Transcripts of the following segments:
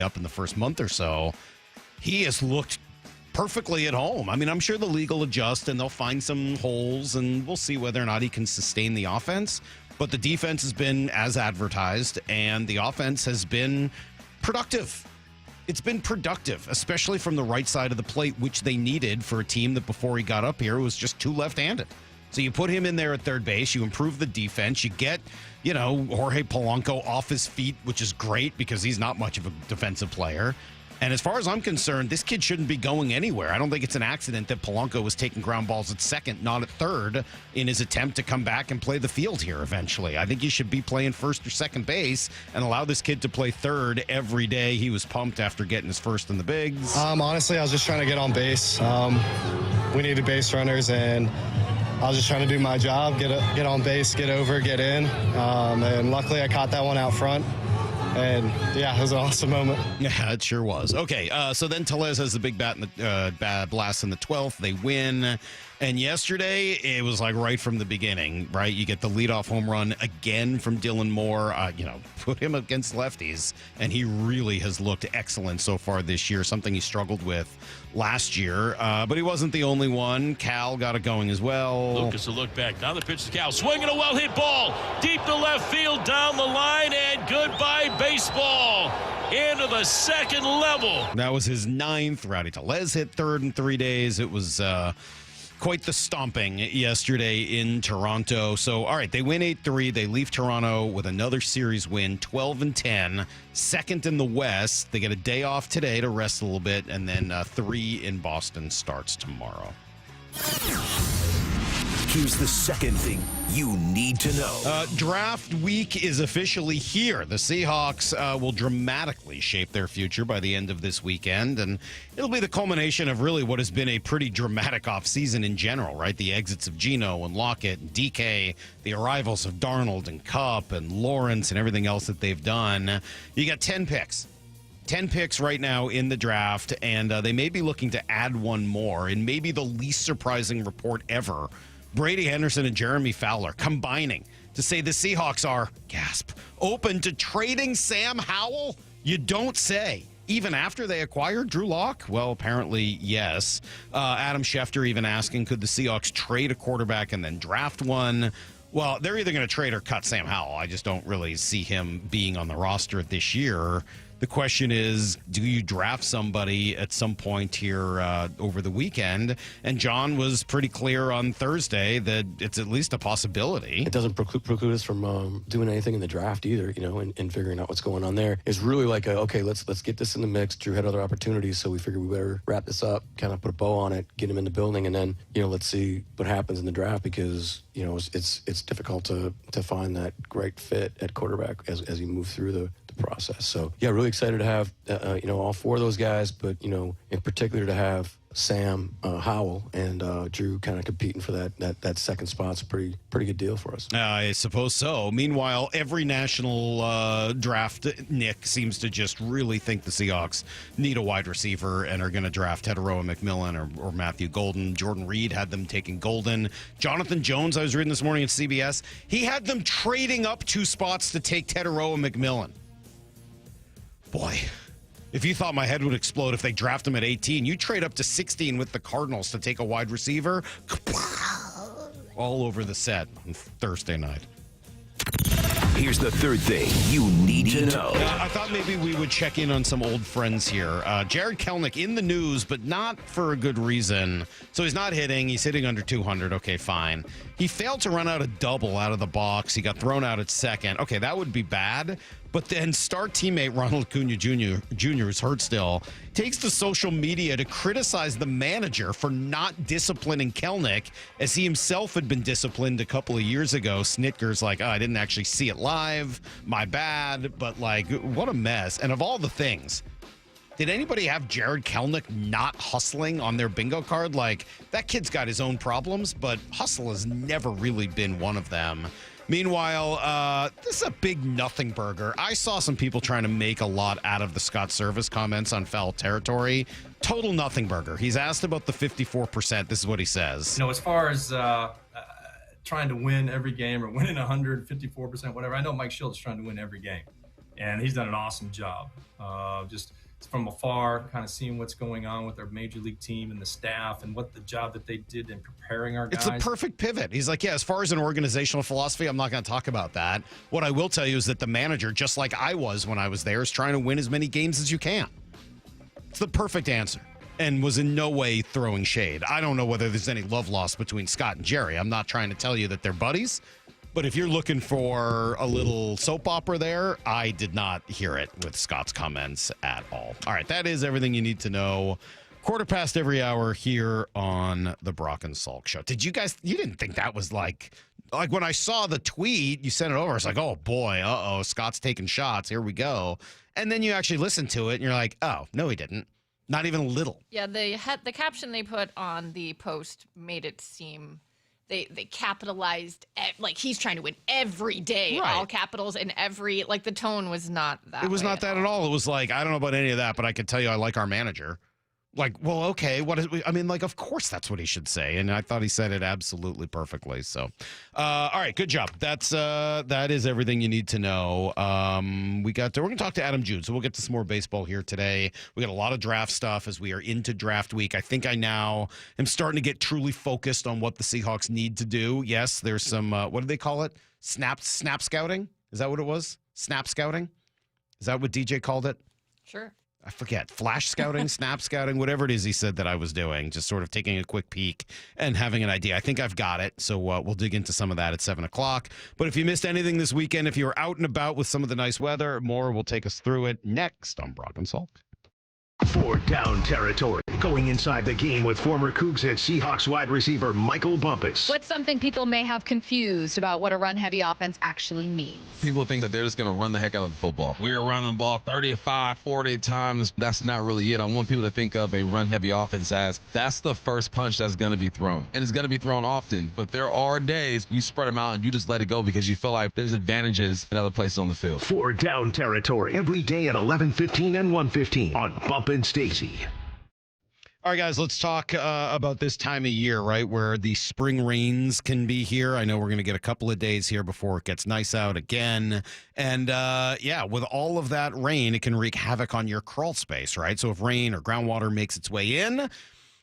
up in the first month or so, he has looked perfectly at home. I mean, I'm sure the league will adjust and they'll find some holes, and we'll see whether or not he can sustain the offense. But the defense has been as advertised, and the offense has been productive. It's been productive, especially from the right side of the plate, which they needed for a team that before he got up here was just too left-handed. So you put him in there at third base, you improve the defense, you get, Jorge Polanco off his feet, which is great because he's not much of a defensive player. And as far as I'm concerned, this kid shouldn't be going anywhere. I don't think it's an accident that Polanco was taking ground balls at second, not at third, in his attempt to come back and play the field here eventually. I think he should be playing first or second base and allow this kid to play third every day. He was pumped after getting his first in the bigs. Honestly, I was just trying to get on base. We needed base runners, and I was just trying to do my job, get on base, get over, get in. And luckily I caught that one out front. And, yeah, it was an awesome moment. Yeah, it sure was. Okay, so then Tellez has the big bat in the blast in the 12th. They win. And yesterday, it was like right from the beginning, right? You get the leadoff home run again from Dylan Moore. Put him against lefties, and he really has looked excellent so far this year, something he struggled with last year. But he wasn't the only one. Cal got it going as well. Lucas a look back. Now the pitch to Cal. Swinging a well-hit ball. Deep to left field, down the line, and goodbye baseball. Into the second level. That was his 9th. Rowdy Tellez hit third in 3 days. It was quite the stomping yesterday in Toronto. So, all right, they win 8-3. They leave Toronto with another series win, 12-10, second in the West. They get a day off today to rest a little bit, and then 3 in Boston starts tomorrow. Here's the second thing you need to know. Draft week is officially here. The Seahawks will dramatically shape their future by the end of this weekend, and it'll be the culmination of really what has been a pretty dramatic offseason in general, right? The exits of Geno and Lockett and DK, the arrivals of Darnold and Kupp and Lawrence and everything else that they've done. You got 10 picks. 10 picks right now in the draft, and they may be looking to add one more, and maybe the least surprising report ever. Brady Henderson and Jeremy Fowler combining to say the Seahawks are, gasp, open to trading Sam Howell? You don't say. Even after they acquired Drew Lock? Well, apparently, yes. Adam Schefter even asking, could the Seahawks trade a quarterback and then draft one? Well, they're either going to trade or cut Sam Howell. I just don't really see him being on the roster this year. The question is, do you draft somebody at some point here over the weekend? And John was pretty clear on Thursday that it's at least a possibility. It doesn't preclude us from doing anything in the draft either, and figuring out what's going on there. It's really like, okay, let's get this in the mix. Drew had other opportunities, so we figured we better wrap this up, kind of put a bow on it, get him in the building, and then, let's see what happens in the draft because, it's difficult to find that great fit at quarterback as you move through the process. So, yeah, really excited to have, all 4 of those guys, but, in particular to have Sam Howell and Drew kind of competing for that second spot's a pretty good deal for us. I suppose so. Meanwhile, every national draft, Nick, seems to just really think the Seahawks need a wide receiver and are going to draft Tetairoa McMillan or Matthew Golden. Jordan Reed had them taking Golden. Jonathan Jones, I was reading this morning at CBS, he had them trading up 2 spots to take Tetairoa McMillan. Boy, if you thought my head would explode if they draft him at 18, you trade up to 16 with the Cardinals to take a wide receiver. All over the set on Thursday night. Here's the third thing you need to know. I thought maybe we would check in on some old friends here. Jared Kelenic in the news, but not for a good reason. So he's not hitting. He's hitting under 200. Okay, fine. He failed to run out a double out of the box. He got thrown out at second. Okay, that would be bad. But then star teammate Ronald Acuna Jr. is hurt still, takes to social media to criticize the manager for not disciplining Kelenic, as he himself had been disciplined a couple of years ago. Snitker's like, I didn't actually see it live. My bad. But, what a mess. And of all the things, did anybody have Jared Kelenic not hustling on their bingo card? That kid's got his own problems, but hustle has never really been one of them. Meanwhile, this is a big nothing burger. I saw some people trying to make a lot out of the Scott Service comments on foul territory. Total nothing burger. He's asked about the 54%. This is what he says. As far as trying to win every game or winning 154%, whatever, I know Mike Schiltz is trying to win every game. and he's done an awesome job. Just from afar, kind of seeing what's going on with our major league team and the staff and what the job that they did in preparing our guys. It's the perfect pivot. He's like, yeah, as far as an organizational philosophy, I'm not going to talk about that. What I will tell you is that the manager, just like I was when I was there, is trying to win as many games as you can. It's the perfect answer, and was in no way throwing shade. I don't know whether there's any love lost between Scott and Jerry. I'm not trying to tell you that they're buddies. But if you're looking for a little soap opera there, I did not hear it with Scott's comments at all. All right, that is everything you need to know. 1/4 every hour here on the Brock and Salk Show. Did you guys, you didn't think that was like when I saw the tweet, you sent it over, it's like, oh boy, Scott's taking shots, here we go. And then you actually listen to it and you're like, oh, no, he didn't. Not even a little. Yeah, the caption they put on the post made it seem... They capitalized, like he's trying to win every day, right. All capitals, and the tone was not that. It was not that at all. It was like, I don't know about any of that, but I can tell you I like our manager. Like, well, okay, of course that's what he should say. And I thought he said it absolutely perfectly. So, all right, good job. That is everything you need to know. We're going to talk to Adam Jude, so we'll get to some more baseball here today. We got a lot of draft stuff as we are into draft week. I think I now am starting to get truly focused on what the Seahawks need to do. Yes, there's some, what do they call it? Snap scouting? Is that what it was? Snap scouting? Is that what DJ called it? Sure. I forget, flash scouting, snap scouting, whatever it is he said that I was doing, just sort of taking a quick peek and having an idea. I think I've got it, so we'll dig into some of that at 7 o'clock. But if you missed anything this weekend, if you were out and about with some of the nice weather, more will take us through it next on Brock and Salk. 4th down territory. Going inside the game with former Cougs head Seahawks wide receiver Michael Bumpus. What's something people may have confused about what a run-heavy offense actually means? People think that they're just going to run the heck out of the football. We're running the ball 35, 40 times. That's not really it. I want people to think of a run-heavy offense as that's the first punch that's going to be thrown. And it's going to be thrown often. But there are days you spread them out and you just let it go because you feel like there's advantages in other places on the field. 4th down territory every day at 11:15 and 1:15 on Bump and Stacy. All right, guys, let's talk about this time of year, right, where the spring rains can be here. I know we're going to get a couple of days here before it gets nice out again. And, with all of that rain, it can wreak havoc on your crawl space, right? So if rain or groundwater makes its way in,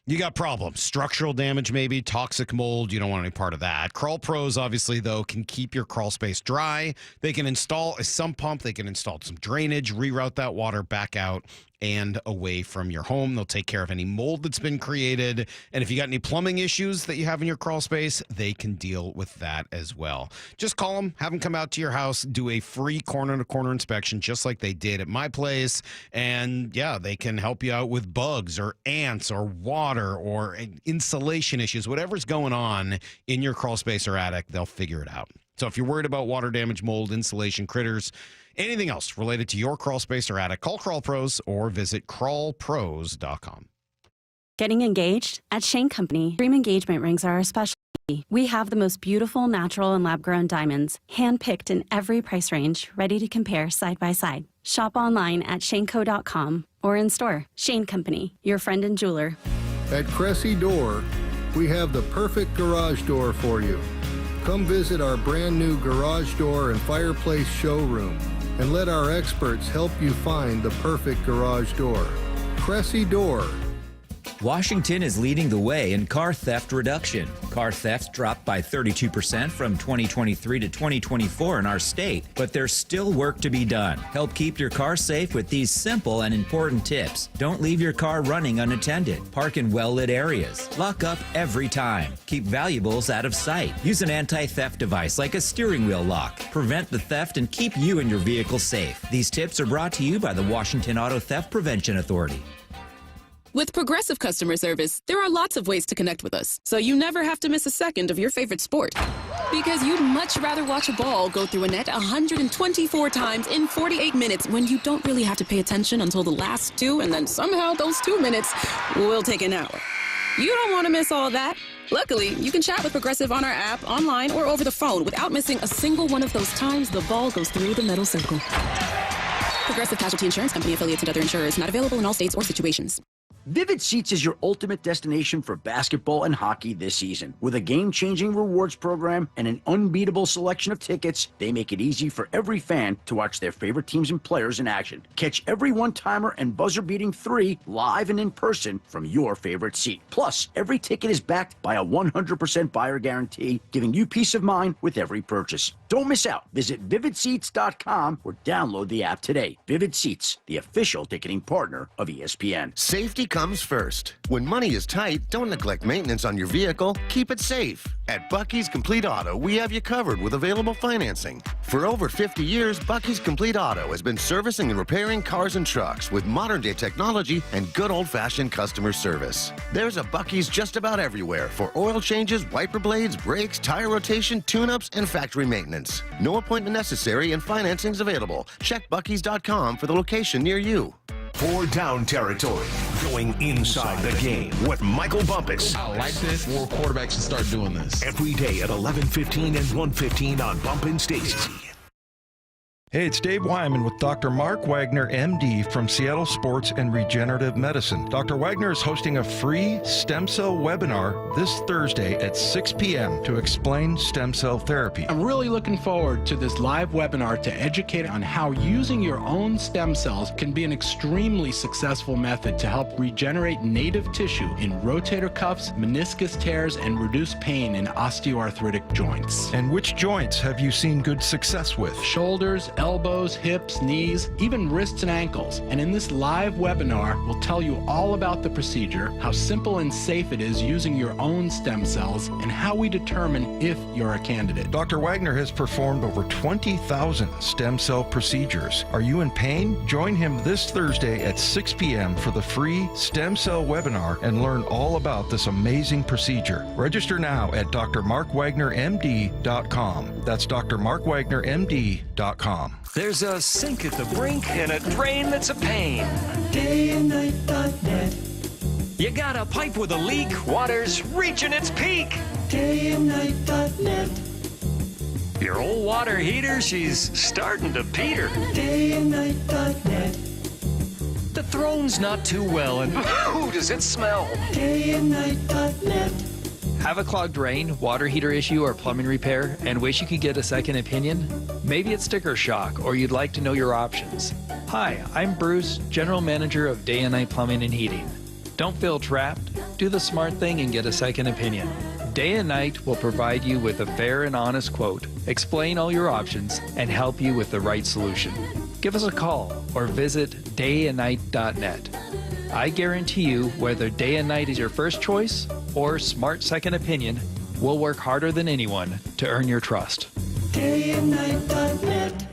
you got problems. Structural damage, maybe, toxic mold. You don't want any part of that. Crawl Pros, obviously, though, can keep your crawl space dry. They can install a sump pump. They can install some drainage, reroute that water back out and away from your home. They'll take care of any mold that's been created. And if you got any plumbing issues that you have in your crawl space, they can deal with that as well. Just call them, have them come out to your house, do a free corner-to-corner inspection, just like they did at my place. And, yeah, they can help you out with bugs or ants or water or insulation issues. Whatever's going on in your crawl space or attic, they'll figure it out. So if you're worried about water damage, mold, insulation, critters, anything else related to your crawl space or attic, call Crawl Pros or visit crawlpros.com. Getting engaged? At Shane Company, dream engagement rings are our specialty. We have the most beautiful natural and lab-grown diamonds, hand-picked in every price range, ready to compare side by side. Shop online at shaneco.com or in store. Shane Company, your friend and jeweler. At Cressy Door, we have the perfect garage door for you. Come visit our brand new garage door and fireplace showroom and let our experts help you find the perfect garage door. Cressy Door. Washington is leading the way in car theft reduction. Car theft dropped by 32% from 2023 to 2024 in our state, but there's still work to be done. Help keep your car safe with these simple and important tips. Don't leave your car running unattended. Park in well-lit areas. Lock up every time. Keep valuables out of sight. Use an anti-theft device like a steering wheel lock. Prevent the theft and keep you and your vehicle safe. These tips are brought to you by the Washington Auto Theft Prevention Authority. With Progressive Customer Service, there are lots of ways to connect with us, so you never have to miss a second of your favorite sport. Because you'd much rather watch a ball go through a net 124 times in 48 minutes when you don't really have to pay attention until the last two, and then somehow those 2 minutes will take an hour. You don't want to miss all that. Luckily, you can chat with Progressive on our app, online, or over the phone without missing a single one of those times the ball goes through the metal circle. Progressive Casualty Insurance Company, affiliates, and other insurers. Not available in all states or situations. Vivid Seats is your ultimate destination for basketball and hockey this season. With a game-changing rewards program and an unbeatable selection of tickets, they make it easy for every fan to watch their favorite teams and players in action. Catch every one-timer and buzzer-beating 3 live and in person from your favorite seat. Plus, every ticket is backed by a 100% buyer guarantee, giving you peace of mind with every purchase. Don't miss out. Visit vividseats.com or download the app today. Vivid Seats, the official ticketing partner of ESPN. Safety comes first. When money is tight, don't neglect maintenance on your vehicle. Keep it safe. At Bucky's Complete Auto, we have you covered with available financing. For over 50 years, Bucky's Complete Auto has been servicing and repairing cars and trucks with modern-day technology and good old-fashioned customer service. There's a Bucky's just about everywhere for oil changes, wiper blades, brakes, tire rotation, tune-ups, and factory maintenance. No appointment necessary and financing's available. Check Bucky's.com for the location near you. For Down Territory, going inside the game with Michael Bumpus. I like this. More quarterbacks should start doing this. Every day at 11:15 and 1:15 on Bump and Stacy. Hey, it's Dave Wyman with Dr. Mark Wagner, MD, from Seattle Sports and Regenerative Medicine. Dr. Wagner is hosting a free stem cell webinar this Thursday at 6 p.m. to explain stem cell therapy. I'm really looking forward to this live webinar to educate on how using your own stem cells can be an extremely successful method to help regenerate native tissue in rotator cuffs, meniscus tears, and reduce pain in osteoarthritic joints. And which joints have you seen good success with? Shoulders, elbows, hips, knees, even wrists and ankles. And in this live webinar, we'll tell you all about the procedure, how simple and safe it is using your own stem cells, and how we determine if you're a candidate. Dr. Wagner has performed over 20,000 stem cell procedures. Are you in pain? Join him this Thursday at 6 p.m. for the free stem cell webinar and learn all about this amazing procedure. Register now at drmarkwagnermd.com. That's drmarkwagnermd.com. There's a sink at the brink and a drain that's a pain. Dayandnight.net. You got a pipe with a leak, water's reaching its peak. Dayandnight.net. Your old water heater, she's starting to peter. Dayandnight.net. The throne's not too well, and ooh, does it smell? Dayandnight.net. Have a clogged drain, water heater issue, or plumbing repair and wish you could get a second opinion? Maybe it's sticker shock or you'd like to know your options. Hi, I'm Bruce, General Manager of Day and Night Plumbing and Heating. Don't feel trapped. Do the smart thing and get a second opinion. Day and Night will provide you with a fair and honest quote, explain all your options, and help you with the right solution. Give us a call or visit dayandnight.net. I guarantee you, whether Day and Night is your first choice or smart second opinion, we'll work harder than anyone to earn your trust. Dayandnight.net.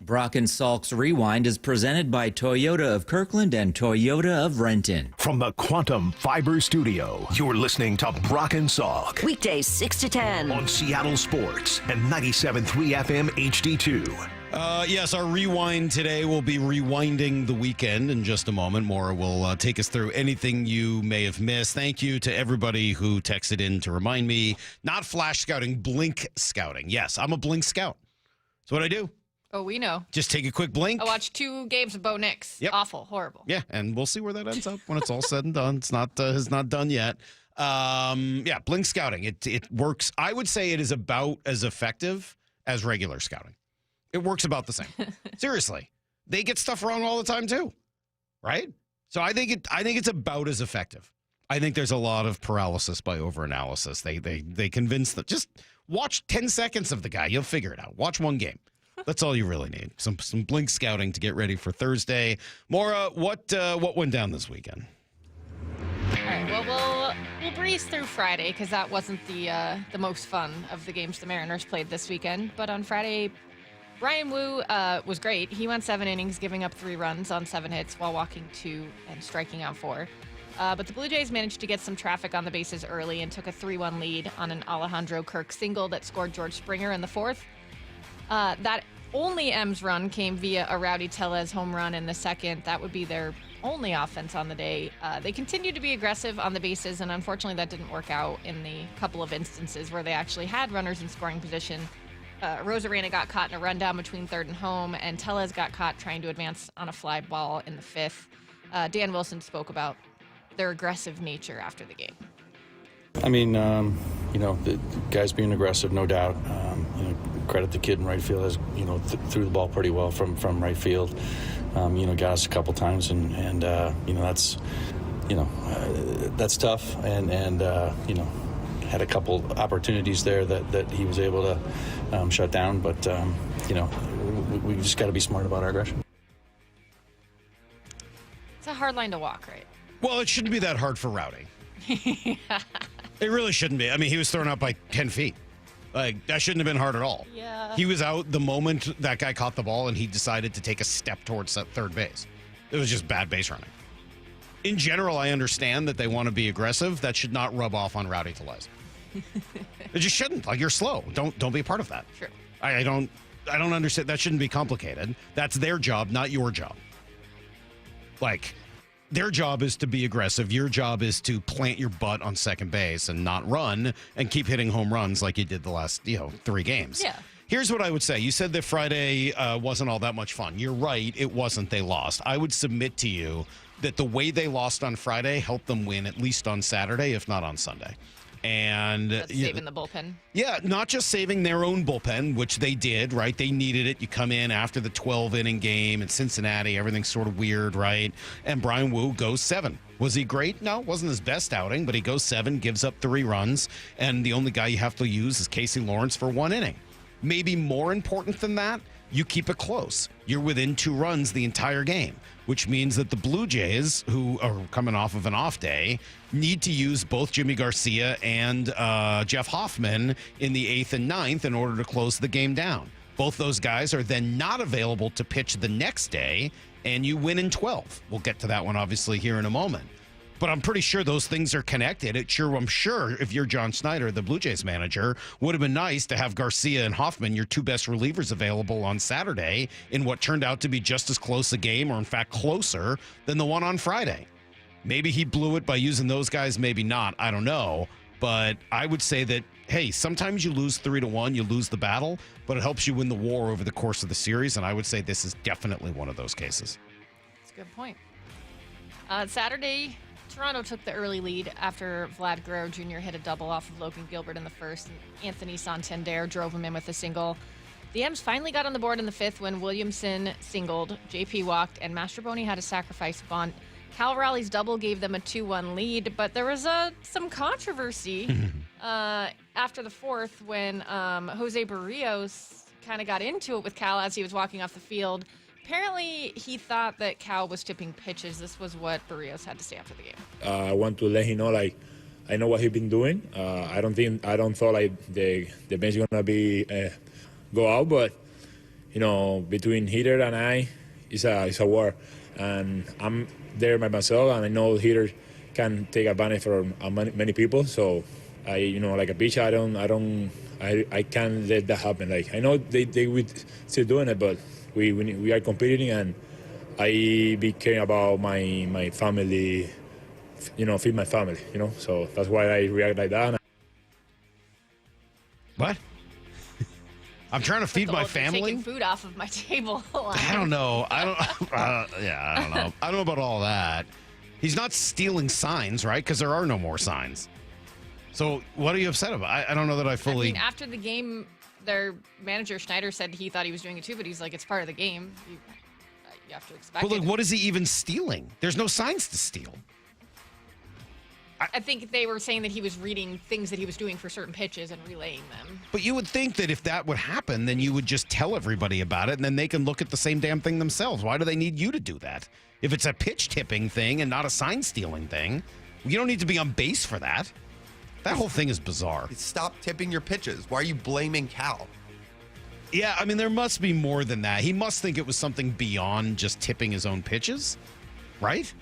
Brock and Salk's Rewind is presented by Toyota of Kirkland and Toyota of Renton. From the Quantum Fiber Studio, you're listening to Brock and Salk. Weekdays 6 to 10. On Seattle Sports and 97.3 FM HD2. Yes, our rewind today will be rewinding the weekend in just a moment. Maura will take us through anything you may have missed. Thank you to everybody who texted in to remind me. Not flash scouting, blink scouting. Yes, I'm a blink scout. That's what I do. Oh, we know. Just take a quick blink. I watched 2 games of Bo Nix. Yep. Awful, horrible. Yeah, and we'll see where that ends up when it's all said and done. It's not done yet. Yeah, blink scouting. It works. I would say it is about as effective as regular scouting. It works about the same. Seriously. They get stuff wrong all the time too. Right? So I think it's about as effective. I think there's a lot of paralysis by overanalysis. They convince them. Just watch 10 seconds of the guy. You'll figure it out. Watch one game. That's all you really need. Some blink scouting to get ready for Thursday. Maura, what went down this weekend? All right. Well, we'll breeze through Friday because that wasn't the most fun of the games the Mariners played this weekend. But on Friday, Ryan Wu was great. He went 7 innings, giving up 3 runs on 7 hits while walking 2 and striking out 4. But the Blue Jays managed to get some traffic on the bases early and took a 3-1 lead on an Alejandro Kirk single that scored George Springer in the 4th. That only M's run came via a Rowdy Tellez home run in the 2nd. That would be their only offense on the day. They continued to be aggressive on the bases, and unfortunately that didn't work out in the couple of instances where they actually had runners in scoring position. Rosarena got caught in a rundown between 3rd and home, and Tellez got caught trying to advance on a fly ball in the 5th. Dan Wilson spoke about their aggressive nature after the game? I mean, the guys being aggressive, no doubt. Credit the kid in right field as threw the ball pretty well from right field. Got us a couple times, and that's tough. And had a couple opportunities there that he was able to shut down. But we just got to be smart about our aggression. It's a hard line to walk, right? Well, it shouldn't be that hard for Rowdy. It really shouldn't be. I mean, he was thrown out by 10 feet. Like, that shouldn't have been hard at all. Yeah. He was out the moment that guy caught the ball, and he decided to take a step towards third base. It was just bad base running. In general, I understand that they want to be aggressive. That should not rub off on Rowdy Tellez. It just shouldn't. Like, you're slow. Don't be a part of that. Sure. I don't understand. That shouldn't be complicated. That's their job, not your job. Like, their job is to be aggressive. Your job is to plant your butt on second base and not run and keep hitting home runs like you did the last, 3 games. Yeah. Here's what I would say. You said that Friday wasn't all that much fun. You're right. It wasn't. They lost. I would submit to you that the way they lost on Friday helped them win at least on Saturday, if not on Sunday. And That's saving the bullpen. Yeah, not just saving their own bullpen, which they did, right? They needed it. You come in after the 12-inning game in Cincinnati. Everything's sort of weird, right? And Brian Wu goes 7. Was he great? No, it wasn't his best outing, but he goes 7, gives up 3 runs, and the only guy you have to use is Casey Lawrence for 1 inning. Maybe more important than that, you keep it close. You're within 2 runs the entire game, which means that the Blue Jays, who are coming off of an off day, need to use both Jimmy Garcia and Jeff Hoffman in the 8th and 9th in order to close the game down. Both those guys are then not available to pitch the next day, and you win in 12. We'll get to that one, obviously, here in a moment. But I'm pretty sure those things are connected. I'm sure if you're John Snyder, the Blue Jays manager, would have been nice to have Garcia and Hoffman, your 2 best relievers, available on Saturday in what turned out to be just as close a game, or in fact closer than the one on Friday. Maybe he blew it by using those guys, maybe not. I don't know. But I would say that, hey, sometimes you lose 3-1, you lose the battle, but it helps you win the war over the course of the series. And I would say this is definitely one of those cases. That's a good point. Saturday, Toronto took the early lead after Vlad Guerrero Jr. hit a double off of Logan Gilbert in the first, and Anthony Santander drove him in with a single. The M's finally got on the board in the 5th when Williamson singled, JP walked, and Mastroboni had a sacrifice bunt. Cal Raleigh's double gave them a 2-1 lead, but there was some controversy after the 4th when Jose Barrios kind of got into it with Cal as he was walking off the field. Apparently, he thought that Cal was tipping pitches. This was what Barrios had to say after the game. I want to let him know, I know what he's been doing. I don't thought the bench is gonna be go out, but between hitter and I, it's a war, and I'm there by myself, and I know hitter can take advantage from many people. So like a pitcher, I can't let that happen. I know they would still doing it, but we are competing, and I be caring about my family, feed my family, so that's why I react like that. What? I'm trying to feed my You're family. taking food off of my table. I don't know. I don't know. I don't know about all that. He's not stealing signs, right? Because there are no more signs. So what are you upset about? I don't know that I fully. I mean, after the game, their manager Schneider said he thought he was doing it too, but he's like, it's part of the game. You have to expect But it. what is he even stealing? There's no signs to steal. I think they were saying that he was reading things that he was doing for certain pitches and relaying them. But you would think that if that would happen, then you would just tell everybody about it, and then they can look at the same damn thing themselves. Why do they need you to do that? If it's a pitch tipping thing and not a sign stealing thing, you don't need to be on base for that. That whole thing is bizarre. Stop tipping your pitches. Why are you blaming Cal? Yeah, I mean, there must be more than that. He must think it was something beyond just tipping his own pitches, right?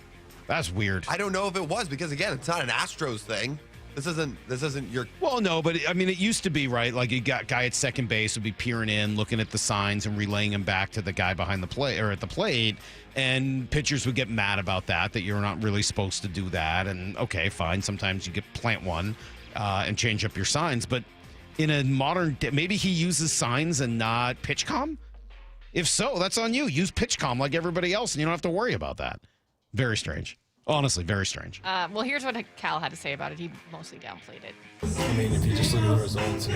That's weird. I don't know if it was, because again, it's not an Astros thing. This isn't your. Well, no, but I mean, it used to be, right? Like, you got guy at second base would be peering in, looking at the signs and relaying them back to the guy behind the plate or at the plate, and pitchers would get mad about that you're not really supposed to do that. And okay, fine, sometimes you get plant one and change up your signs, but in a modern, maybe he uses signs and not PitchCom. If so, that's on you. Use PitchCom like everybody else, and you don't have to worry about that. Very strange. Honestly, very strange. Well, here's what Cal had to say about it. He mostly downplayed it. I mean, if you just look at the results,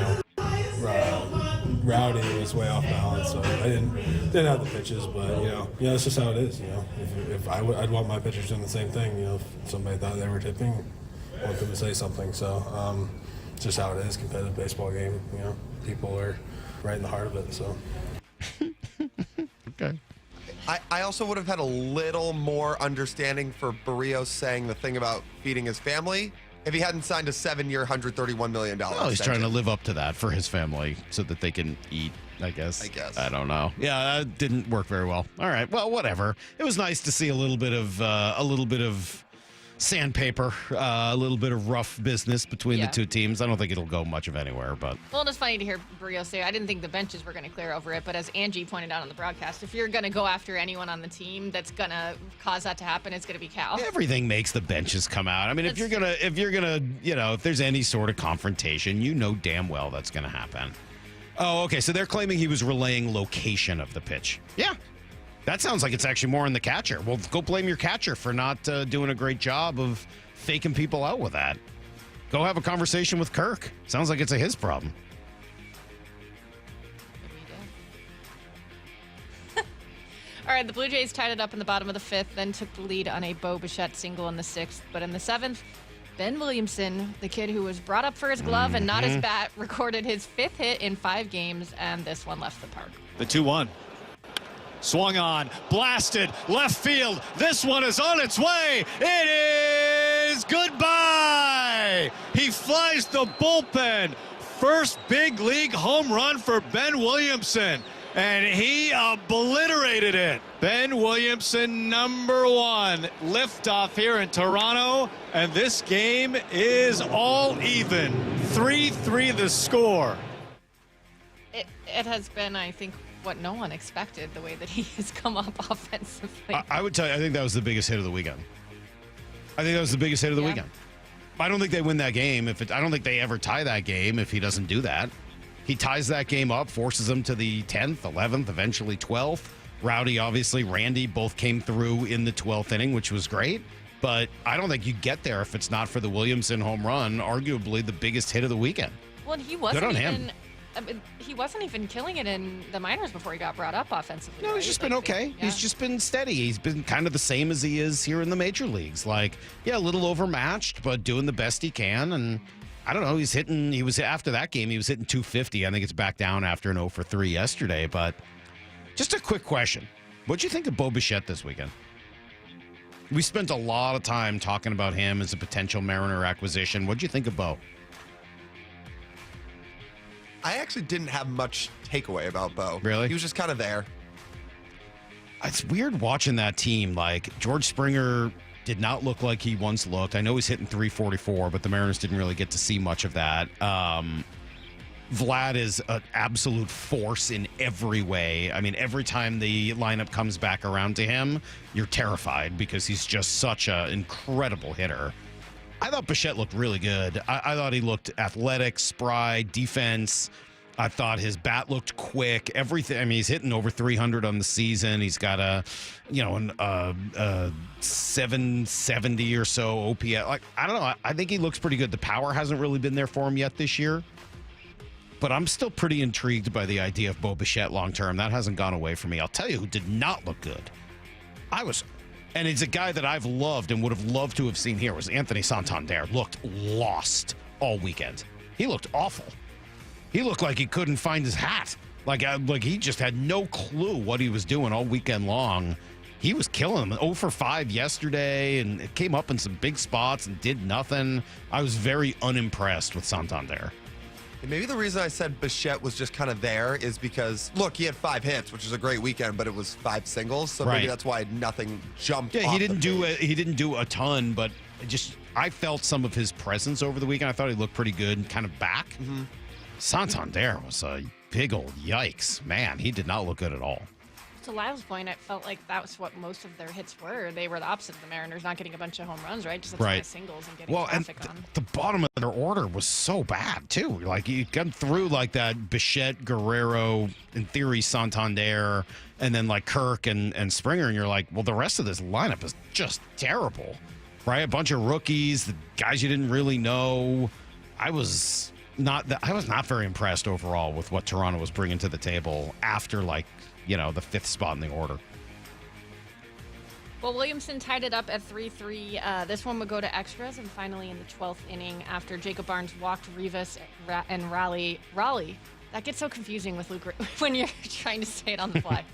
Rowdy was way off balance, so I didn't have the pitches, but that's just how it is. If I'd want my pitchers doing the same thing. If somebody thought they were tipping, I want them to say something. So it's just how it is. Competitive baseball game. People are right in the heart of it. So. Okay. I also would have had a little more understanding for Barrios saying the thing about feeding his family if he hadn't signed a 7-year, $131 million. Oh, he's trying to live up to that for his family so that they can eat, I guess. I don't know. Yeah, that didn't work very well. All right. Well, whatever. It was nice to see a little bit of sandpaper, a little bit of rough business between the two teams. I don't think it'll go much of anywhere, but. Well, it's funny to hear Barrios say, I didn't think the benches were going to clear over it, but as Angie pointed out on the broadcast, if you're going to go after anyone on the team that's going to cause that to happen, it's going to be Cal. Everything makes the benches come out. I mean, if you're gonna, if there's any sort of confrontation, damn well that's going to happen. Oh, okay. So they're claiming he was relaying location of the pitch. Yeah. That sounds like it's actually more in the catcher. Well, go blame your catcher for not doing a great job of faking people out with that. Go have a conversation with Kirk. Sounds like it's his problem. All right, the Blue Jays tied it up in the bottom of the 5th, then took the lead on a Bo Bichette single in the 6th. But in the 7th, Ben Williamson, the kid who was brought up for his glove and not his bat, recorded his 5th hit in 5 games, and this one left the park. The 2-1. Swung on, blasted, left field. This one is on its way. It is goodbye. He flies the bullpen. First big league home run for Ben Williamson, and he obliterated it. Ben Williamson, #1. Liftoff here in Toronto, and this game is all even. 3-3 the score. It has been, I think, what no one expected, the way that he has come up offensively. I would tell you, I think that was the biggest hit of the weekend. I think that was the biggest hit of the weekend. I don't think they win that game. I don't think they ever tie that game if he doesn't do that. He ties that game up, forces them to the 10th, 11th, eventually 12th. Rowdy, obviously, Randy both came through in the 12th inning, which was great. But I don't think you get there if it's not for the Williamson home run, arguably the biggest hit of the weekend. Well, he wasn't even killing it in the minors before he got brought up offensively. No, he's just been okay. He's just been steady. He's been kind of the same as he is here in the major leagues. A little overmatched, but doing the best he can. And I don't know, after that game, he was hitting 250. I think it's back down after an 0 for 3 yesterday. But just a quick question. What'd you think of Bo Bichette this weekend? We spent a lot of time talking about him as a potential Mariner acquisition. What'd you think of Bo? I actually didn't have much takeaway about Bo. Really? He was just kind of there. It's weird watching that team. George Springer did not look like he once looked. I know he's hitting 344, but the Mariners didn't really get to see much of that. Vlad is an absolute force in every way. I mean, every time the lineup comes back around to him, you're terrified because he's just such an incredible hitter. I thought Bichette looked really good. I thought he looked athletic, spry, defense. I thought his bat looked quick. Everything. I mean, he's hitting over 300 on the season. He's got a 770 or so OPS. I don't know. I think he looks pretty good. The power hasn't really been there for him yet this year. But I'm still pretty intrigued by the idea of Bo Bichette long term. That hasn't gone away from me. I'll tell you who did not look good. And it's a guy that I've loved and would have loved to have seen here, was Anthony Santander. Looked lost all weekend. He looked awful. He looked like he couldn't find his hat. Like he just had no clue what he was doing all weekend long. He was killing them. 0 for 5 yesterday, and it came up in some big spots and did nothing. I was very unimpressed with Santander. And maybe the reason I said Bichette was just kind of there is because, look, he had 5 hits, which is a great weekend, but it was 5 singles, so maybe that's why nothing jumped. Yeah, he didn't do a ton, but I felt some of his presence over the weekend. I thought he looked pretty good, kind of back. Mm-hmm. Santander was a big old yikes, man. He did not look good at all. To Lyle's point, it felt like that was what most of their hits were. They were the opposite of the Mariners, not getting a bunch of home runs, right? Just a ton of singles and getting traffic on. The bottom of their order was so bad, too. You got through that Bichette, Guerrero, in theory, Santander, and then Kirk and Springer, and you're like, well, the rest of this lineup is just terrible. right? A bunch of rookies, the guys you didn't really know. I was not very impressed overall with what Toronto was bringing to the table after, like, the 5th spot in the order. Well, Williamson tied it up at 3-3. This one would go to extras, and finally in the 12th inning, after Jacob Barnes walked Rivas and Raleigh. That gets so confusing with Luke when you're trying to say it on the fly.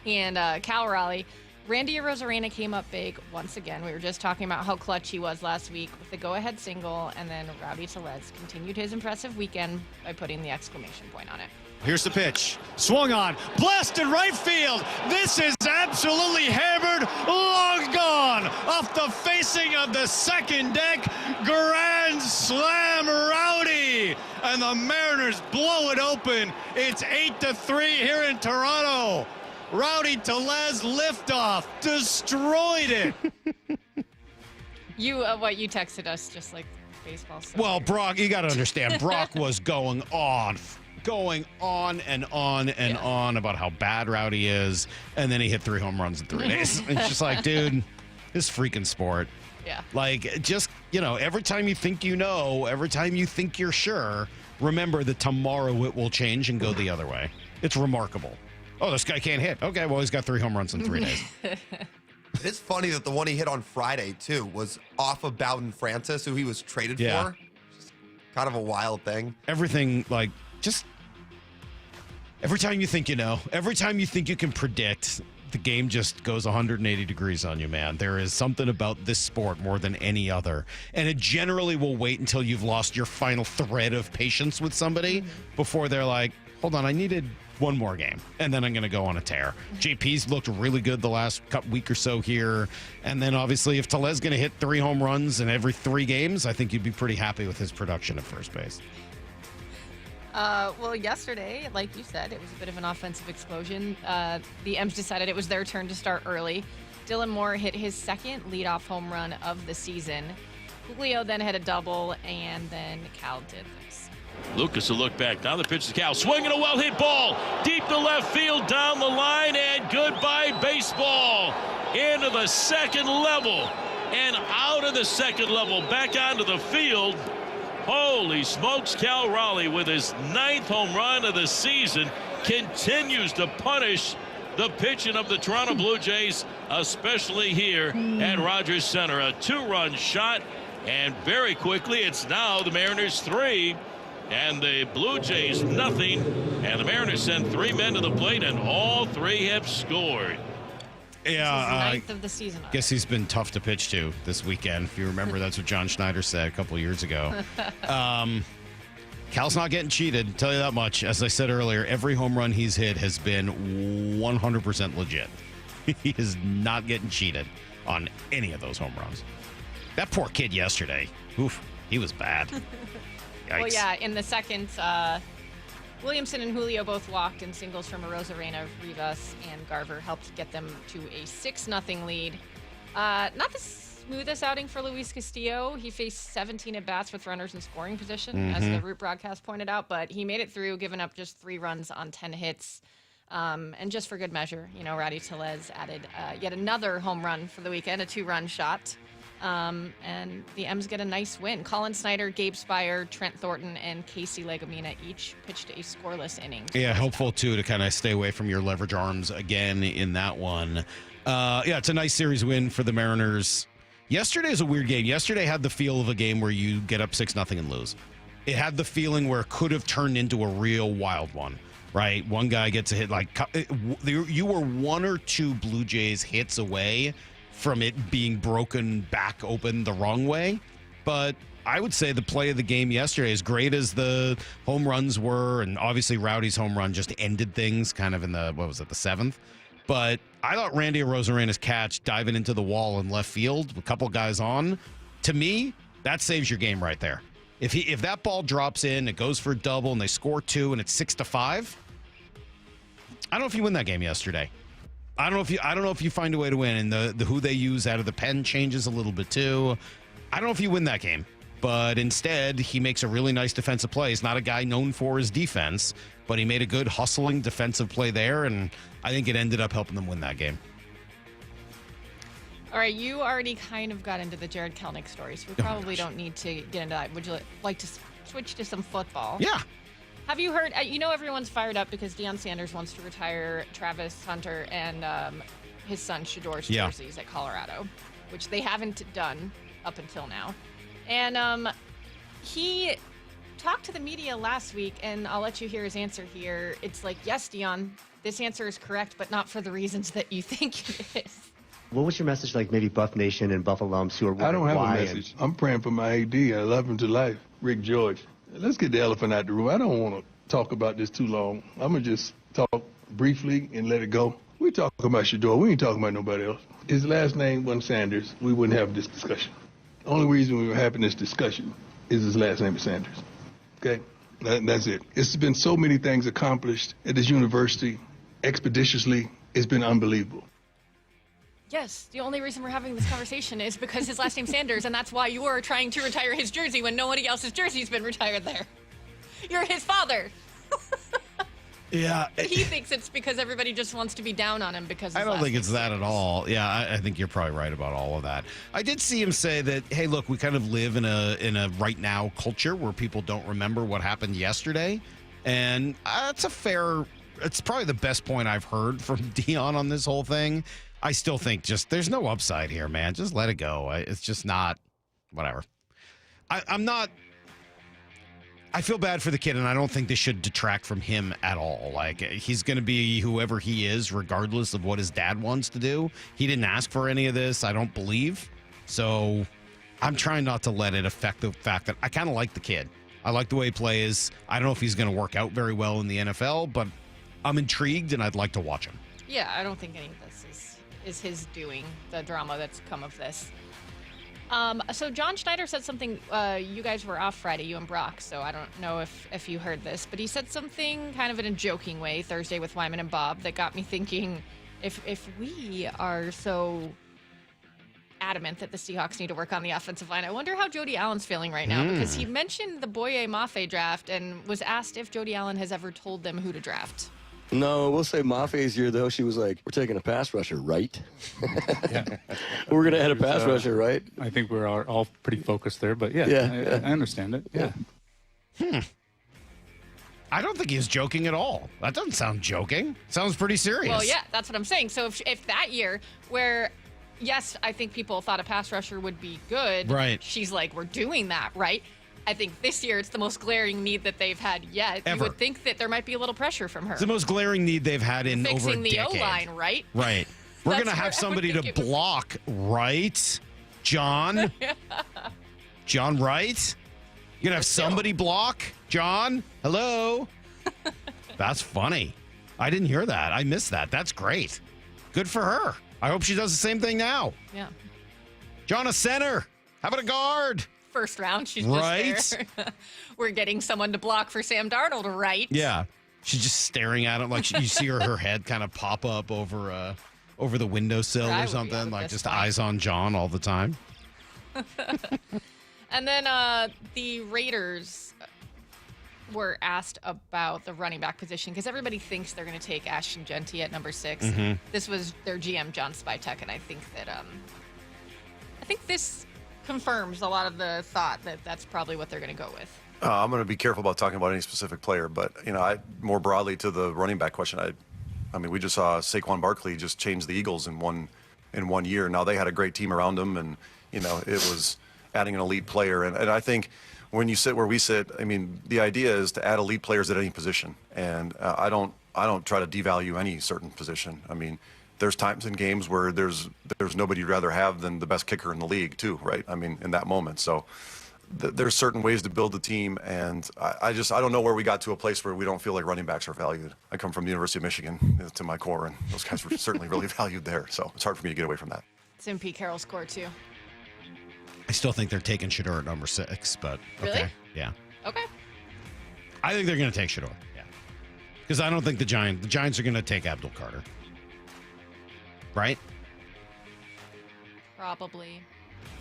And Cal Raleigh. Randy Arozarena came up big once again. We were just talking about how clutch he was last week with the go-ahead single, and then Rowdy Tellez continued his impressive weekend by putting the exclamation point on it. Here's the pitch. Swung on. Blasted right field. This is absolutely hammered. Long gone. Off the facing of the second deck. Grand slam, Rowdy. And the Mariners blow it open. It's 8-3 here in Toronto. Rowdy Tellez liftoff. Destroyed it. You texted us just like baseball stuff. Well, Brock, you got to understand, Brock was going on and on about how bad Rowdy is, and then he hit 3 home runs in 3 days. It's just like, dude, this freaking sport. Yeah. Like, just, every time you think every time you think you're sure, remember that tomorrow it will change and go the other way. It's remarkable. Oh, this guy can't hit. Okay, well, he's got 3 home runs in 3 days. It's funny that the one he hit on Friday, too, was off of Bowden Francis, who he was traded for. Just kind of a wild thing. Everything, like, just every time you think every time you think you can predict, the game just goes 180 degrees on you, man. There is something about this sport more than any other. And it generally will wait until you've lost your final thread of patience with somebody before they're like, hold on, I needed one more game, and then I'm going to go on a tear. JP's looked really good the last week or so here. And then, obviously, if Tellez going to hit 3 home runs in every 3 games, I think you'd be pretty happy with his production at first base. Well, yesterday, like you said, it was a bit of an offensive explosion. The M's decided it was their turn to start early. Dylan Moore hit his 2nd leadoff home run of the season. Julio then had a double, and then Cal did this. Lucas will look back. Now the pitch to Cal. Swinging a well-hit ball. Deep to left field, down the line, and goodbye baseball. Into the second level. And out of the second level, back onto the field. Holy smokes, Cal Raleigh with his 9th home run of the season continues to punish the pitching of the Toronto Blue Jays, especially here at Rogers Center. A 2-run shot, and very quickly it's now the Mariners 3 and the Blue Jays nothing, and the Mariners send 3 men to the plate, and all 3 have scored. Yeah, 9th of the season. Guess he's been tough to pitch to this weekend. If you remember, that's what John Schneider said a couple of years ago. Cal's not getting cheated, I'll tell you that much. As I said earlier, every home run he's hit has been 100% legit. He is not getting cheated on any of those home runs. That poor kid yesterday, oof, he was bad. Well, yeah, in the second, Williamson and Julio both walked, and singles from Arozarena, Rivas, and Garver helped get them to a 6-0 lead. Not the smoothest outing for Luis Castillo. He faced 17 at-bats with runners in scoring position, as the Root broadcast pointed out, but he made it through, giving up just 3 runs on 10 hits. And just for good measure, Rowdy Tellez added yet another home run for the weekend, a 2-run shot. And the M's get a nice win. Colin Snyder, Gabe Spire, Trent Thornton, and Casey Legumina each pitched a scoreless inning. Yeah, helpful, too, to kind of stay away from your leverage arms again in that one. Yeah, it's a nice series win for the Mariners. Yesterday is a weird game. Yesterday had the feel of a game where you get up 6-0 and lose. It had the feeling where it could have turned into a real wild one, right? One guy gets a hit. You were 1 or 2 Blue Jays hits away from it being broken back open the wrong way. But I would say the play of the game yesterday, as great as the home runs were, and obviously Rowdy's home run just ended things kind of in the 7th. But I thought Randy Arozarena's catch diving into the wall in left field, a couple guys on, to me, that saves your game right there. If that ball drops in, it goes for a double, and they score 2, and it's 6-5, I don't know if you win that game yesterday. I don't know if you find a way to win, and the who they use out of the pen changes a little bit too. I don't know if you win that game, but instead he makes a really nice defensive play. He's not a guy known for his defense, but he made a good hustling defensive play there, and I think it ended up helping them win that game. All right, you already kind of got into the Jared Kelnick story, so we probably don't need to get into that. Would you like to switch to some football? Yeah. Have you heard? Everyone's fired up because Deion Sanders wants to retire Travis Hunter and his son Shador's jerseys at Colorado, which they haven't done up until now. And he talked to the media last week, and I'll let you hear his answer here. It's like, yes, Deion, this answer is correct, but not for the reasons that you think it is. What was your message like maybe Buff Nation and Buff alums who are wondering I don't have why a message. I'm praying for my AD. I love him to life, Rick George. Let's get the elephant out the room. I don't want to talk about this too long. I'm going to just talk briefly and let it go. We talking about Shador. We ain't talking about nobody else. His last name wasn't Sanders. We wouldn't have this discussion. The only reason we were having this discussion is his last name is Sanders. Okay? That's it. It's been so many things accomplished at this university expeditiously. It's been unbelievable. Yes, the only reason we're having this conversation is because his last name's Sanders, and that's why you're trying to retire his jersey when nobody else's jersey's been retired there. You're his father. Yeah. He thinks it's because everybody just wants to be down on him because I don't think it's that at all. Yeah, I think you're probably right about all of that. I did see him say that, hey, look, we kind of live in a right now culture where people don't remember what happened yesterday. And it's probably the best point I've heard from Deion on this whole thing. I still think there's no upside here, man. Just let it go. It's just not, whatever. I feel bad for the kid, and I don't think this should detract from him at all. Like, he's going to be whoever he is, regardless of what his dad wants to do. He didn't ask for any of this, I don't believe. So I'm trying not to let it affect the fact that I kind of like the kid. I like the way he plays. I don't know if he's going to work out very well in the NFL, but I'm intrigued, and I'd like to watch him. Yeah, I don't think any of this is his doing, the drama that's come of this. So John Schneider said something, you guys were off Friday, you and Brock, so I don't know if you heard this, but he said something kind of in a joking way Thursday with Wyman and Bob that got me thinking, if we are so adamant that the Seahawks need to work on the offensive line, I wonder how Jody Allen's feeling right now, because he mentioned the Boye Mafe draft and was asked if Jody Allen has ever told them who to draft. No, we'll say Mafe's year, though, she was like, we're taking a pass rusher, right? We're going to add a pass rusher, right? I think we're all pretty focused there, but I understand it. Yeah. I don't think he's joking at all. That doesn't sound joking. Sounds pretty serious. Well, yeah, that's what I'm saying. So if that year where, yes, I think people thought a pass rusher would be good. Right. She's like, we're doing that, right? I think this year it's the most glaring need that they've had yet. Ever. You would think that there might be a little pressure from her. It's the most glaring need they've had in over a Fixing the decade. O-line, right? Right. We're going to That's have where I somebody would to think it was. block, right? John? John Wright? You're going to have somebody block? John? Hello? That's funny. I didn't hear that. I missed that. That's great. Good for her. I hope she does the same thing now. Yeah. John, a center. How about a guard? First round, she's Right? just there. We're getting someone to block for Sam Darnold, right? Yeah. She's just staring at him like you see her head kind of pop up over the windowsill I or would, something, yeah, like at just this point. eyes on John all the time. And then the Raiders were asked about the running back position because everybody thinks they're going to take Ashton Genty at number 6. Mhm. This was their GM, John Spytek, and I think that this confirms a lot of the thought that that's probably what they're going to go with. I'm going to be careful about talking about any specific player, but more broadly to the running back question, I mean, we just saw Saquon Barkley just change the Eagles in one year. Now they had a great team around him, and it was adding an elite player. And I think when you sit where we sit, I mean, the idea is to add elite players at any position, and I don't try to devalue any certain position. I mean, there's times in games where there's nobody you'd rather have than the best kicker in the league too, right? I mean, in that moment. So there's certain ways to build the team, and I don't know where we got to a place where we don't feel like running backs are valued. I come from the University of Michigan to my core, and those guys were certainly really valued there. So it's hard for me to get away from that. It's in Pete Carroll's score, too. I still think they're taking Shador at number 6, but Really? okay. Yeah. Okay. I think they're going to take Shador. Yeah. Because I don't think the Giants are going to take Abdul Carter. Right? Probably.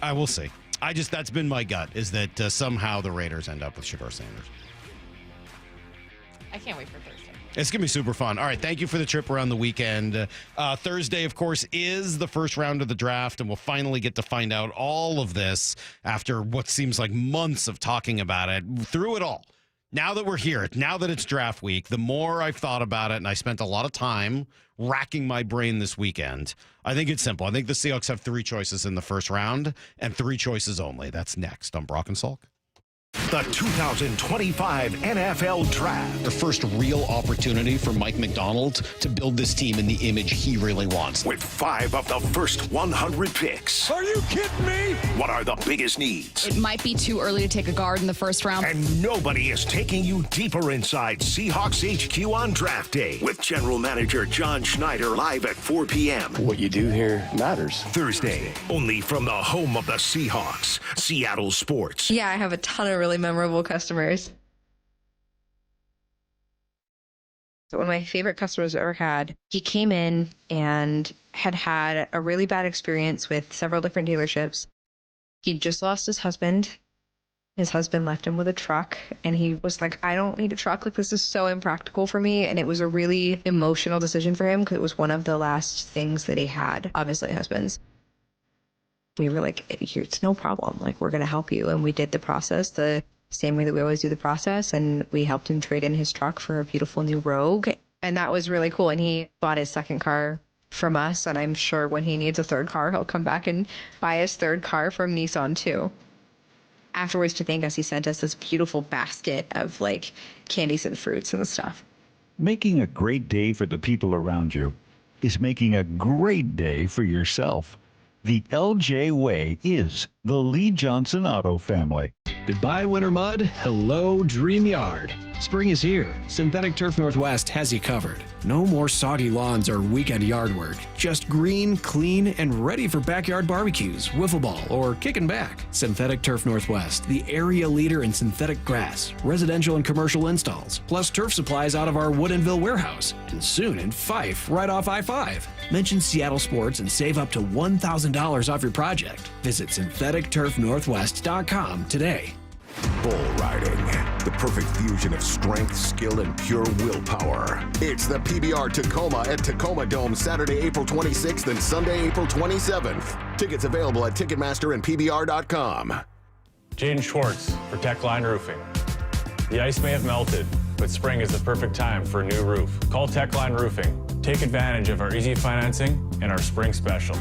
I will see. That's been my gut, is that somehow the Raiders end up with Shador Sanders. I can't wait for Thursday. It's going to be super fun. All right, thank you for the trip around the weekend. Thursday, of course, is the first round of the draft, and we'll finally get to find out all of this after what seems like months of talking about it. Through it all, now that we're here, now that it's draft week, the more I've thought about it, and I spent a lot of time racking my brain this weekend, I think it's simple. I think the Seahawks have 3 choices in the first round, and 3 choices only. That's next on Brock and Salk. The 2025 NFL Draft. The first real opportunity for Mike McDonald to build this team in the image he really wants. With 5 of the first 100 picks. Are you kidding me? What are the biggest needs? It might be too early to take a guard in the first round. And nobody is taking you deeper inside Seahawks HQ on draft day with General Manager John Schneider live at 4 p.m. What you do here matters. Thursday, only from the home of the Seahawks, Seattle Sports. Yeah, I have a ton of really memorable customers. So one of my favorite customers I've ever had, he came in and had a really bad experience with several different dealerships. He just lost his husband. His husband left him with a truck, and he was like, I don't need a truck. Like, this is so impractical for me. And it was a really emotional decision for him because it was one of the last things that he had, obviously husbands. We were like, it's no problem. Like, we're going to help you. And we did the process the same way that we always do the process. And we helped him trade in his truck for a beautiful new Rogue. And that was really cool. And he bought his second car from us. And I'm sure when he needs a third car, he'll come back and buy his third car from Nissan too. Afterwards, to thank us, he sent us this beautiful basket of like candies and fruits and stuff. Making a great day for the people around you is making a great day for yourself. The LJ way is the Lee Johnson Auto family. Goodbye, winter mud. Hello, dream yard. Spring is here. Synthetic Turf Northwest has you covered. No more soggy lawns or weekend yard work. Just green, clean, and ready for backyard barbecues, wiffle ball, or kicking back. Synthetic Turf Northwest, the area leader in synthetic grass, residential and commercial installs, plus turf supplies out of our Woodinville warehouse, and soon in Fife, right off I-5. Mention Seattle Sports and save up to $1,000 off your project. Visit syntheticturfnorthwest.com today. Bull riding, the perfect fusion of strength, skill, and pure willpower. It's the PBR Tacoma at Tacoma Dome, Saturday, April 26th and Sunday, April 27th. Tickets available at Ticketmaster and PBR.com. Jaden Schwartz for Techline Roofing. The ice may have melted, but spring is the perfect time for a new roof. Call Techline Roofing. Take advantage of our easy financing and our spring special.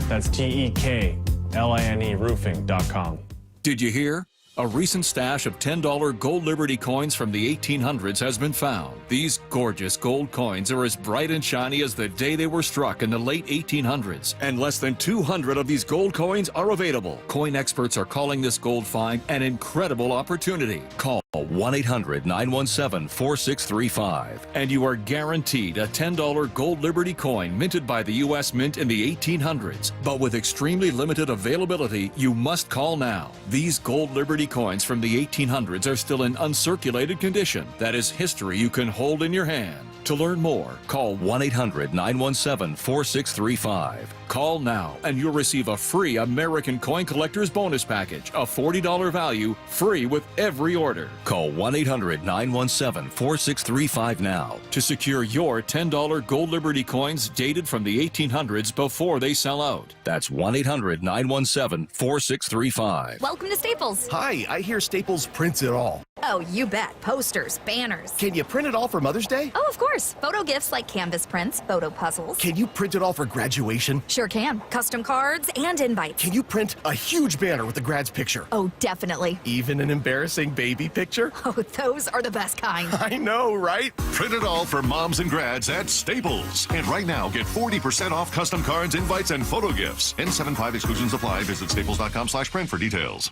That's TEKLINE roofing.com. Did you hear? A recent stash of $10 gold Liberty coins from the 1800s has been found. These gorgeous gold coins are as bright and shiny as the day they were struck in the late 1800s, and less than 200 of these gold coins are available. Coin experts are calling this gold find an incredible opportunity. Call 1-800-917-4635, and you are guaranteed a $10 gold Liberty coin minted by the U.S. Mint in the 1800s. But with extremely limited availability, you must call now. These gold Liberty coins from the 1800s are still in uncirculated condition. That is history you can hold in your hand. To learn more, call 1-800-917-4635. Call now and you'll receive a free American Coin Collector's Bonus Package, a $40 value, free with every order. Call 1-800-917-4635 now to secure your $10 gold Liberty coins dated from the 1800s before they sell out. That's 1-800-917-4635. Welcome to Staples. Hi, I hear Staples prints it all. Oh, you bet. Posters, banners. Can you print it all for Mother's Day? Oh, of course. Photo gifts like canvas prints, photo puzzles. Can you print it all for graduation? Sure can. Custom cards and invites. Can you print a huge banner with the grad's picture? Oh, definitely. Even an embarrassing baby picture? Oh, those are the best kind. I know, right? Print it all for moms and grads at Staples. And right now, get 40% off custom cards, invites, and photo gifts. N75 exclusions apply. Visit staples.com/print for details.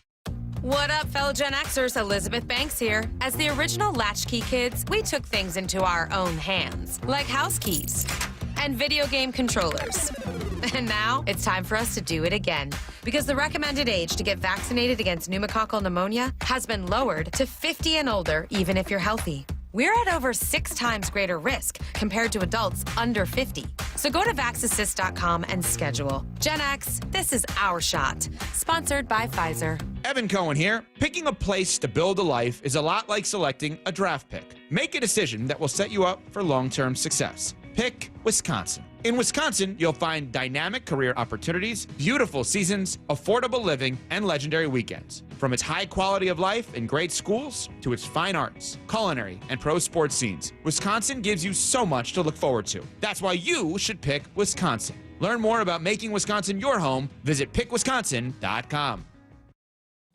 What up, fellow Gen Xers? Elizabeth Banks here. As the original Latchkey kids, we took things into our own hands, like house keys and video game controllers. And now it's time for us to do it again, because the recommended age to get vaccinated against pneumococcal pneumonia has been lowered to 50 and older, even if you're healthy. We're at over 6 times greater risk compared to adults under 50. So go to vaxassist.com and schedule. Gen X, this is our shot. Sponsored by Pfizer. Evan Cohen here. Picking a place to build a life is a lot like selecting a draft pick. Make a decision that will set you up for long-term success. Pick Wisconsin. In Wisconsin, you'll find dynamic career opportunities, beautiful seasons, affordable living, and legendary weekends. From its high quality of life and great schools to its fine arts, culinary, and pro sports scenes, Wisconsin gives you so much to look forward to. That's why you should pick Wisconsin. Learn more about making Wisconsin your home. Visit pickwisconsin.com.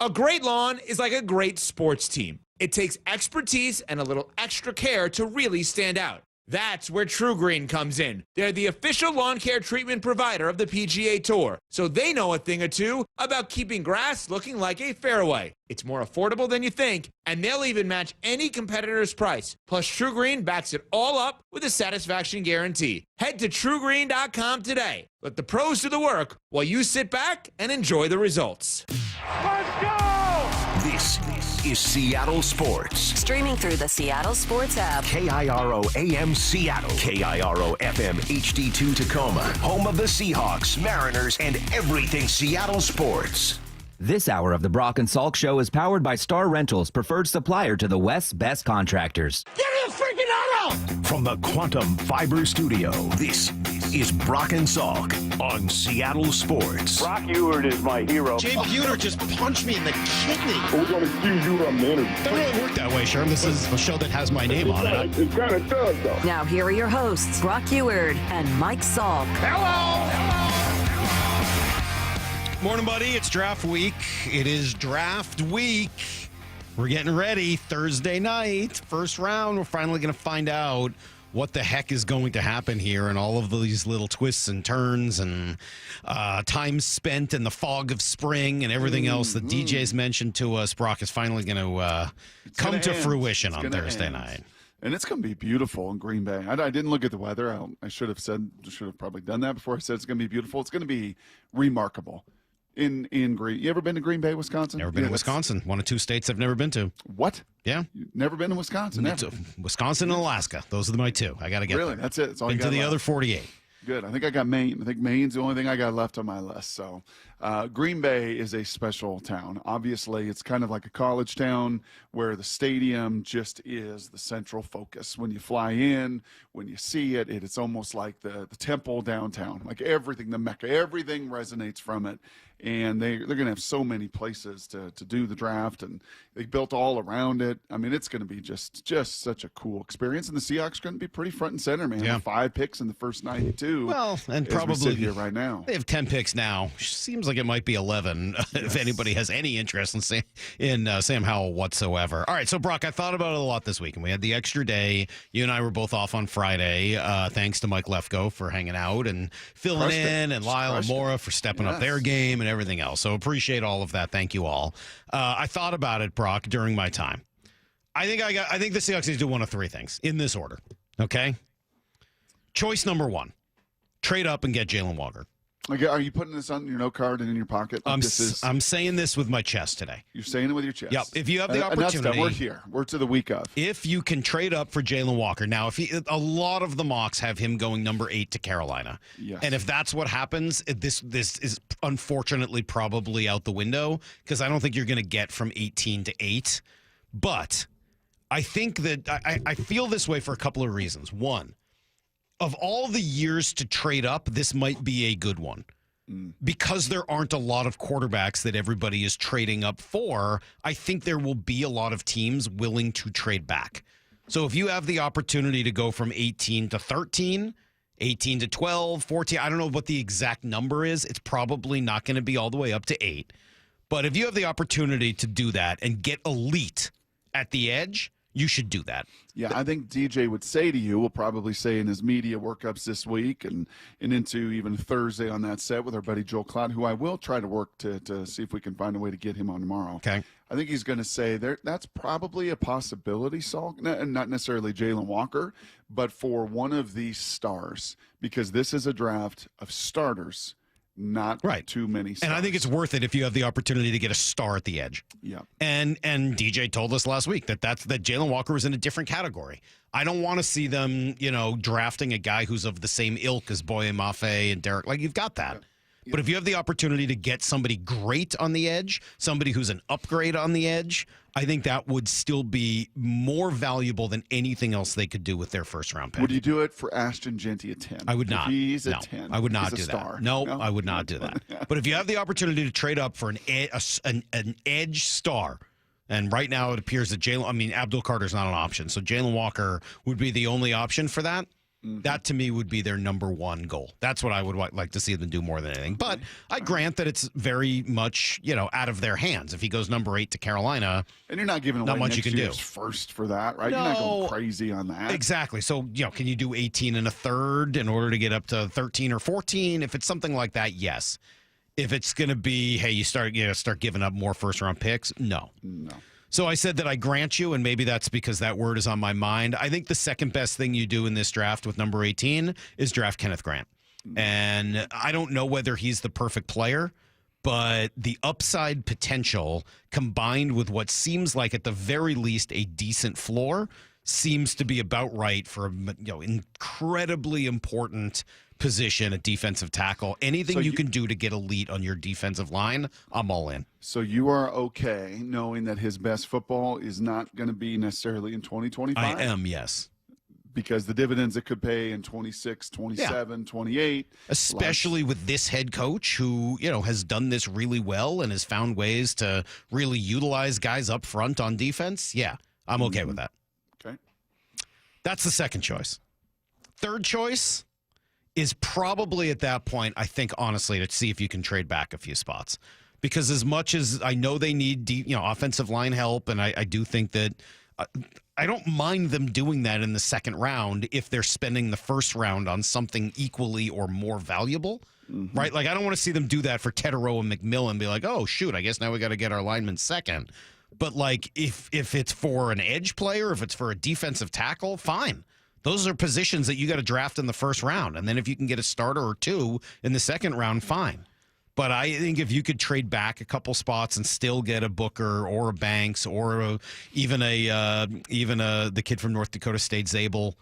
A great lawn is like a great sports team. It takes expertise and a little extra care to really stand out. That's where True Green comes in. They're the official lawn care treatment provider of the PGA Tour, so they know a thing or two about keeping grass looking like a fairway. It's more affordable than you think, and they'll even match any competitor's price. Plus, True Green backs it all up with a satisfaction guarantee. Head to TrueGreen.com today. Let the pros do the work while you sit back and enjoy the results. Let's go! This is Seattle Sports. Streaming through the Seattle Sports app. KIRO AM Seattle. KIRO FM HD2 Tacoma. Home of the Seahawks, Mariners, and everything Seattle sports. This hour of the Brock and Salk Show is powered by Star Rentals, preferred supplier to the West's best contractors. Give me a freaking auto! From the Quantum Fiber Studio, this is Brock and Salk on Seattle Sports. Brock Ewert is my hero. Jay Buhner just punched me in the kidney. We're going to excuse you on the interview. Doesn't really work that way, Sherm. This is a show that has my name on it. It kind of does, though. Now here are your hosts, Brock Ewert and Mike Salk. Morning, buddy. It's draft week. It is draft week. We're getting ready. Thursday night, first round. We're finally going to find out what the heck is going to happen here and all of these little twists and turns and time spent in the fog of spring and everything else that DJ's mentioned to us. Brock is finally going to come to fruition on Thursday night. And it's going to be beautiful in Green Bay. I didn't look at the weather. I should have probably done that before I said it's going to be beautiful. It's going to be remarkable. In Green, you ever been to Green Bay, Wisconsin? Never been to Wisconsin. One of two states I've never been to. What? Yeah. You've never been to Wisconsin? Never. Wisconsin and Alaska. Those are my two. I got to get really? there. That's it. That's all been you got to the left. other 48. Good. I think I got Maine. I think Maine's the only thing I got left on my list. So Green Bay is a special town. Obviously, it's kind of like a college town where the stadium just is the central focus. When you fly in, when you see it, it's almost like the temple downtown. Like everything, the Mecca, everything resonates from it. And they're going to have so many places to do the draft, and they built all around it. I mean, it's going to be just such a cool experience. And the Seahawks are going to be pretty front and center, man. Yeah. 5 picks in the first 92. Well, and as probably we sit here right now. They have 10 picks now. Seems like it might be 11 if anybody has any interest in Sam Howell whatsoever. All right, so Brock, I thought about it a lot this week, and we had the extra day. You and I were both off on Friday. Thanks to Mike Lefko for hanging out and filling in, and Lyle and Mora for stepping up their game and everything else. So appreciate all of that. Thank you all. I thought about it, Brock, during my time. I think the Seahawks need to do one of three things in this order. Okay. Choice number one: trade up and get Jalen Walker. Okay, are you putting this on your note card and in your pocket? Like I'm saying this with my chest today. You're saying it with your chest. Yep. If you have the opportunity, we're here. We're to the week of. If you can trade up for Jalen Walker, now a lot of the mocks have him going number 8 to Carolina. Yes. And if that's what happens, this is unfortunately probably out the window because I don't think you're going to get from 18 to 8. But I think that I feel this way for a couple of reasons. One, of all the years to trade up, this might be a good one. Because there aren't a lot of quarterbacks that everybody is trading up for, I think there will be a lot of teams willing to trade back. So if you have the opportunity to go from 18 to 13, 18 to 12, 14, I don't know what the exact number is. It's probably not going to be all the way up to 8. But if you have the opportunity to do that and get elite at the edge, you should do that. Yeah, I think DJ would say to you, will probably say in his media workups this week and into even Thursday on that set with our buddy Joel Cloud, who I will try to work to see if we can find a way to get him on tomorrow. Okay. I think he's going to say that's probably a possibility, Salk, and not necessarily Jalen Walker, but for one of these stars, because this is a draft of starters, not too many stars. And I think it's worth it if you have the opportunity to get a star at the edge. Yeah. And DJ told us last week that Jalen Walker was in a different category. I don't want to see them, drafting a guy who's of the same ilk as Boye Mafe and Derek. Like, you've got that. But if you have the opportunity to get somebody great on the edge, somebody who's an upgrade on the edge, I think that would still be more valuable than anything else they could do with their first-round pick. Would you do it for Ashton Genty at 10? I would not. He's no, at 10. I would not He's do a star. that. No, I would not do that. But if you have the opportunity to trade up for an edge star, and right now it appears that Abdul Carter's not an option, so Jalen Walker would be the only option for that. That, to me, would be their number one goal. That's what I would like to see them do more than anything. But I grant that it's very much, out of their hands. If he goes number 8 to Carolina, and you're not giving away not much next you can year's do. First for that, right? No. You're not going crazy on that. Exactly. So, can you do 18 and a third in order to get up to 13 or 14? If it's something like that, yes. If it's going to be, hey, you start giving up more first-round picks, no. No. So I said that I grant you, and maybe that's because that word is on my mind. I think the second best thing you do in this draft with number 18 is draft Kenneth Grant. And I don't know whether he's the perfect player, but the upside potential combined with what seems like at the very least a decent floor seems to be about right for incredibly important position at defensive tackle. Anything So you can do to get elite on your defensive line, I'm all in. So you are okay knowing that his best football is not going to be necessarily in 2025? I am, yes. Because the dividends it could pay in 26, 27, 28. Especially with this head coach who, has done this really well and has found ways to really utilize guys up front on defense. Yeah, I'm okay with that. Okay. That's the second choice. Third choice is probably at that point, I think, honestly, to see if you can trade back a few spots. Because as much as I know they need offensive line help, and I do think that I don't mind them doing that in the second round if they're spending the first round on something equally or more valuable, right? Like, I don't want to see them do that for Tetairoa McMillan and be like, oh, shoot, I guess now we got to get our lineman second. But, like, if it's for an edge player, if it's for a defensive tackle, fine. Those are positions that you got to draft in the first round. And then if you can get a starter or two in the second round, fine. But I think if you could trade back a couple spots and still get a Booker or a Banks or even the kid from North Dakota State, Zabel,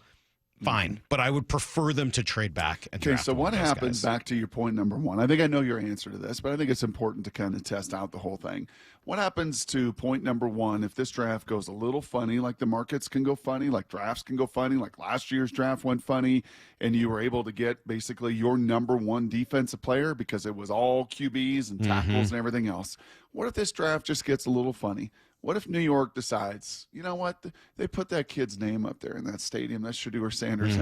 fine. But I would prefer them to trade back and draft so one what of those happens, guys. back to your point number one, I think I know your answer to this, but I think it's important to kind of test out the whole thing. What happens to point number one if this draft goes a little funny, like the markets can go funny, like drafts can go funny, like last year's draft went funny, and you were able to get basically your number one defensive player because it was all QBs and tackles and everything else? What if this draft just gets a little funny? What if New York decides, you know what, they put that kid's name up there in that stadium, that's Shedeur Sanders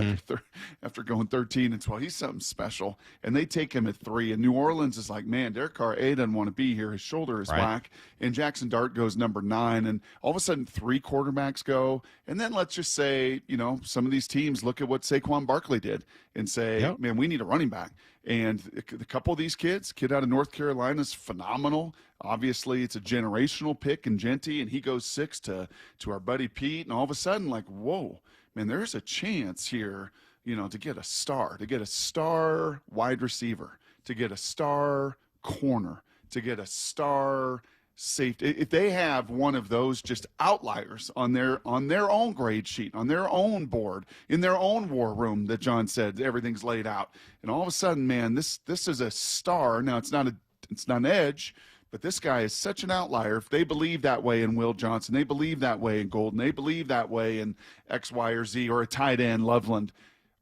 after going 13 and 12. He's something special. And they take him at 3. And New Orleans is like, man, Derek Carr, A, doesn't want to be here. His shoulder is whack. And Jackson Dart goes number 9. And all of a sudden 3 quarterbacks go. And then let's just say, some of these teams look at what Saquon Barkley did and say, man, we need a running back. And a couple of these kid out of North Carolina is phenomenal. Obviously, it's a generational pick in Genty, and he goes 6 to our buddy Pete. And all of a sudden, like, whoa, man, there's a chance here, to get a star wide receiver, to get a star corner, to get a star safety. If they have one of those just outliers on their own grade sheet, on their own board, in their own war room that John said everything's laid out, and all of a sudden, man, this is a star. Now it's not an edge, but this guy is such an outlier. If they believe that way in Will Johnson, they believe that way in Golden, they believe that way in X, Y, or Z, or a tight end, Loveland.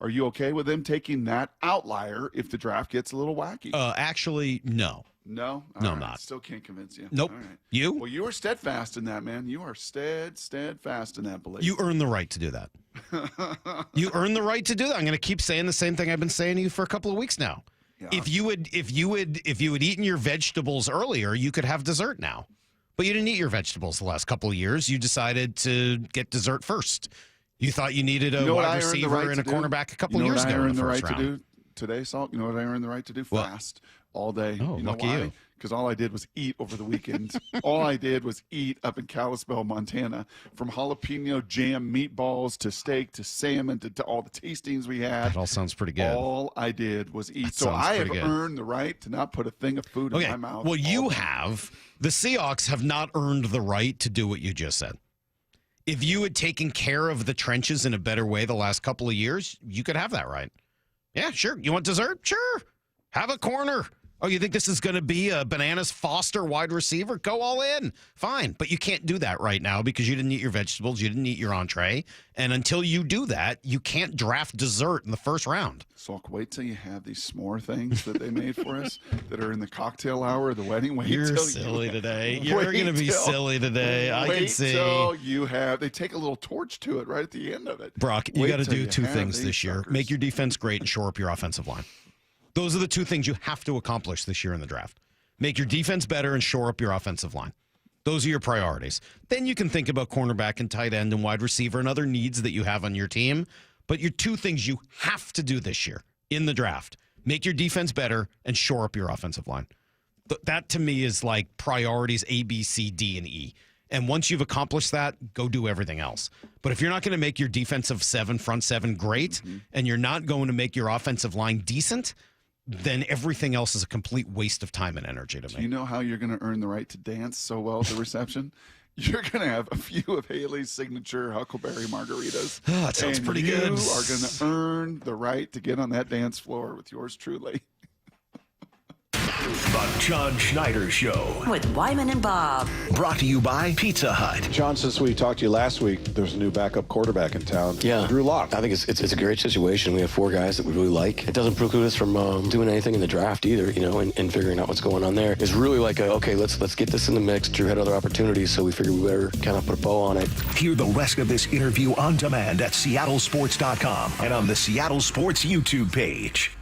Are you okay with them taking that outlier if the draft gets a little wacky? Actually, no. No? No, I'm not. Still can't convince you. Nope. All right. You? Well, you are steadfast in that, man. You are steadfast in that belief. You earn the right to do that. You earn the right to do that. I'm going to keep saying the same thing I've been saying to you for a couple of weeks now. Yeah. If you had eaten your vegetables earlier, you could have dessert now. But you didn't eat your vegetables the last couple of years. You decided to get dessert first. You thought you needed a wide receiver and a cornerback a couple of years ago in the first round. To do today, Salk? You know what I earned the right to do? Fast all day. Oh, lucky you. Because all I did was eat over the weekend. All I did was eat up in Kalispell, Montana, from jalapeno jam meatballs to steak to salmon to all the tastings we had. That all sounds pretty good. All I did was eat. So I have earned the right to not put a thing of food in my mouth. Well, you have. The Seahawks have not earned the right to do what you just said. If you had taken care of the trenches in a better way the last couple of years, you could have that right. Yeah, sure. You want dessert? Sure. Have a corner. Oh, you think this is going to be a Bananas Foster wide receiver? Go all in. Fine. But you can't do that right now because you didn't eat your vegetables. You didn't eat your entree. And until you do that, you can't draft dessert in the first round. Salk, wait till you have these s'more things that they made for us that are in the cocktail hour of the wedding. Wait You're till silly today. You're going to be silly today. I can see. Wait till you have, they take a little torch to it right at the end of it. Brock, you got to do two things this year. suckers. Make your defense great and shore up your offensive line. Those are the two things you have to accomplish this year in the draft. Make your defense better and shore up your offensive line. Those are your priorities. Then you can think about cornerback and tight end and wide receiver and other needs that you have on your team. But your two things you have to do this year in the draft: make your defense better and shore up your offensive line. That to me is like priorities A, B, C, D, and E. And once you've accomplished that, go do everything else. But if you're not going to make your defensive front seven great, and you're not going to make your offensive line decent, then everything else is a complete waste of time and energy to me. Do you know how you're going to earn the right to dance so well at the reception? You're going to have a few of Haley's signature Huckleberry margaritas. Oh, that sounds pretty good. You are going to earn the right to get on that dance floor with yours truly. The John Schneider Show. With Wyman and Bob. Brought to you by Pizza Hut. John, since we talked to you last week, there's a new backup quarterback in town. Yeah. Drew Lock. I think it's a great situation. We have 4 guys that we really like. It doesn't preclude us from doing anything in the draft either, and figuring out what's going on there. It's really like, let's get this in the mix. Drew had other opportunities, so we figured we better kind of put a bow on it. Hear the rest of this interview on demand at seattlesports.com and on the Seattle Sports YouTube page.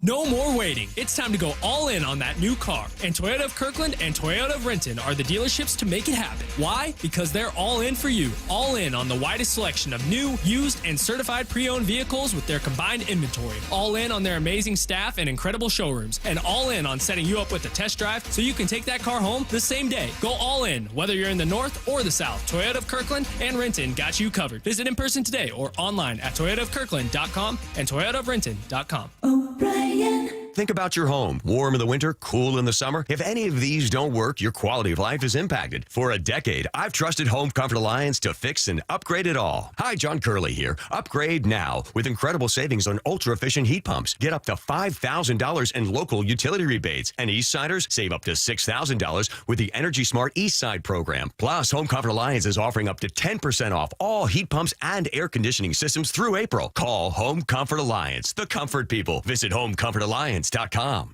No more waiting. It's time to go all in on that new car. And Toyota of Kirkland and Toyota of Renton are the dealerships to make it happen. Why? Because they're all in for you. All in on the widest selection of new, used, and certified pre-owned vehicles with their combined inventory. All in on their amazing staff and incredible showrooms. And all in on setting you up with a test drive so you can take that car home the same day. Go all in, whether you're in the north or the south. Toyota of Kirkland and Renton got you covered. Visit in person today or online at toyotaofkirkland.com and toyotaofrenton.com. Think about your home. Warm in the winter, cool in the summer. If any of these don't work, your quality of life is impacted. For a decade, I've trusted Home Comfort Alliance to fix and upgrade it all. Hi, John Curley here. Upgrade now with incredible savings on ultra-efficient heat pumps. Get up to $5,000 in local utility rebates. And Eastsiders save up to $6,000 with the Energy Smart Eastside program. Plus, Home Comfort Alliance is offering up to 10% off all heat pumps and air conditioning systems through April. Call Home Comfort Alliance, the comfort people. Visit homecomfortalliance.com.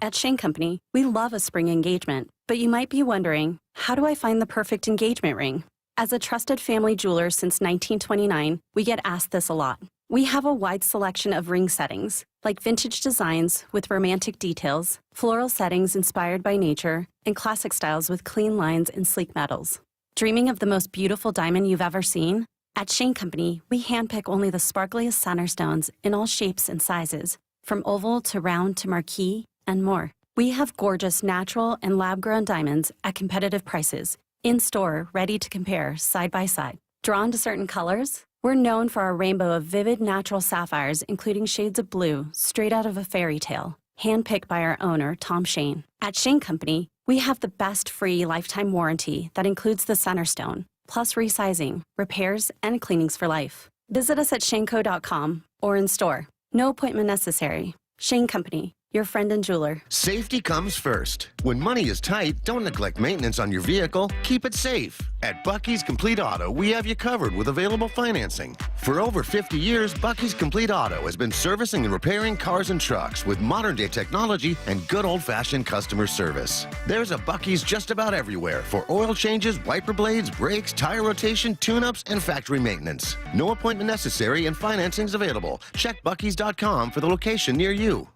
At Shane Company, we love a spring engagement, but you might be wondering, how do I find the perfect engagement ring? As a trusted family jeweler since 1929, we get asked this a lot. We have a wide selection of ring settings, like vintage designs with romantic details, floral settings inspired by nature, and classic styles with clean lines and sleek metals. Dreaming of the most beautiful diamond you've ever seen? At Shane Company, we handpick only the sparkliest center stones in all shapes and sizes, from oval to round to marquise, and more. We have gorgeous natural and lab-grown diamonds at competitive prices, in-store, ready to compare, side by side. Drawn to certain colors? We're known for our rainbow of vivid natural sapphires, including shades of blue, straight out of a fairy tale, handpicked by our owner, Tom Shane. At Shane Company, we have the best free lifetime warranty that includes the center stone, plus resizing, repairs, and cleanings for life. Visit us at shaneco.com or in store. No appointment necessary. Shane Company, your friend and jeweler. Safety comes first. When money is tight, don't neglect maintenance on your vehicle. Keep it safe. At Bucky's Complete Auto, we have you covered with available financing. For over 50 years, Bucky's Complete Auto has been servicing and repairing cars and trucks with modern-day technology and good old-fashioned customer service. There's a Bucky's just about everywhere for oil changes, wiper blades, brakes, tire rotation, tune-ups, and factory maintenance. No appointment necessary and financing's available. Check Bucky's.com for the location near you.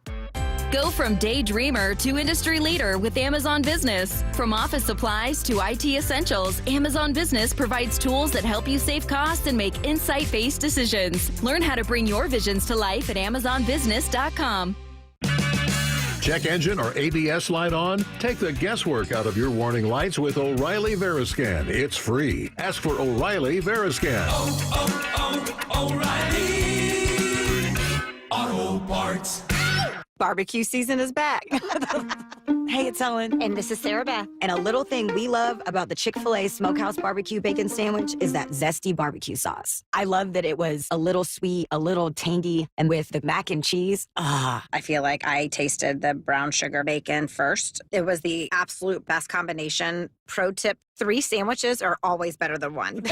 Go from daydreamer to industry leader with Amazon Business. From office supplies to IT essentials, Amazon Business provides tools that help you save costs and make insight-based decisions. Learn how to bring your visions to life at amazonbusiness.com. Check engine or ABS light on? Take the guesswork out of your warning lights with O'Reilly Veriscan. It's free. Ask for O'Reilly Veriscan. O'Reilly Auto Parts. Barbecue season is back. Hey, it's Ellen. And this is Sarah Beth. And a little thing we love about the Chick-fil-A Smokehouse Barbecue Bacon Sandwich is that zesty barbecue sauce. I love that it was a little sweet, a little tangy, and with the mac and cheese, I feel like I tasted the brown sugar bacon first. It was the absolute best combination. Pro tip, 3 sandwiches are always better than 1.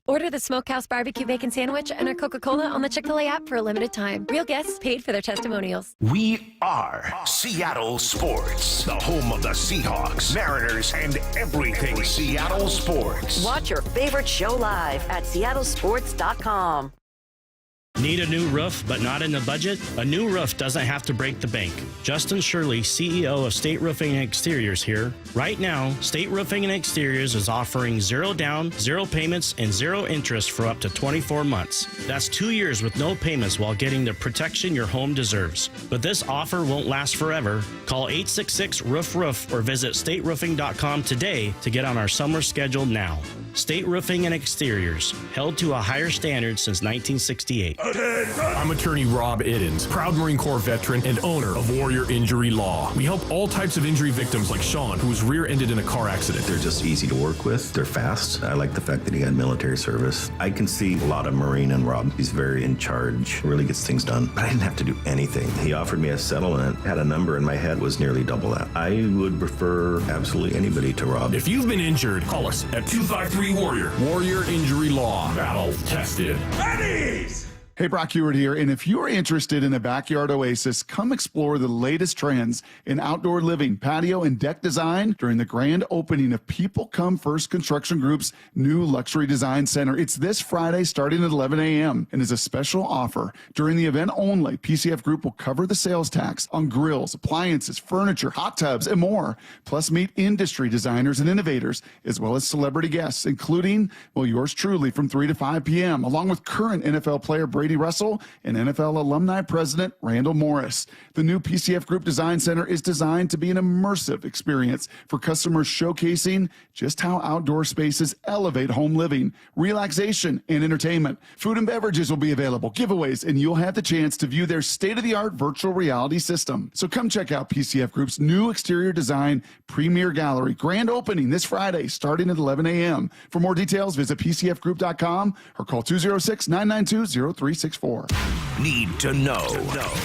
Order the Smokehouse Barbecue Bacon Sandwich and our Coca-Cola on the Chick-fil-A app for a limited time. Real guests paid for their testimonials. We are Seattle Sports, the home of the Seahawks, Mariners, and everything Seattle sports. Watch your favorite show live at seattlesports.com. Need a new roof but not in the budget? A new roof doesn't have to break the bank. Justin Shirley, CEO of State Roofing and Exteriors here. Right now, State Roofing and Exteriors is offering 0 down, 0 payments, and 0 interest for up to 24 months. That's 2 years with no payments while getting the protection your home deserves. But this offer won't last forever. Call 866-ROOF-ROOF or visit stateroofing.com today to get on our summer schedule now. State Roofing and Exteriors, held to a higher standard since 1968. I'm attorney Rob Iddens, proud Marine Corps veteran and owner of Warrior Injury Law. We help all types of injury victims like Sean, who was rear-ended in a car accident. They're just easy to work with. They're fast. I like the fact that he had military service. I can see a lot of Marine in Rob. He's very in charge, really gets things done. But I didn't have to do anything. He offered me a settlement, had a number in my head, was nearly double that. I would refer absolutely anybody to Rob. If you've been injured, call us at 253-WARRIOR. Warrior Injury Law. Battle tested. Ready! Hey, Brock Ewart here, and if you're interested in a backyard oasis, come explore the latest trends in outdoor living, patio, and deck design during the grand opening of People Come First Construction Group's new Luxury Design Center. It's this Friday starting at 11 a.m. and is a special offer. During the event only, PCF Group will cover the sales tax on grills, appliances, furniture, hot tubs, and more. Plus, meet industry designers and innovators, as well as celebrity guests, including, well, yours truly from 3 to 5 p.m., along with current NFL player Brady Russell and NFL alumni president Randall Morris. The new PCF Group Design Center is designed to be an immersive experience for customers, showcasing just how outdoor spaces elevate home living, relaxation, and entertainment. Food and beverages will be available, giveaways, and you'll have the chance to view their state-of-the-art virtual reality system. So come check out PCF Group's new exterior design premier gallery. Grand opening this Friday starting at 11 a.m. For more details, visit PCFgroup.com or call 206-992-0364. Need to know.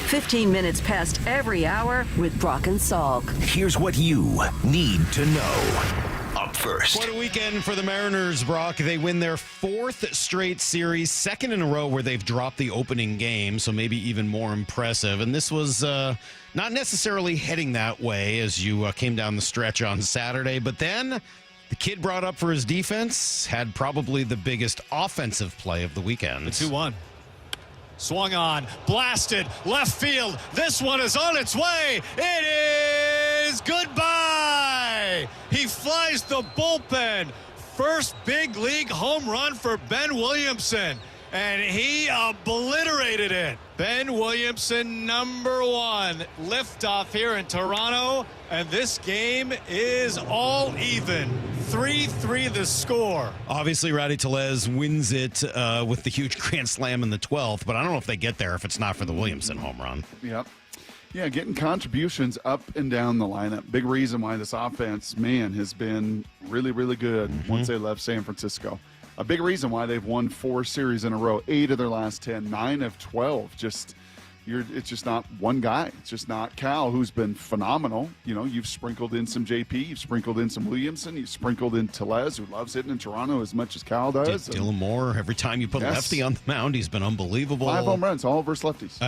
15 minutes past every hour with Brock and Salk. Here's what you need to know. Up first. Quite a weekend for the Mariners, Brock. They win their 4th straight series, 2nd in a row where they've dropped the opening game, so maybe even more impressive. And this was not necessarily heading that way as you came down the stretch on Saturday, but then the kid brought up for his defense had probably the biggest offensive play of the weekend. The 2-1. Swung on, blasted, left field. This one is on its way. It is goodbye. He flies the bullpen. First big league home run for Ben Williamson, and he obliterated it. Ben Williamson, #1. Liftoff here in Toronto, and this game is all even. 3-3 the score. Obviously, Rowdy Tellez wins it with the huge grand slam in the 12th, but I don't know if they get there if it's not for the Williamson home run. Yep. Yeah, getting contributions up and down the lineup. Big reason why this offense, man, has been really, really good once they left San Francisco. A big reason why they've won 4 series in a row, 8 of their last 10, 9 of 12. It's just not one guy. It's just not Cal, who's been phenomenal. You know, you've sprinkled in some JP, you've sprinkled in some Williamson, you've sprinkled in Tellez, who loves hitting in Toronto as much as Cal does. Dylan Moore, every time you put lefty on the mound, he's been unbelievable. 5 home runs, all versus lefties.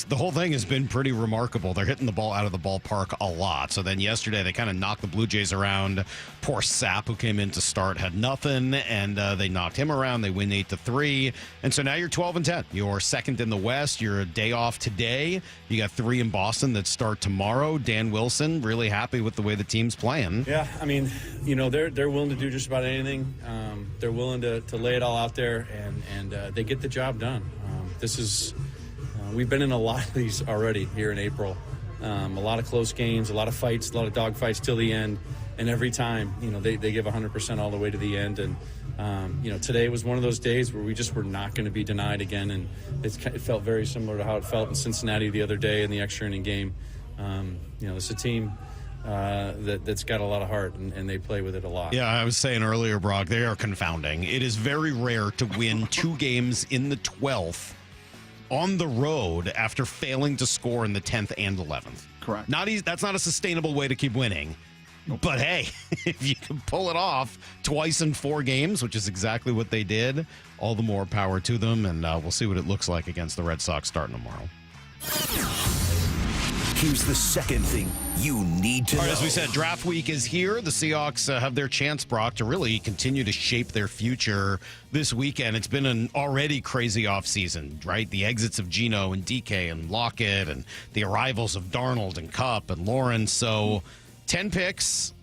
The whole thing has been pretty remarkable. They're hitting the ball out of the ballpark a lot. So then yesterday they kind of knocked the Blue Jays around. Poor Sapp, who came in to start, had nothing, and they knocked him around. They win 8-3, and so now you're 12-10. You're second in the West. You're a day off today. You got 3 in Boston that start tomorrow. Dan Wilson, really happy with the way the team's playing. Yeah, I mean, you know, they're willing to do just about anything. They're willing to lay it all out there, and they get the job done. We've been in a lot of these already here in April. A lot of close games, a lot of fights, a lot of dog fights till the end. And every time, you know, they give 100% all the way to the end. And, you know, today was one of those days where we just were not going to be denied again. And it felt very similar to how it felt in Cincinnati the other day in the extra inning game. It's a team that's got a lot of heart, and they play with it a lot. Yeah, I was saying earlier, Brock, they are confounding. It is very rare to win 2 games in the 12th on the road after failing to score in the 10th and 11th. Correct. Not easy. That's not a sustainable way to keep winning. But hey, if you can pull it off twice in 4 games, which is exactly what they did, all the more power to them. And we'll see what it looks like against the Red Sox starting tomorrow. Here's the second thing you need to know. All right, as we said, draft week is here. The Seahawks have their chance, Brock, to really continue to shape their future this weekend. It's been an already crazy offseason, right? The exits of Geno and DK and Lockett and the arrivals of Darnold and Kupp and Lawrence. So 10 picks.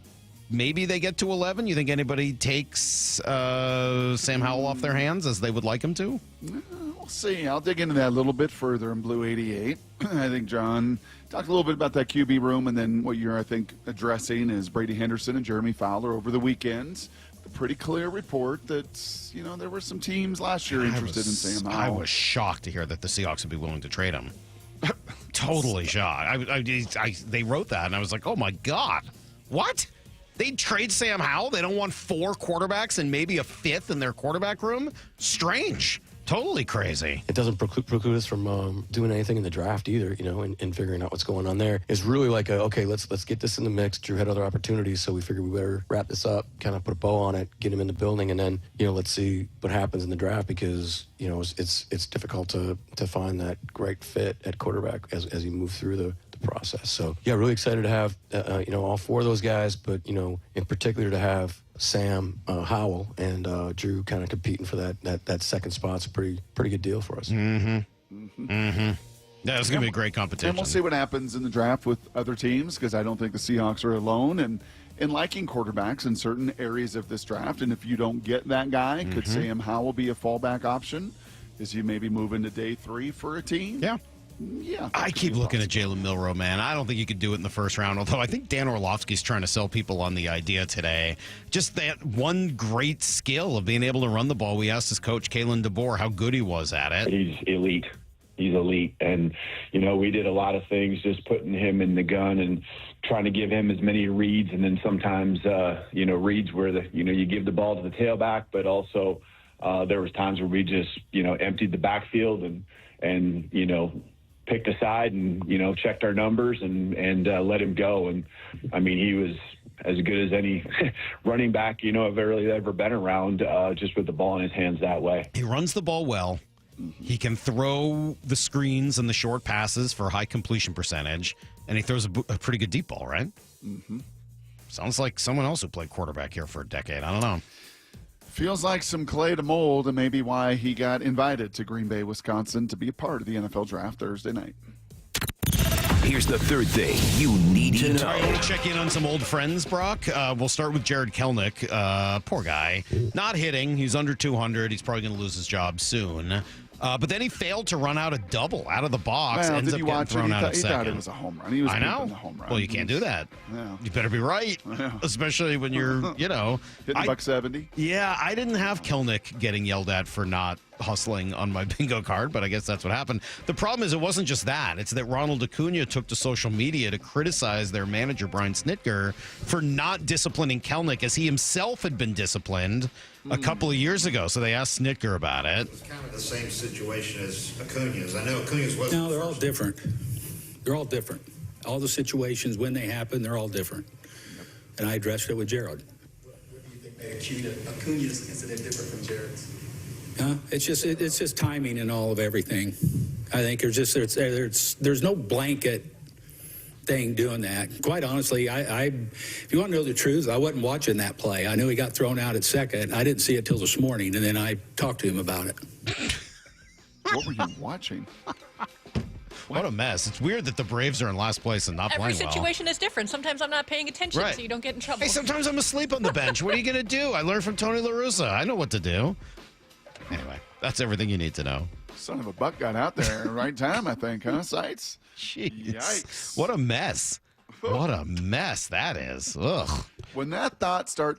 Maybe they get to 11. You think anybody takes Sam Howell off their hands as they would like him to? We'll see. I'll dig into that a little bit further in Blue 88. I think John talked a little bit about that QB room, and then what you're, I think, addressing is Brady Henderson and Jeremy Fowler over the weekend. A pretty clear report that, there were some teams last year interested in Sam Howell. I was shocked to hear that the Seahawks would be willing to trade him. Totally shocked. They wrote that, and I was like, oh, my God. What? They'd trade Sam Howell? They don't want 4 quarterbacks and maybe a 5th in their quarterback room? Strange. Totally crazy. It doesn't preclude us from doing anything in the draft either, and figuring out what's going on there. It's really like, let's get this in the mix. Drew had other opportunities, so we figured we better wrap this up, kind of put a bow on it, get him in the building, and then, let's see what happens in the draft because, it's difficult to find that great fit at quarterback as you move through the process. So, yeah, really excited to have, all 4 of those guys, but, in particular to have Sam Howell and Drew kind of competing for that second spot's a pretty good deal for us. Mm-hmm. Mm-hmm. Yeah, it's going to be a great competition. And we'll see what happens in the draft with other teams because I don't think the Seahawks are alone in liking quarterbacks in certain areas of this draft. And if you don't get that guy, could Sam Howell be a fallback option? Is he maybe moving to day 3 for a team? Yeah. Yeah, I keep looking at Jalen Milroe, man. I don't think you could do it in the first round, although I think Dan Orlovsky's trying to sell people on the idea today. Just that one great skill of being able to run the ball. We asked his coach, Kalen DeBoer, how good he was at it. He's elite. He's elite. And, we did a lot of things just putting him in the gun and trying to give him as many reads. And then sometimes, reads where, you give the ball to the tailback, but also there was times where we just, emptied the backfield and picked a side and, checked our numbers and let him go. And, he was as good as any running back, I've really ever been around just with the ball in his hands that way. He runs the ball well. He can throw the screens and the short passes for high completion percentage, and he throws a pretty good deep ball, right? Mm-hmm. Sounds like someone else who played quarterback here for a decade. I don't know. Feels like some clay to mold, and maybe why he got invited to Green Bay, Wisconsin to be a part of the NFL draft Thursday night. Here's the third thing you need to know. All right, we'll check in on some old friends, Brock. We'll start with Jared Kelnick. Poor guy. Not hitting. He's under 200. He's probably going to lose his job soon. But then he failed to run out a double out of the box. Well, ends did up you getting watch thrown it? out at He second. thought it was a home run. He was I know. the home run. Well, you can't do that. Yeah. You better be right, especially when you're, hitting $170. Yeah, I didn't have Kelnick getting yelled at for not hustling on my bingo card, but I guess that's what happened. The problem is it wasn't just that. It's that Ronald Acuna took to social media to criticize their manager, Brian Snitker, for not disciplining Kelnick as he himself had been disciplined a couple of years ago. So they asked Snitker about it. It's kind of the same situation as Acuna's. I know Acuna's wasn't. No, they're all different. They're all different. All the situations, when they happen, they're all different. And I addressed it with Jared. What do you think made Acuna's incident different from Jared's? It's just timing and all of everything. I think there's no blanket thing doing that. Quite honestly, if you want to know the truth, I wasn't watching that play. I knew he got thrown out at second. I didn't see it till this morning, and then I talked to him about it. What were you watching? What a mess. It's weird that the Braves are in last place and not Every playing well. situation is different. Sometimes I'm not paying attention, Right. so you don't get in trouble. Hey, sometimes I'm asleep on the bench. What are you going to do? I learned from Tony La Russa. I know what to do. Anyway, that's everything you need to know. Son of a buck got out there at the right time, I think, huh, Sights? Jeez. Yikes. What a mess. What a mess that is. Ugh. when that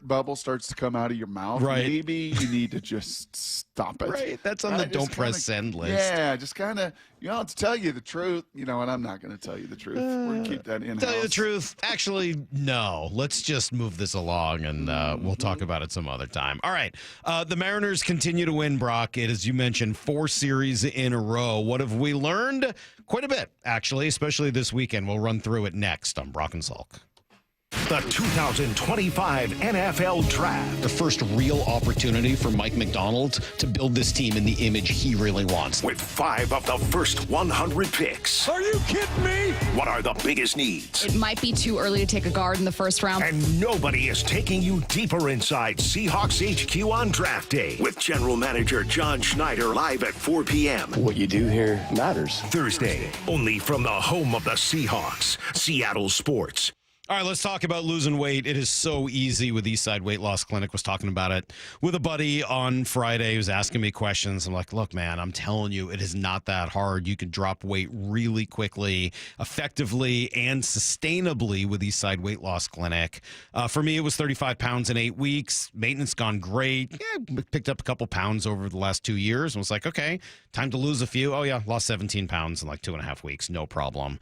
bubble starts to come out of your mouth, maybe you need to just stop it. Right. That's on the don't press send list. Yeah, just kind of, to tell you the truth, and I'm not going to tell you the truth. We're going to keep that in-house. Tell you the truth. Actually, no. Let's just move this along, and we'll talk about it some other time. All right. The Mariners continue to win, Brock. It, as you mentioned, 4 series in a row. What have we learned? Quite a bit, actually, especially this weekend. We'll run through it next on Brock and Salk. The 2025 NFL Draft. The first real opportunity for Mike McDonald to build this team in the image he really wants. With 5 of the first 100 picks. Are you kidding me? What are the biggest needs? It might be too early to take a guard in the first round. And nobody is taking you deeper inside Seahawks HQ on draft day with General Manager John Schneider live at 4 p.m. What you do here matters. Thursday, only from the home of the Seahawks, Seattle Sports. All right, let's talk about losing weight. It is so easy with Eastside Weight Loss Clinic. Was talking about it with a buddy on Friday. He was asking me questions. I'm like, look, man, I'm telling you, it is not that hard. You can drop weight really quickly, effectively, and sustainably with Eastside Weight Loss Clinic. For me, it was 35 pounds in 8 weeks. Maintenance gone great. Yeah, picked up a couple pounds over the last 2 years. And was like, okay, time to lose a few. Oh, yeah, lost 17 pounds in like 2.5 weeks. No problem.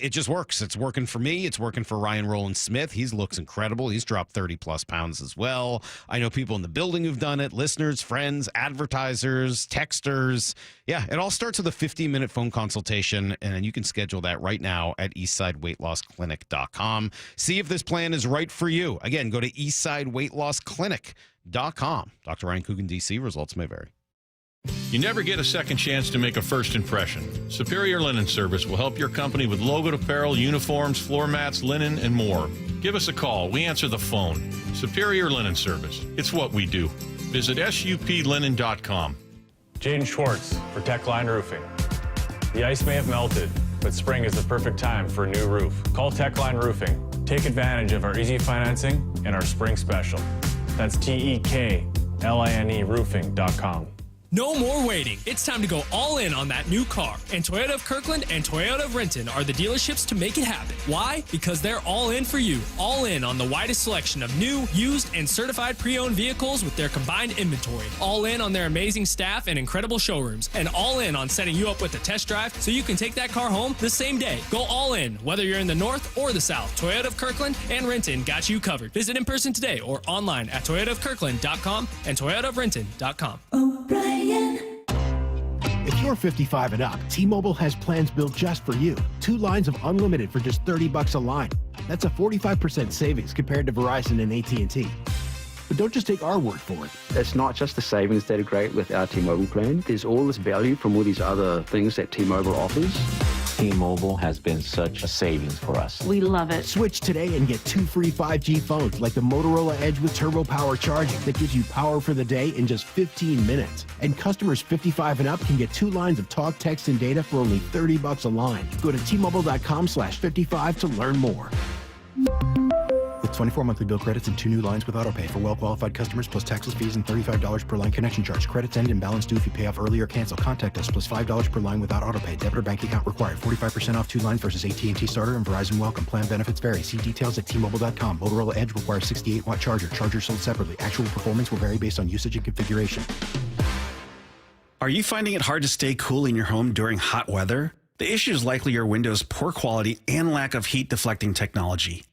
It just works. It's working for me. It's working for Ryan Roland Smith. He looks incredible. He's dropped 30 plus pounds as well. I know people in the building who've done it, listeners, friends, advertisers, texters. Yeah, it all starts with a 15-minute phone consultation, and you can schedule that right now at eastsideweightlossclinic.com. See if this plan is right for you. Again, go to eastsideweightlossclinic.com. Dr. Ryan Coogan, D.C. Results may vary. You never get a second chance to make a first impression. Superior Linen Service will help your company with logoed apparel, uniforms, floor mats, linen, and more. Give us a call. We answer the phone. Superior Linen Service. It's what we do. Visit suplinen.com. Jaden Schwartz for Techline Roofing. The ice may have melted, but spring is the perfect time for a new roof. Call Techline Roofing. Take advantage of our easy financing and our spring special. That's TEKLINE roofing.com. No more waiting. It's time to go all in on that new car. And Toyota of Kirkland and Toyota of Renton are the dealerships to make it happen. Why? Because they're all in for you. All in on the widest selection of new, used, and certified pre-owned vehicles with their combined inventory. All in on their amazing staff and incredible showrooms. And all in on setting you up with a test drive so you can take that car home the same day. Go all in, whether you're in the north or the south. Toyota of Kirkland and Renton got you covered. Visit in person today or online at toyotaofkirkland.com and toyotaofrenton.com. If you're 55 and up, T-Mobile has plans built just for you. 2 lines of unlimited for just $30 a line. That's a 45% savings compared to Verizon and AT&T. But don't just take our word for it. It's not just the savings that are great with our T-Mobile plan. There's all this value from all these other things that T-Mobile offers. T-Mobile has been such a savings for us. We love it. Switch today and get 2 free 5G phones like the Motorola Edge with Turbo Power charging that gives you power for the day in just 15 minutes. And customers 55 and up can get 2 lines of talk, text, and data for only $30 a line. Go to T-Mobile.com/55 to learn more. With 24 monthly bill credits and 2 new lines with autopay for well-qualified customers plus taxes, fees, and $35 per line connection charge. Credits end and balance due if you pay off early or cancel. Contact us plus $5 per line without autopay. Debit or bank account required. 45% off 2 lines versus AT&T Starter and Verizon Welcome. Plan benefits vary. See details at T-Mobile.com. Motorola Edge requires 68-watt charger. Charger sold separately. Actual performance will vary based on usage and configuration. Are you finding it hard to stay cool in your home during hot weather? The issue is likely your window's poor quality and lack of heat deflecting technology.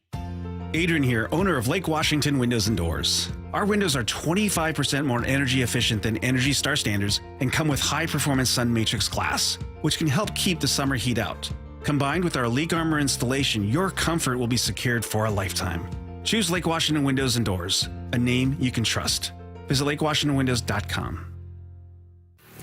Adrian here, owner of Lake Washington Windows and Doors. Our windows are 25% more energy efficient than Energy Star standards and come with high-performance Sun Matrix glass, which can help keep the summer heat out. Combined with our leak armor installation, your comfort will be secured for a lifetime. Choose Lake Washington Windows and Doors, a name you can trust. Visit lakewashingtonwindows.com.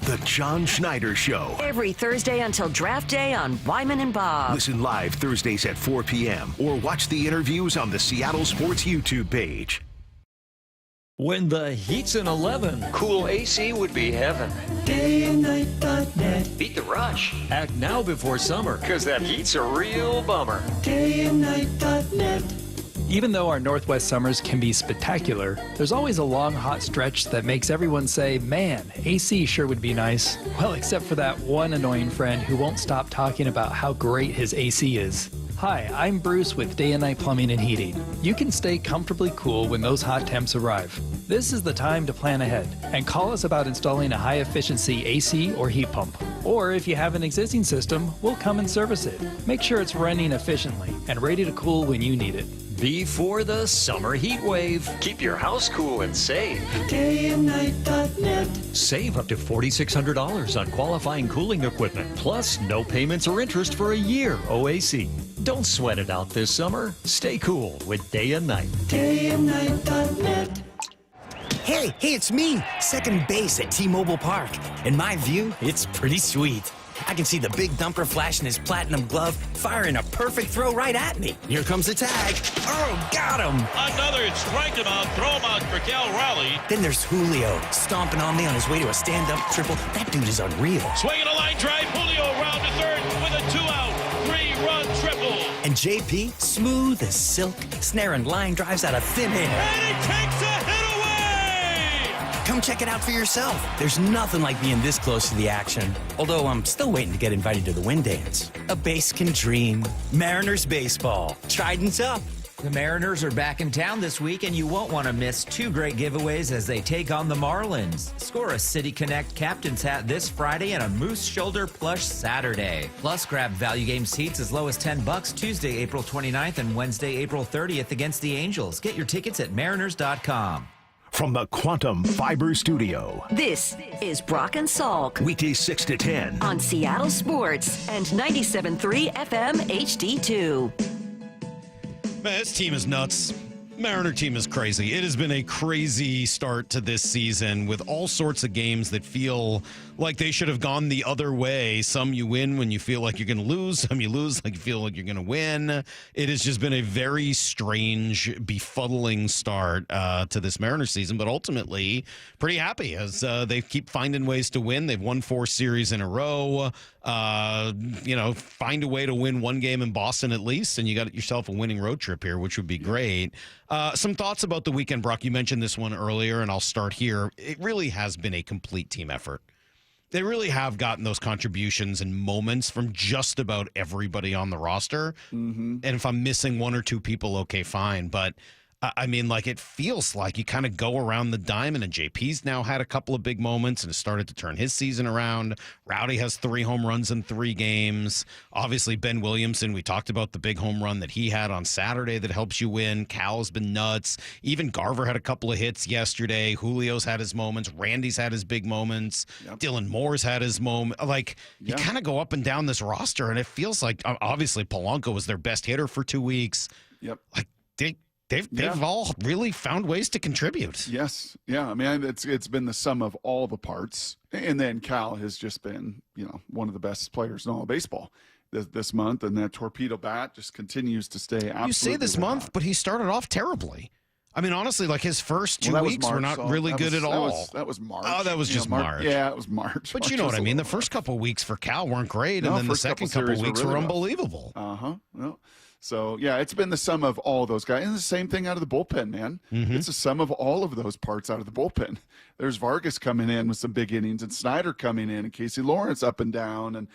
The John Schneider Show. Every Thursday until draft day on Wyman and Bob. Listen live Thursdays at 4 p.m. or watch the interviews on the Seattle Sports YouTube page. When the heat's in 11, cool AC would be heaven. DayandNight.net. Beat the rush. Act now before summer, because that heat's a real bummer. DayandNight.net. Even though our Northwest summers can be spectacular, there's always a long, hot stretch that makes everyone say, man, AC sure would be nice. Well, except for that one annoying friend who won't stop talking about how great his AC is. Hi, I'm Bruce with Day and Night Plumbing and Heating. You can stay comfortably cool when those hot temps arrive. This is the time to plan ahead and call us about installing a high-efficiency AC or heat pump. Or if you have an existing system, we'll come and service it. Make sure it's running efficiently and ready to cool when you need it. Before the summer heat wave. Keep your house cool and save. dayandnight.net. Save up to $4,600 on qualifying cooling equipment. Plus, no payments or interest for a year OAC. Don't sweat it out this summer. Stay cool with Day and Night. dayandnight.net. Hey, it's me, second base at T-Mobile Park. In my view, it's pretty sweet. I can see the big dumper flashing his platinum glove, firing a perfect throw right at me. Here comes the tag. Oh, got him. Another strike him out, throw him out for Cal Raleigh. Then there's Julio, stomping on me on his way to a stand-up triple. That dude is unreal. Swinging a line drive, Julio round to third with a 2-out, 3-run triple. And JP, smooth as silk, snaring line drives out of thin air. And he takes a hit away! Come check it out for yourself. There's nothing like being this close to the action. Although I'm still waiting to get invited to the wind dance. A base can dream. Mariners baseball. Trident's up. The Mariners are back in town this week, and you won't want to miss two great giveaways as they take on the Marlins. Score a City Connect captain's hat this Friday and a Moose Shoulder plush Saturday. Plus, grab value game seats as low as $10 Tuesday, April 29th and Wednesday, April 30th against the Angels. Get your tickets at mariners.com. From the Quantum Fiber Studio. This is Brock and Salk. Weekdays 6 to 10. On Seattle Sports and 97.3 FM HD2. Man, this team is nuts. Mariner team is crazy. It has been a crazy start to this season with all sorts of games that feel like they should have gone the other way. Some you win when you feel like you're going to lose. Some you lose like you feel like you're going to win. It has just been a very strange, befuddling start to this Mariner season, but ultimately pretty happy as they keep finding ways to win. They've won 4 series in a row. Find a way to win one game in Boston at least, and you got yourself a winning road trip here, which would be great. Some thoughts about the weekend, Brock. You mentioned this one earlier, and I'll start here. It really has been a complete team effort. They really have gotten those contributions and moments from just about everybody on the roster. Mm-hmm. And if I'm missing one or two people, okay, fine. But it feels like you kind of go around the diamond, and JP's now had a couple of big moments and has started to turn his season around. Rowdy has 3 home runs in 3 games. Obviously, Ben Williamson, we talked about the big home run that he had on Saturday that helps you win. Cal's been nuts. Even Garver had a couple of hits yesterday. Julio's had his moments. Randy's had his big moments. Yep. Dylan Moore's had his moment. You kind of go up and down this roster, and it feels like, obviously, Polanco was their best hitter for 2 weeks. Yep. They've all really found ways to contribute. Yes. Yeah. I mean, it's been the sum of all the parts. And then Cal has just been, one of the best players in all of baseball this month. And that torpedo bat just continues to stay absolutely. You say this month, but he started off terribly. I mean, honestly, his first 2 weeks were not really good at all. That was March. Oh, that was just March. Yeah, it was March. But you know what I mean? The first couple of weeks for Cal weren't great, and then the second couple of weeks were unbelievable. Uh-huh. Well, so, yeah, it's been the sum of all those guys. And the same thing out of the bullpen, man. Mm-hmm. It's the sum of all of those parts out of the bullpen. There's Vargas coming in with some big innings, and Snyder coming in, and Casey Lawrence up and down, and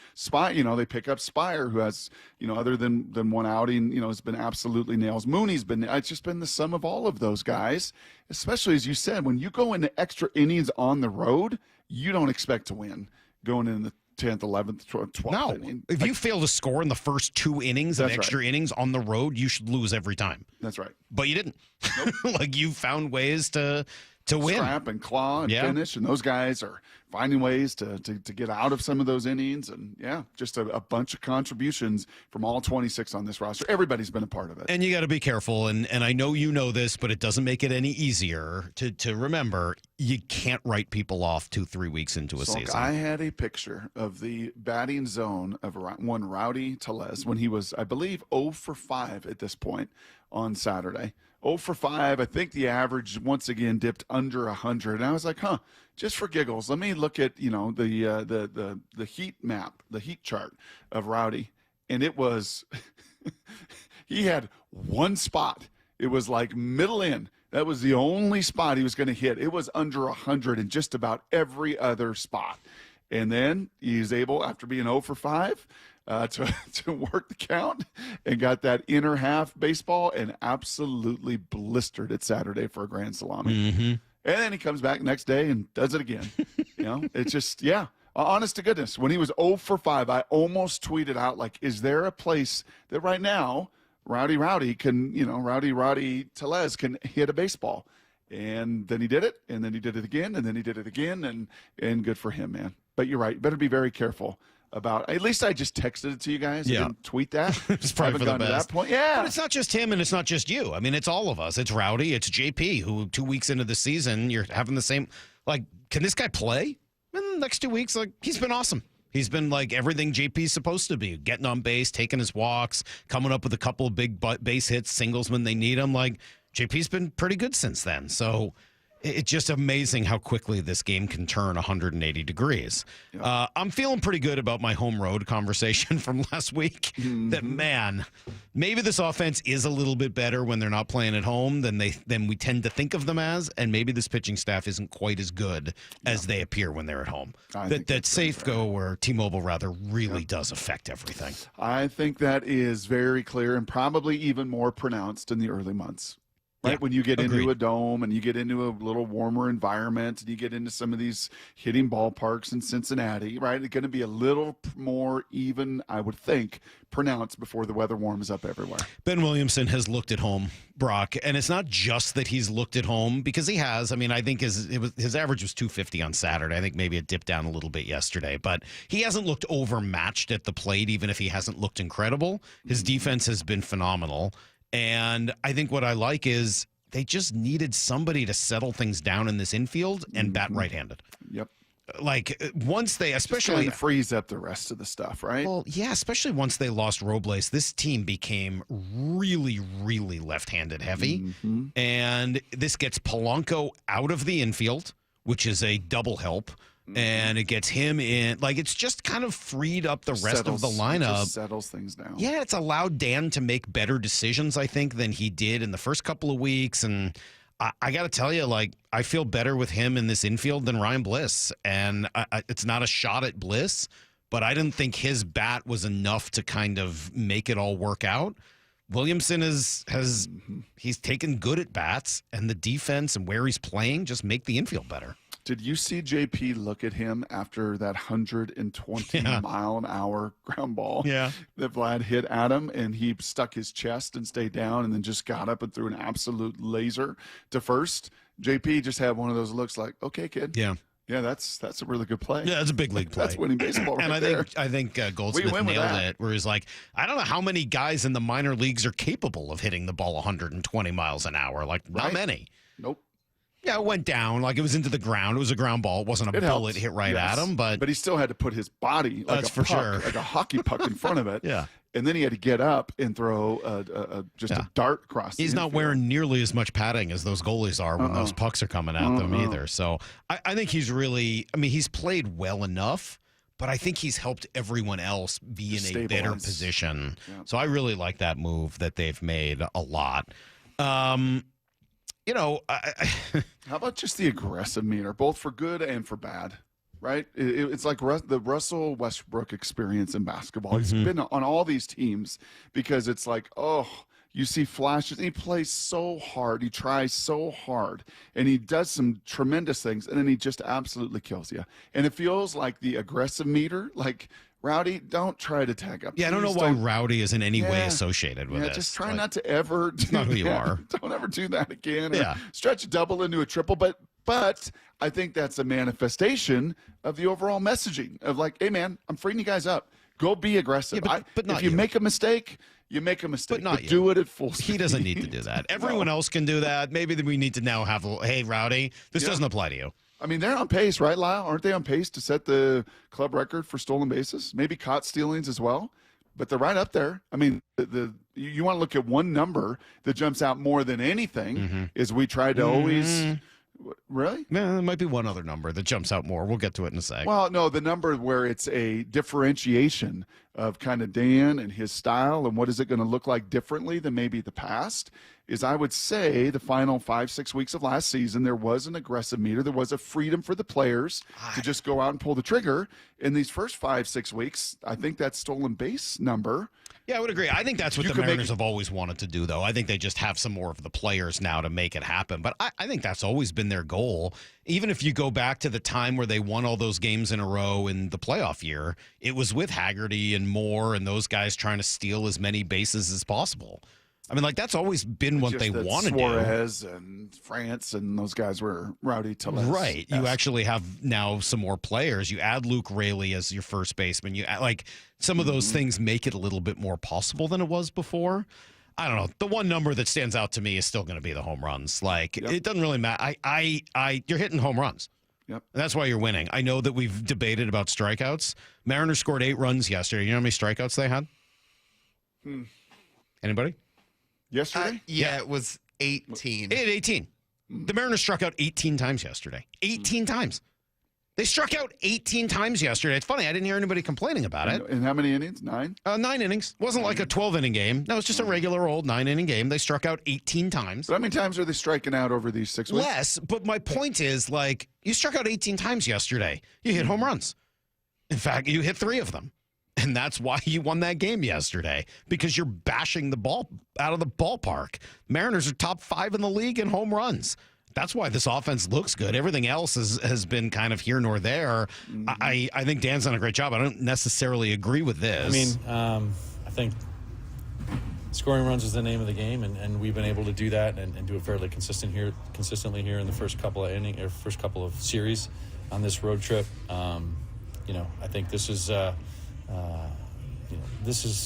they pick up Spire, who has, other than one outing, has been absolutely nails. Mooney's it's just been the sum of all of those guys, especially, as you said, when you go into extra innings on the road, you don't expect to win going in the 10th, 11th, 12th. No, inning. If you fail to score in the first 2 innings and extra innings on the road, you should lose every time. That's right. But you didn't. Nope. You found ways to win. Scrap and claw and finish, and those guys are finding ways to get out of some of those innings. And, just a bunch of contributions from all 26 on this roster. Everybody's been a part of it. And you got to be careful, and I know you know this, but it doesn't make it any easier to remember you can't write people off 2-3 weeks into a season. I had a picture of the batting zone of one Rowdy Tellez when he was, I believe, 0 for 5 at this point on Saturday. 0 for 5. I think the average once again dipped under 100. And I was like, just for giggles, let me look at the heat map, the heat chart of Rowdy, and it was he had one spot. It was like middle in. That was the only spot he was going to hit. It was under 100 in just about every other spot. And then he's able, after being 0 for 5, to work the count and got that inner half baseball and absolutely blistered it Saturday for a grand salami. And then he comes back next day and does it again. It's just, honest to goodness, when he was 0 for 5, I almost tweeted out, like, is there a place that right now Rowdy can, Rowdy Tellez can hit a baseball? And then he did it, and then he did it again, and then he did it again, and good for him, man. But you're right. Better be very careful about, at least I just texted it to you guys. I didn't tweet that. It's probably for the best. To that point. Yeah. But it's not just him and it's not just you. I mean, it's all of us. It's Rowdy. It's JP, who 2 weeks into the season, you're having the same, like, can this guy play in the next 2 weeks? Like, he's been awesome. He's been like everything JP's supposed to be, getting on base, taking his walks, coming up with a couple of big base hits, singles when they need him. Like, JP's been pretty good since then. So it's just amazing how quickly this game can turn 180 degrees. I'm feeling pretty good about my home road conversation from last week. That, man, maybe this offense is a little bit better when they're not playing at home than we tend to think of them as, and maybe this pitching staff isn't quite as good as they appear when they're at home. That Safeco, or T-Mobile rather, really does affect everything. I think that is very clear and probably even more pronounced in the early months. Right, yeah, when you get agreed. into a dome and you get into a little warmer environment and you get into some of these hitting ballparks in Cincinnati, right, it's going to be a little more even, I would think, pronounced before the weather warms up everywhere. Ben Williamson has looked at home, Brock, and it's not just that he's looked at home, because he has. I mean, I think his average was 250 on Saturday. I think maybe it dipped down a little bit yesterday, but he hasn't looked overmatched at the plate, even if he hasn't looked incredible. His defense has been phenomenal. And I think what I like is they just needed somebody to settle things down in this infield and bat right-handed. Yep. Like, once they, especially just freeze up the rest of the stuff, right? Well, yeah, especially once they lost Robles, this team became really, really left-handed heavy. And this gets Polanco out of the infield, which is a double help. And it gets him in. Like, it's just kind of freed up the rest of the lineup. Just settles things down. Yeah, it's allowed Dan to make better decisions, I think, than he did in the first couple of weeks. And I got to tell you, like, I feel better with him in this infield than Ryan Bliss. And it's not a shot at Bliss, but I didn't think his bat was enough to kind of make it all work out. Williamson he's taken good at bats, and the defense and where he's playing just make the infield better. Did you see JP look at him after that 120-mile-an-hour ground ball that Vlad hit at him, and he stuck his chest and stayed down and then just got up and threw an absolute laser to first? JP just had one of those looks like, okay, kid. Yeah. Yeah, that's a really good play. Yeah, that's a big league play. That's winning baseball right and there. I think Goldsmith nailed it, where he's like, I don't know how many guys in the minor leagues are capable of hitting the ball 120 miles an hour. Like, not many. Nope. Yeah, it went down. Like, it was into the ground. It was a ground ball. It wasn't a bullet hit right at him. But he still had to put his body like that's a for puck, sure. like a hockey puck in front of it. Yeah. And then he had to get up and throw a dart across. He's not wearing nearly as much padding as those goalies are when those pucks are coming at them either. So I think he's really, I mean, he's played well enough, but I think he's helped everyone else be in a better position. Yeah. So I really like that move that they've made a lot. How about just the aggressive meter, both for good and for bad? Right? It's like the Russell Westbrook experience in basketball. He's been on all these teams because it's like, you see flashes. He plays so hard. He tries so hard. And he does some tremendous things. And then he just absolutely kills you. And it feels like the aggressive meter, like, Rowdy, don't try to tag up. Yeah, I don't know why Rowdy is in any way associated with this. Just try not to ever do not who you are. Don't ever do that again. Or stretch a double into a triple. But I think that's a manifestation of the overall messaging of like, hey, man, I'm freeing you guys up. Go be aggressive. Yeah, but not if you make a mistake, you make a mistake. But do it at full speed. He doesn't need to do that. Everyone else can do that. Maybe we need to now have, hey, Rowdy, this doesn't apply to you. I mean, they're on pace, right, Lyle? Aren't they on pace to set the club record for stolen bases? Maybe caught stealings as well, but they're right up there. I mean, you want to look at one number that jumps out more than anything is we tried to always Really? There might be one other number that jumps out more. We'll get to it in a sec. Well, no, the number where it's a differentiation of kind of Dan and his style and what is it going to look like differently than maybe the past is, I would say, the final 5-6 weeks of last season, there was an aggressive meter. There was a freedom for the players to just go out and pull the trigger. In these first 5-6 weeks, I think that stolen base number. Yeah, I would agree. I think that's what the Mariners have always wanted to do, though. I think they just have some more of the players now to make it happen. But I think that's always been their goal. Even if you go back to the time where they won all those games in a row in the playoff year, it was with Haggerty and Moore and those guys trying to steal as many bases as possible. I mean, like, that's always been what they want to do. Suarez and France and those guys were rowdy to less. Right. You actually have now some more players. You add Luke Raley as your first baseman. You add, like, some of those things make it a little bit more possible than it was before. I don't know. The one number that stands out to me is still going to be the home runs. Like, it doesn't really matter. You're hitting home runs. Yep. And that's why you're winning. I know that we've debated about strikeouts. Mariners scored 8 runs yesterday. You know how many strikeouts they had? Anybody? Yesterday? Yeah, it was 18. It had 18. The Mariners struck out 18 times yesterday. 18 times. They struck out 18 times yesterday. It's funny. I didn't hear anybody complaining about it. And how many innings? 9? 9 innings. Wasn't like a 12-inning game. No, it was just a regular old 9-inning game. They struck out 18 times. But how many times are they striking out over these 6 weeks? Less, but my point is, like, you struck out 18 times yesterday. You hit home runs. In fact, you hit 3 of them. And that's why you won that game yesterday, because you're bashing the ball out of the ballpark. Mariners are top 5 in the league in home runs. That's why this offense looks good. Everything else has been kind of here nor there. I think Dan's done a great job. I don't necessarily agree with this. I mean, I think scoring runs is the name of the game, and we've been able to do that and do it fairly consistently here in the first couple of series on this road trip. I think this is.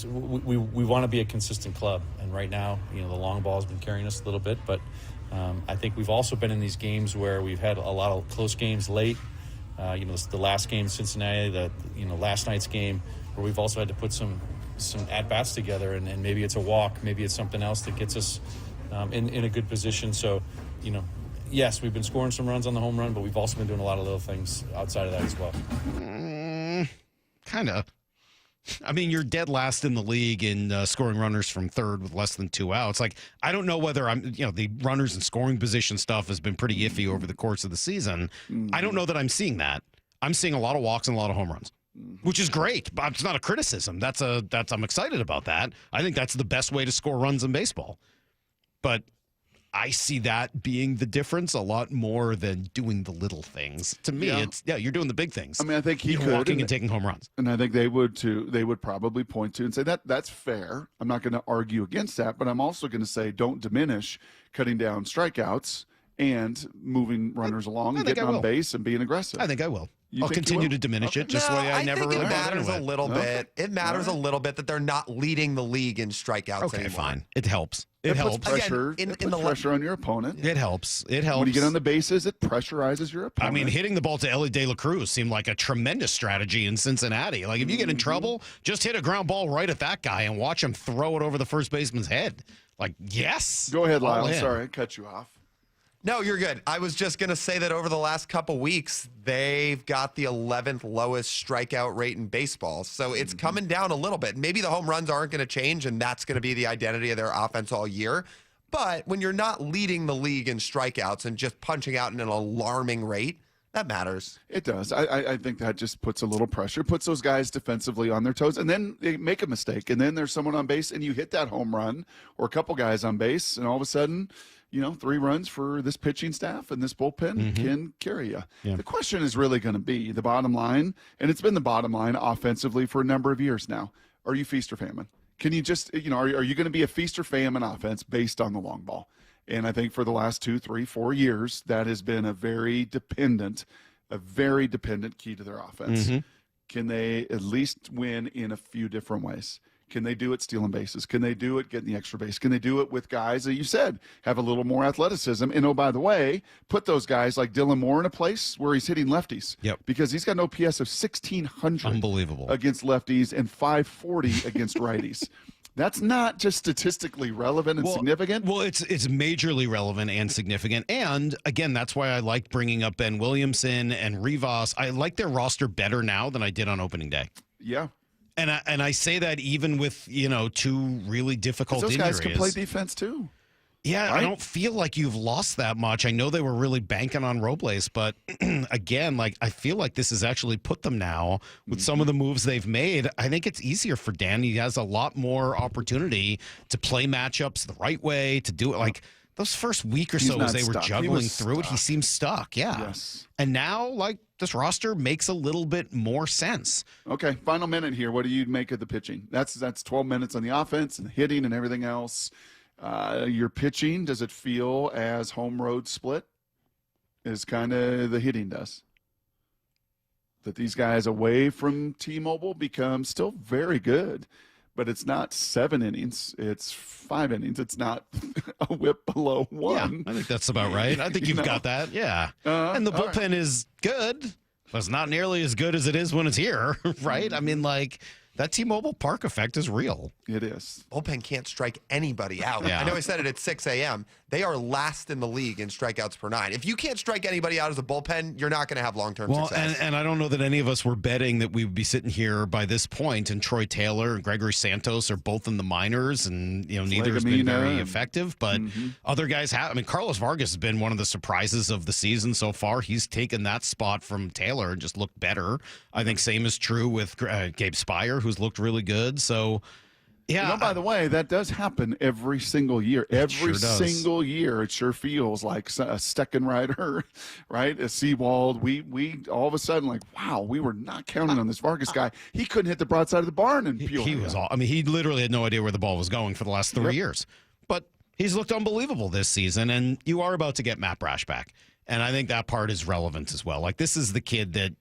We want to be a consistent club, and right now, the long ball has been carrying us a little bit, but I think we've also been in these games where we've had a lot of close games late. The last game in Cincinnati, last night's game, where we've also had to put some at bats together, and maybe it's a walk, maybe it's something else that gets us in a good position. So, yes, we've been scoring some runs on the home run, but we've also been doing a lot of little things outside of that as well. Kind of. I mean, you're dead last in the league in scoring runners from third with less than 2 outs. Like, I don't know whether the runners and scoring position stuff has been pretty iffy over the course of the season. I don't know that I'm seeing that. I'm seeing a lot of walks and a lot of home runs, which is great. But it's not a criticism. I'm excited about that. I think that's the best way to score runs in baseball. But I see that being the difference a lot more than doing the little things. To me, you're doing the big things. I mean, I think you're walking and taking home runs. And I think they would too. They would probably point to and say that's fair. I'm not going to argue against that, but I'm also going to say don't diminish cutting down strikeouts and moving runners along and getting on base and being aggressive. I think I will. I'll continue to diminish it just the way I never think really it matters anyway. a little bit. It matters a little bit that they're not leading the league in strikeouts Okay, anymore. fine. It helps. It puts pressure. Again, it puts pressure on your opponent. It helps. It helps. When you get on the bases, it pressurizes your opponent. I mean, hitting the ball to Ellie De La Cruz seemed like a tremendous strategy in Cincinnati. Like, if you get in trouble, just hit a ground ball right at that guy and watch him throw it over the first baseman's head. Like, yes. Go ahead, Lyle. All in. Sorry, I cut you off. No, you're good. I was just going to say that over the last couple weeks, they've got the 11th lowest strikeout rate in baseball. So it's coming down a little bit. Maybe the home runs aren't going to change, and that's going to be the identity of their offense all year. But when you're not leading the league in strikeouts and just punching out in an alarming rate, that matters. It does. I think that just puts a little pressure, puts those guys defensively on their toes, and then they make a mistake, and then there's someone on base, and you hit that home run or a couple guys on base, and all of a sudden, 3 runs for this pitching staff and this bullpen can carry you. Yeah. The question is really going to be the bottom line, and it's been the bottom line offensively for a number of years now. Are you feast or famine? Can you just, are you going to be a feast or famine offense based on the long ball? And I think for the last 2, 3, 4 years, that has been a very dependent key to their offense. Can they at least win in a few different ways? Can they do it stealing bases? Can they do it getting the extra base? Can they do it with guys that you said have a little more athleticism? And, oh, by the way, put those guys like Dylan Moore in a place where he's hitting lefties. Yep. Because he's got an OPS of 1,600. Unbelievable. Against lefties and 540 against righties. That's not just statistically relevant and significant. Well, it's majorly relevant and significant. And again, that's why I like bringing up Ben Williamson and Rivas. I like their roster better now than I did on opening day. Yeah. And I say that even with, two really difficult those injuries. guys can play defense too. Yeah, right? I don't feel like you've lost that much. I know they were really banking on Robles, but again, I feel like this has actually put them now with some of the moves they've made. I think it's easier for Dan. He has a lot more opportunity to play matchups the right way, to do it like those first week or so as they were juggling through it. He seems stuck. Yeah. Yes. And now, this roster makes a little bit more sense. Okay, final minute here. What do you make of the pitching? That's 12 minutes on the offense and the hitting and everything else. Your pitching, does it feel as home road split as kind of the hitting does? That these guys away from T-Mobile become still very good, but it's not 7 innings. It's 5 innings. It's not a whip below 1. Yeah, I think that's about right. I think you've got that. Yeah. And the bullpen is good, but it's not nearly as good as it is when it's here, right? I mean, that T-Mobile Park effect is real. It is. Bullpen can't strike anybody out. Yeah. I know I said it at 6 a.m. They are last in the league in strikeouts per 9. If you can't strike anybody out as a bullpen, you're not going to have long-term success. And I don't know that any of us were betting that we would be sitting here by this point, and Troy Taylor and Gregory Santos are both in the minors, and neither has been very effective. But other guys have. I mean, Carlos Vargas has been one of the surprises of the season so far. He's taken that spot from Taylor and just looked better. I think same is true with Gabe Spire, who's looked really good. So. Yeah. By the way, that does happen every single year. Every single year, it sure feels like a Steckenrider, right? A Seawald. We all of a sudden wow, we were not counting on this Vargas guy. He couldn't hit the broadside of the barn in Peoria. He literally had no idea where the ball was going for the last 3 years. But he's looked unbelievable this season, and you are about to get Matt Brash back. And I think that part is relevant as well. This is the kid that,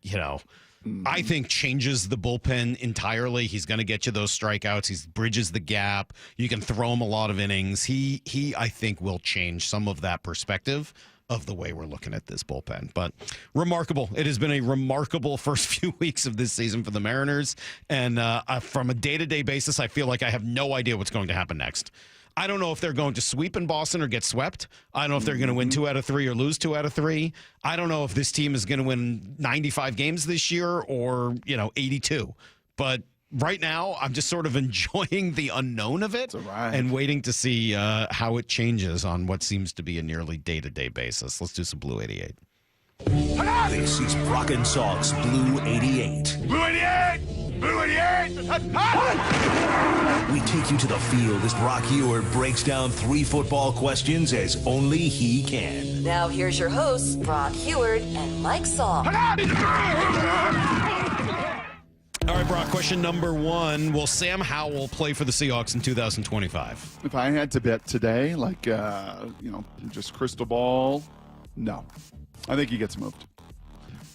I think changes the bullpen entirely. He's going to get you those strikeouts. He bridges the gap. You can throw him a lot of innings. He I think, will change some of that perspective of the way we're looking at this bullpen. But remarkable. It has been a remarkable first few weeks of this season for the Mariners. And from a day-to-day basis, I feel like I have no idea what's going to happen next. I don't know if they're going to sweep in Boston or get swept. I don't know if they're going to win 2 out of 3 or lose 2 out of 3. I don't know if this team is going to win 95 games this year or, 82. But right now, I'm just sort of enjoying the unknown of it and waiting to see how it changes on what seems to be a nearly day-to-day basis. Let's do some Blue 88. This is Brock and Salk's Blue 88. Blue 88! Blue 88! We take you to the field as Brock Ewart breaks down 3 football questions as only he can. Now here's your hosts, Brock Heward and Mike Salk. All right, Brock, question number 1. Will Sam Howell play for the Seahawks in 2025? If I had to bet today, just crystal ball, no. I think he gets moved.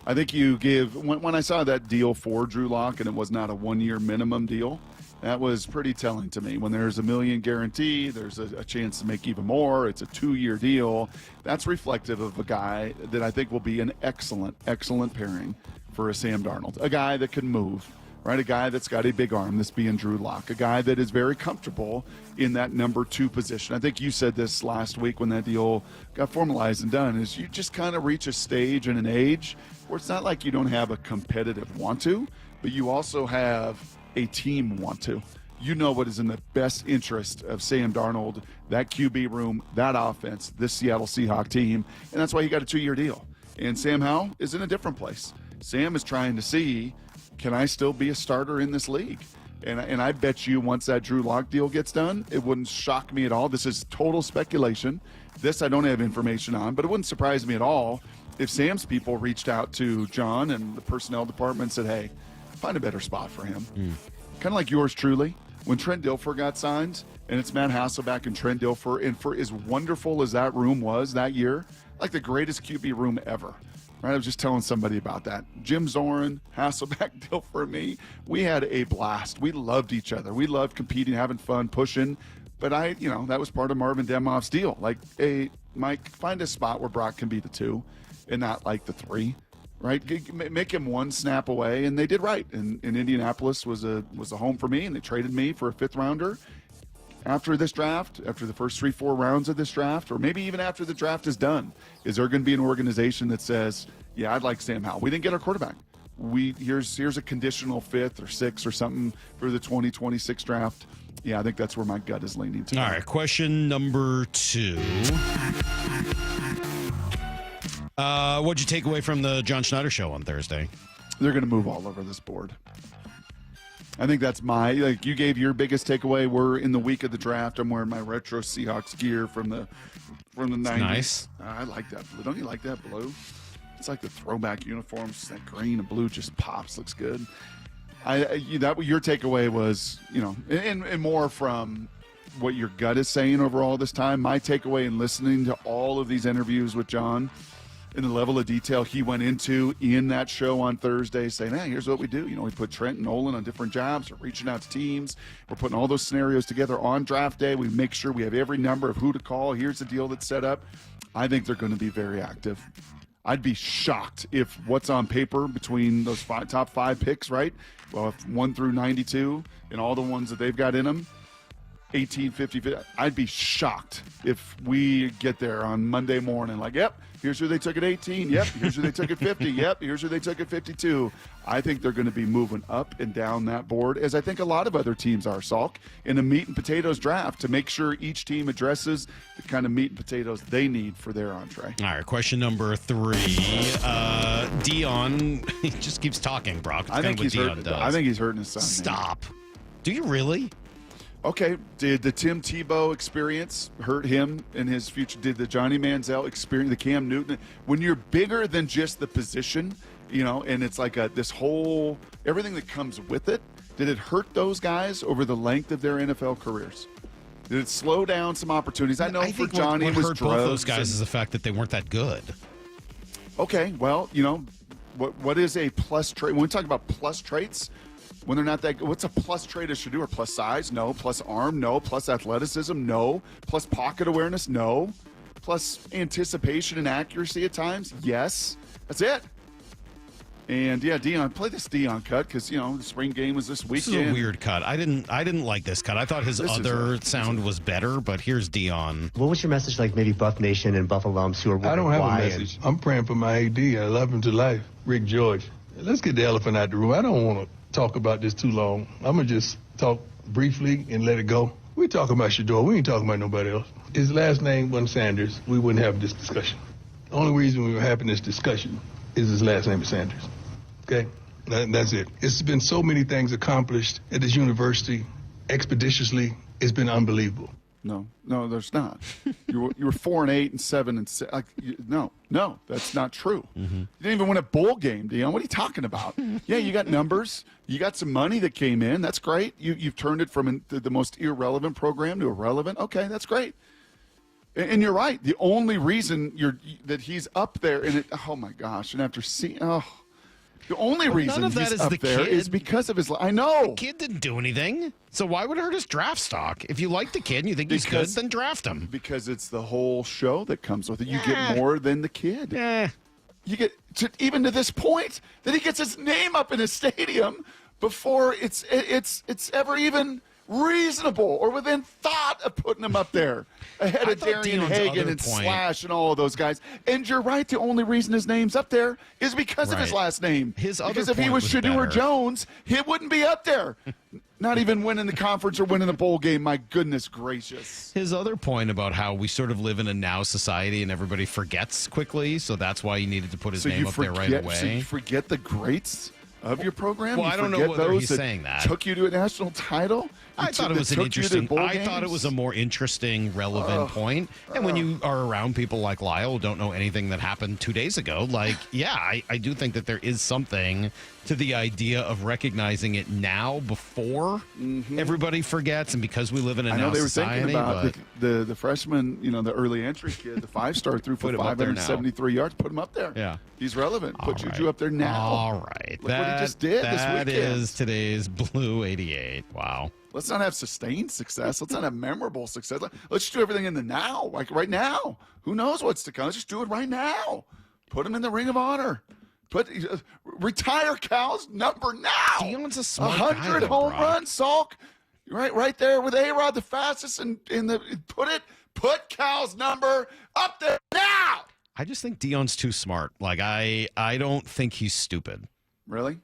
I think you give, when I saw that deal for Drew Lock and it was not a 1-year minimum deal, that was pretty telling to me. When there's $1 million guarantee, there's a chance to make even more. It's a 2-year deal. That's reflective of a guy that I think will be an excellent, excellent pairing for a Sam Darnold. A guy that can move, right? A guy that's got a big arm, this being Drew Lock. A guy that is very comfortable in that number 2 position. I think you said this last week when that deal got formalized and done, is you just kind of reach a stage and an age where it's not like you don't have a competitive want to, but you also have a team want to. You know what is in the best interest of Sam Darnold, that QB room, that offense, this Seattle Seahawks team, and that's why he got a 2-year deal. And Sam Howell is in a different place. Sam is trying to see, can I still be a starter in this league? And I bet you once that Drew Lock deal gets done, it wouldn't shock me at all. This is total speculation. This I don't have information on, but it wouldn't surprise me at all if Sam's people reached out to John and the personnel department and said, hey, find a better spot for him. Kind of like yours truly. When Trent Dilfer got signed, and it's Matt Hasselbeck and Trent Dilfer, and for as wonderful as that room was that year, like the greatest QB room ever. Right, I was just telling somebody about that. Jim Zorn, Hasselbeck, Dilfer, me, we had a blast. We loved each other. We loved competing, having fun, pushing. But that was part of Marvin Demoff's deal. Like, hey, Mike, find a spot where Brock can be the 2 and not like the 3. Right, make him 1 snap away, and they did right. And Indianapolis was a home for me, and they traded me for a 5th rounder. after this draft, after the first 3-4 rounds of this draft, or maybe even after the draft is done? Is there going to be an organization that says, yeah, I'd like Sam Howell. We didn't get our quarterback. Here's a conditional 5th or 6th or something for the 2026 draft. Yeah, I think that's where my gut is leaning to. All right, question number 2. What'd you take away from the John Schneider show on Thursday? They're going to move all over this board. I think that's you gave your biggest takeaway. We're in the week of the draft. I'm wearing my retro Seahawks gear from the 90s. Nice. I like that blue. Don't you like that blue? It's like the throwback uniforms. That green and blue just pops. Looks good. Your takeaway was, and more from what your gut is saying overall this time. My takeaway in listening to all of these interviews with John and the level of detail he went into in that show on Thursday, saying, hey, here's what we do. We put Trent and Nolan on different jobs. We're reaching out to teams. We're putting all those scenarios together on draft day. We make sure we have every number of who to call. Here's the deal that's set up. I think they're going to be very active. I'd be shocked if what's on paper between those top 5 picks, right? Well, if 1 through 92 and all the ones that they've got in them, 18, 50, I'd be shocked if we get there on Monday morning like, yep, here's who they took at 18. Yep, here's who they took at 50. Yep, here's who they took at 52. I think they're going to be moving up and down that board, as I think a lot of other teams are, Salk, in a meat and potatoes draft to make sure each team addresses the kind of meat and potatoes they need for their entree. All right, question number 3. Dion, he just keeps talking, Brock. I think he's hurting his son. Stop. Man. Do you really? Okay, did the Tim Tebow experience hurt him in his future? Did the Johnny Manziel experience, the Cam Newton? When you're bigger than just the position, and it's like this whole, everything that comes with it, did it hurt those guys over the length of their NFL careers? Did it slow down some opportunities? I know for Johnny what it was hurt drugs. Both those guys is the fact that they weren't that good. Okay, well, what is a plus trait? When we talk about plus traits, when they're not that good, what's a plus trait a Shedeur? Plus size? No. Plus arm? No. Plus athleticism? No. Plus pocket awareness? No. Plus anticipation and accuracy at times? Yes. That's it. And yeah, Dion, play this Dion cut because the spring game was this weekend. This is a weird cut. I didn't like this cut. I thought his other sound was better, but here's Dion. What was your message like maybe Buff Nation and Buff alums who are I don't have a message. I'm praying for my AD. I love him to life. Rick George. Let's get the elephant out the room. I don't want to talk about this too long. I'm going to just talk briefly and let it go. We talk about Shedeur. We ain't talking about nobody else. His last name wasn't Sanders. We wouldn't have this discussion. The only reason we were having this discussion is his last name is Sanders. Okay? That's it. It's been so many things accomplished at this university expeditiously. It's been unbelievable. No, there's not. You were 4-8 and 7 and 6. No, that's not true. Mm-hmm. You didn't even win a bowl game, Dion. What are you talking about? Yeah, you got numbers. You got some money that came in. That's great. You've turned it from the most irrelevant program to a relevant. Okay, that's great. And you're right. The only reason that he's up there oh my gosh! And after seeing the only reason he's up there is because of his. I know. The kid didn't do anything. So why would it hurt his draft stock? If you like the kid and you think he's good, then draft him. Because it's the whole show that comes with it. You get more than the kid. You get even to this point that he gets his name up in a stadium before it's ever even reasonable or within thought of putting him up there ahead of Darian Hagan and Slash and all of those guys. And you're right, the only reason his name's up there is because of his last name. Because if he was Shedeur Jones, he wouldn't be up there. Not even winning the conference or winning the bowl game. My goodness gracious. His other point about how we sort of live in a now society and everybody forgets quickly, so that's why you needed to put his name up there right away. So you forget the greats of your program? Well, I don't know whether he's saying that. Took you to a national title? I thought it was thought it was a more interesting, relevant point. And when you are around people like Lyle who don't know anything that happened 2 days ago, I do think that there is something to the idea of recognizing it now before everybody forgets, and because we live in a now society. I know they were thinking about the freshman, the early entry kid, the 5-star threw for 573 yards. Put him up there. Yeah. He's relevant. Put Juju up there now. All right. Look what he just did this weekend. That is today's Blue 88. Wow. Let's not have sustained success. Let's not have memorable success. Let's just do everything in the now, like right now. Who knows what's to come? Let's just do it right now. Put him in the Ring of Honor. Retire Cal's number now. Dion's a smart 100 guy, home runs, Salk. Right there with A-Rod, the fastest in the put Cal's number up there now. I just think Deion's too smart. Like, I don't think he's stupid. Really?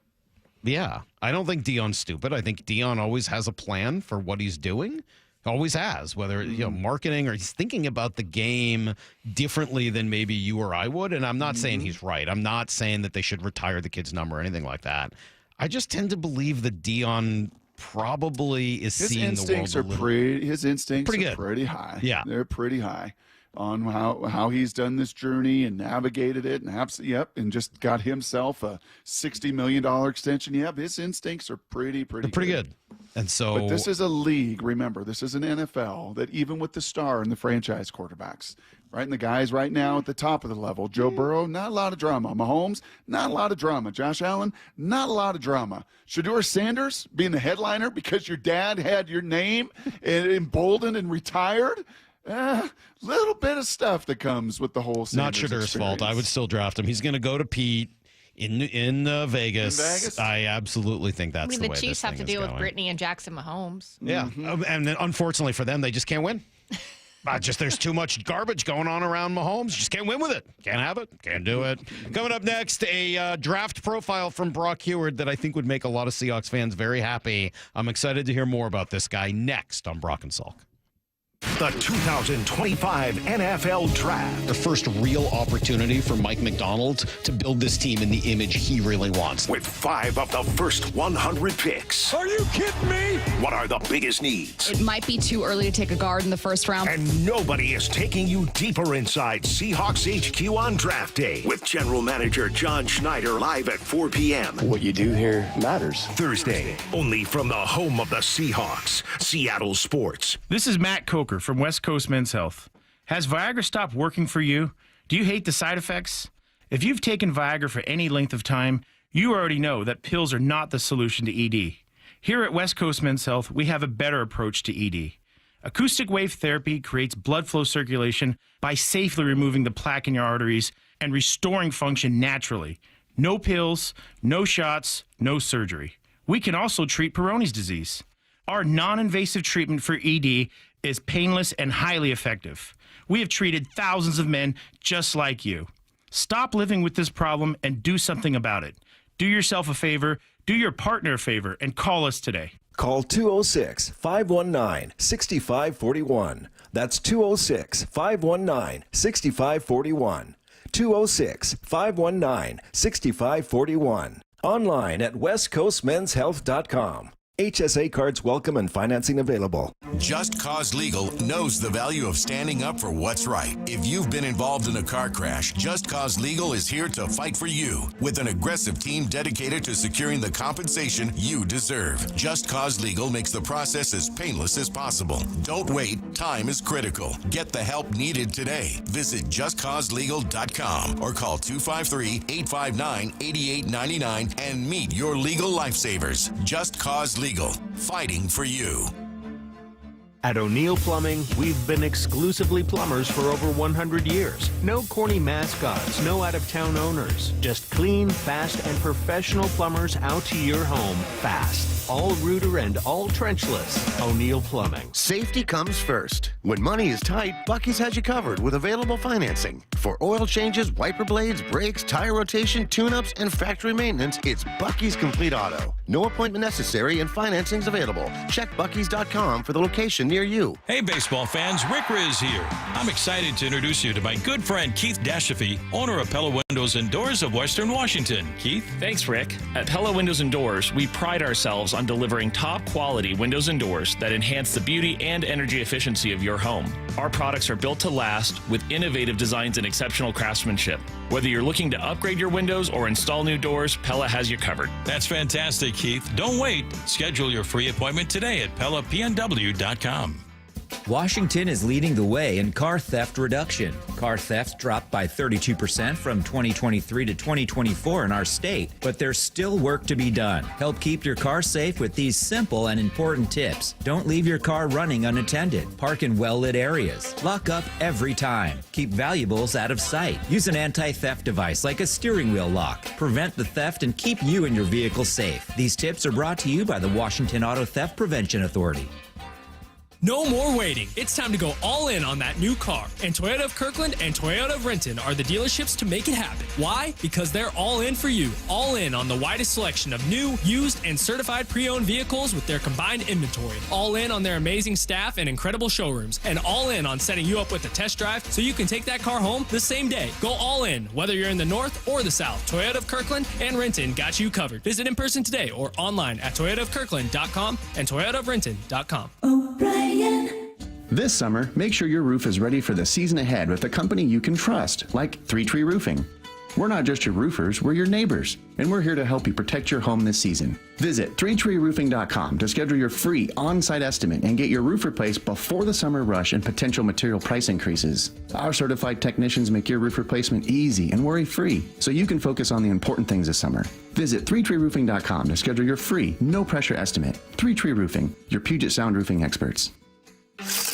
Yeah. I don't think Deion's stupid. I think Deion always has a plan for what he's doing. Always has, whether marketing or he's thinking about the game differently than maybe you or I would. And I'm not saying he's right. I'm not saying that they should retire the kid's number or anything like that. I just tend to believe that Deion probably is seeing the world a little. His instincts pretty are good. Pretty high. Yeah, they're pretty high on how he's done this journey and navigated it, and just got himself a $60 million extension. Yep, his instincts are pretty good. And so, but this is a league. Remember, this is an NFL that even with the star and the franchise quarterbacks, right, and the guys right now at the top of the level, Joe Burrow, not a lot of drama. Mahomes, not a lot of drama. Josh Allen, not a lot of drama. Shedeur Sanders being the headliner because your dad had your name emboldened and retired. Little bit of stuff that comes with the whole Sanders not Shedeur's experience. fault. I would still draft him. He's going to go to Pete in Vegas. I absolutely think that's the way the Chiefs this have to thing deal is with going. Brittany and Jackson Mahomes. Yeah, and then unfortunately for them, they just can't win. There's too much garbage going on around Mahomes. Just can't win with it. Can't have it. Can't do it. Coming up next, a draft profile from Brock Heward that I think would make a lot of Seahawks fans very happy. I'm excited to hear more about this guy next on Brock and Salk. The 2025 NFL Draft. The first real opportunity for Mike McDonald to build this team in the image he really wants. With 5 of the first 100 picks. Are you kidding me? What are the biggest needs? It might be too early to take a guard in the first round. And nobody is taking you deeper inside Seahawks HQ on draft day with General Manager John Schneider live at 4 p.m. What you do here matters. Thursday, only from the home of the Seahawks, Seattle Sports. This is Matt Coker from West Coast Men's Health. Has Viagra stopped working for you? Do you hate the side effects? If you've taken Viagra for any length of time, you already know that pills are not the solution to ED. Here at West Coast Men's Health, we have a better approach to ED. Acoustic wave therapy creates blood flow circulation by safely removing the plaque in your arteries and restoring function naturally. No pills, no shots, no surgery. We can also treat Peyronie's disease. Our non-invasive treatment for ED is painless and highly effective. We have treated thousands of men just like you. Stop living with this problem and do something about it. Do yourself a favor, do your partner a favor, and call us today. Call 206-519-6541. That's 206-519-6541. 206-519-6541. Online at westcoastmenshealth.com. HSA cards welcome and financing available. Just Cause Legal knows the value of standing up for what's right. If you've been involved in a car crash, Just Cause Legal is here to fight for you with an aggressive team dedicated to securing the compensation you deserve. Just Cause Legal makes the process as painless as possible. Don't wait. Time is critical. Get the help needed today. Visit justcauselegal.com or call 253-859-8899 and meet your legal lifesavers. Just Cause Legal. Fighting for you. At O'Neill Plumbing, we've been exclusively plumbers for over 100 years. No corny mascots, no out-of-town owners. Just clean, fast, and professional plumbers out to your home fast. All rooter and all trenchless. O'Neill Plumbing. Safety comes first. When money is tight, Buc-ee's has you covered with available financing. For oil changes, wiper blades, brakes, tire rotation, tune-ups, and factory maintenance, it's Buc-ee's Complete Auto. No appointment necessary and financing's available. Check Buc-ee's.com for the location near you. Hey, baseball fans, Rick Riz here. I'm excited to introduce you to my good friend Keith Dashafy, owner of Pella Windows and Doors of Western Washington. Keith? Thanks, Rick. At Pella Windows and Doors, we pride ourselves on delivering top quality windows and doors that enhance the beauty and energy efficiency of your home. Our products are built to last with innovative designs and exceptional craftsmanship. Whether you're looking to upgrade your windows or install new doors, Pella has you covered. That's fantastic, Keith. Don't wait. Schedule your free appointment today at PellaPNW.com. Washington is leading the way in car theft reduction. Car theft dropped by 32% from 2023 to 2024 in our state, but there's still work to be done. Help keep your car safe with these simple and important tips. Don't leave your car running unattended. Park in well-lit areas. Lock up every time. Keep valuables out of sight. Use an anti-theft device like a steering wheel lock. Prevent the theft and keep you and your vehicle safe. These tips are brought to you by the Washington Auto Theft Prevention Authority. No more waiting. It's time to go all in on that new car. And Toyota of Kirkland and Toyota of Renton are the dealerships to make it happen. Why? Because they're all in for you. All in on the widest selection of new, used, and certified pre-owned vehicles with their combined inventory. All in on their amazing staff and incredible showrooms. And all in on setting you up with a test drive so you can take that car home the same day. Go all in, whether you're in the north or the south. Toyota of Kirkland and Renton got you covered. Visit in person today or online at toyotaofkirkland.com and toyotaofrenton.com. This summer, make sure your roof is ready for the season ahead with a company you can trust, like 3 Tree Roofing. We're not just your roofers, we're your neighbors, and we're here to help you protect your home this season. Visit 3treeroofing.com to schedule your free on-site estimate and get your roof replaced before the summer rush and potential material price increases. Our certified technicians make your roof replacement easy and worry-free, so you can focus on the important things this summer. Visit 3treeroofing.com to schedule your free, no-pressure estimate. 3 Tree Roofing, your Puget Sound roofing experts.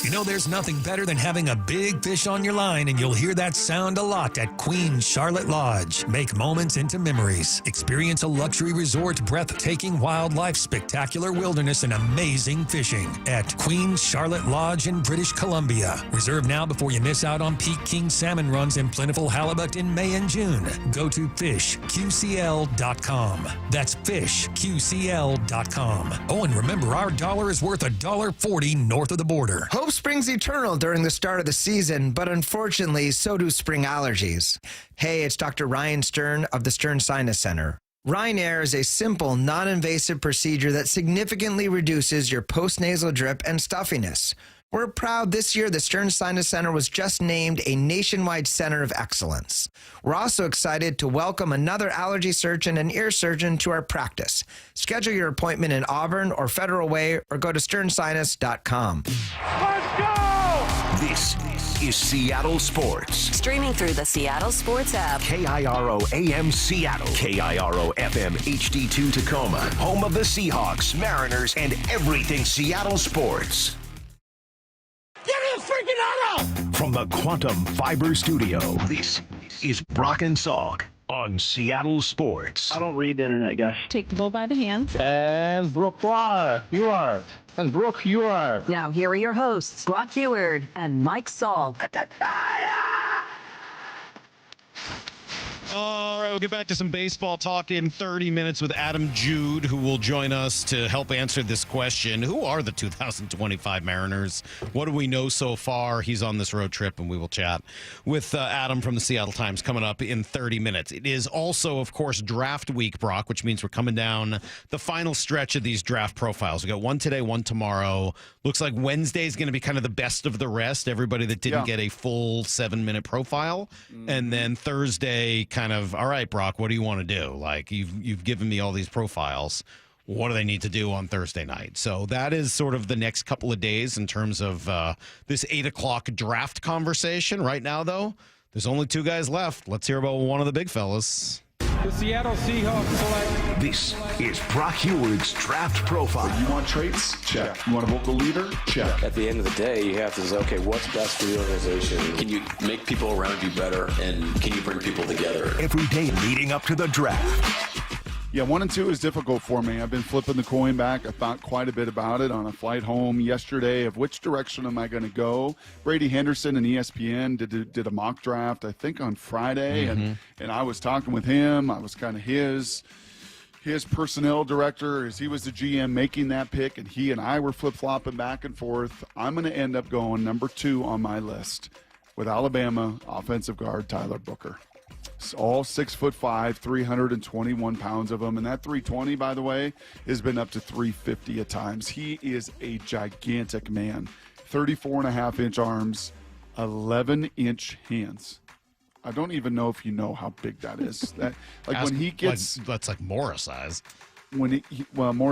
You know, there's nothing better than having a big fish on your line, and you'll hear that sound a lot at Queen Charlotte Lodge. Make moments into memories. Experience a luxury resort, breathtaking wildlife, spectacular wilderness, and amazing fishing at Queen Charlotte Lodge in British Columbia. Reserve now before you miss out on peak king salmon runs and plentiful halibut in May and June. Go to fishqcl.com. That's fishqcl.com. Oh, and remember, our dollar is worth $1.40 north of the border. Hope springs eternal during the start of the season, but unfortunately, so do spring allergies. Hey, it's Dr. Ryan Stern of the Stern Sinus Center. Rhine Air is a simple, non-invasive procedure that significantly reduces your postnasal drip and stuffiness. We're proud this year the Stern Sinus Center was just named a nationwide center of excellence. We're also excited to welcome another allergy surgeon and ear surgeon to our practice. Schedule your appointment in Auburn or Federal Way or go to sternsinus.com. Let's go! This is Seattle Sports. Streaming through the Seattle Sports app. KIRO AM Seattle. KIRO FM HD2 Tacoma. Home of the Seahawks, Mariners, and everything Seattle sports. Get me a freaking auto! From the Quantum Fiber Studio, this is Brock and Salk on Seattle Sports. I don't read the internet, guys. Take the bull by the hands. And Brooke, you are. And Brooke, you are. Now, here are your hosts, Brock Heward and Mike Salk. All right, we'll get back to some baseball talk in 30 minutes with Adam Jude, who will join us to help answer this question. Who are the 2025 Mariners? What do we know so far? He's on this road trip, and we will chat with Adam from the Seattle Times coming up in 30 minutes. It is also, of course, draft week, Brock, which means we're coming down the final stretch of these draft profiles. We got one today, one tomorrow. Looks like Wednesday is going to be kind of the best of the rest, everybody that didn't get a full 7-minute profile. And then Thursday, kind of, all right, Brock, what do you want to do? Like, you've given me all these profiles. What do they need to do on Thursday night? So that is sort of the next couple of days in terms of this 8 o'clock draft conversation. Right now, though, there's only 2 guys left. Let's hear about one of the big fellas. The Seattle Seahawks select. This is Brock Heward's draft profile. You want traits? Check. You want a vocal leader? Check. At the end of the day, you have to say, okay, what's best for the organization? Can you make people around you better, and can you bring people together? Every day leading up to the draft. Yeah, 1 and 2 is difficult for me. I've been flipping the coin back. I thought quite a bit about it on a flight home yesterday of which direction am I going to go. Brady Henderson and ESPN did a mock draft, I think, on Friday, and I was talking with him. I was kind of his personnel director, as he was the GM making that pick, and he and I were flip-flopping back and forth. I'm going to end up going number 2 on my list with Alabama offensive guard Tyler Booker. All 6'5", 321 pounds of him. And that 320, by the way, has been up to 350 at times. He is a gigantic man. 34.5-inch arms, 11-inch hands. I don't even know if you know how big that is. That when he gets... That's like Mora size. Mora's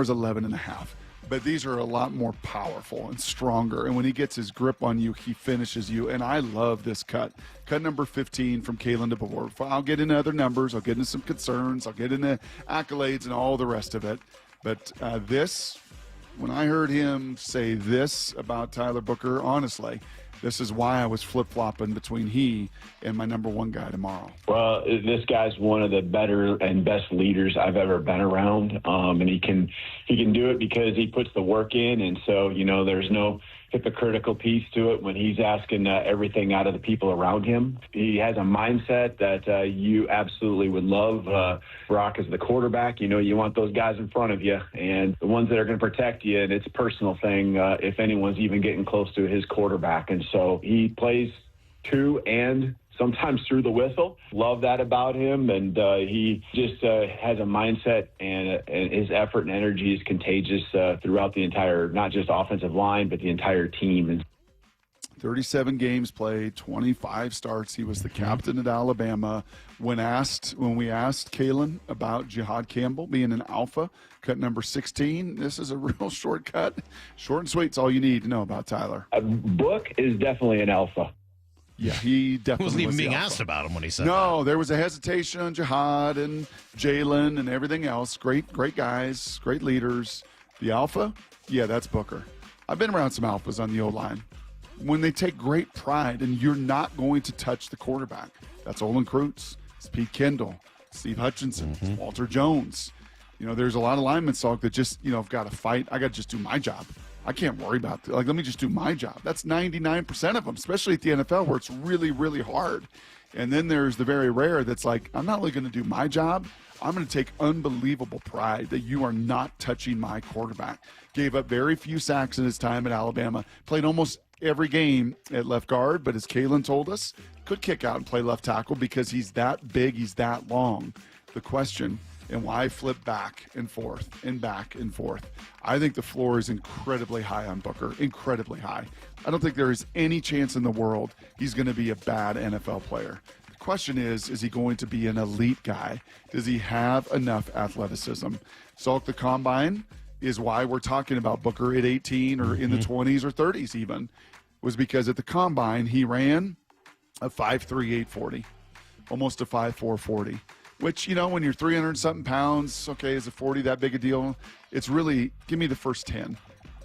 11.5. but these are a lot more powerful and stronger. And when he gets his grip on you, he finishes you. And I love this cut. Cut number 15 from Kalen DeBoer. I'll get into other numbers. I'll get into some concerns. I'll get into accolades and all the rest of it. But this, when I heard him say this about Tyler Booker, honestly, this is why I was flip-flopping between he and my number one guy tomorrow. Well, this guy's one of the better and best leaders I've ever been around, and he can do it because he puts the work in, and so, there's no hypocritical piece to it when he's asking everything out of the people around him. He has a mindset that you absolutely would love. Brock as the quarterback, you want those guys in front of you and the ones that are going to protect you, and it's a personal thing if anyone's even getting close to his quarterback. And so he plays to and sometimes through the whistle. Love that about him, and he just has a mindset, and his effort and energy is contagious throughout the entire, not just offensive line, but the entire team. And 37 games played, 25 starts. He was the captain at Alabama. When we asked Kalen about Jihad Campbell being an alpha, cut number 16, this is a real short cut. Short and sweet is all you need to know about Tyler. Book is definitely an alpha. Yeah, he definitely wasn't even was being alpha. asked about him when he said No, there was a hesitation on Jihad and Jalen and everything else. Great guys, great leaders. The alpha, yeah, that's Booker. I've been around some alphas on the O-line. When they take great pride and you're not going to touch the quarterback. That's Olin Kreutz, it's Pete Kendall, Steve Hutchinson, it's Walter Jones. There's a lot of linemen, Salk, that just, have got to fight. I got to just do my job. I can't worry about it. Let me just do my job. That's 99% of them, especially at the NFL where it's really, really hard. And then there's the very rare that's like, I'm not only going to do my job, I'm going to take unbelievable pride that you are not touching my quarterback. Gave up very few sacks in his time at Alabama. Played almost every game at left guard, but as Kalen told us, could kick out and play left tackle because he's that big, he's that long. The question, and why I flip back and forth and back and forth. I think the floor is incredibly high on Booker, incredibly high. I don't think there is any chance in the world he's going to be a bad NFL player. The question is he going to be an elite guy? Does he have enough athleticism? Salk, the combine is why we're talking about Booker at 18 or in the 20s or 30s even, was because at the combine he ran a 5'3", 840, almost a 5'4", 40. Which, when you're 300-something pounds, okay, is a 40 that big a deal? It's really, give me the first 10.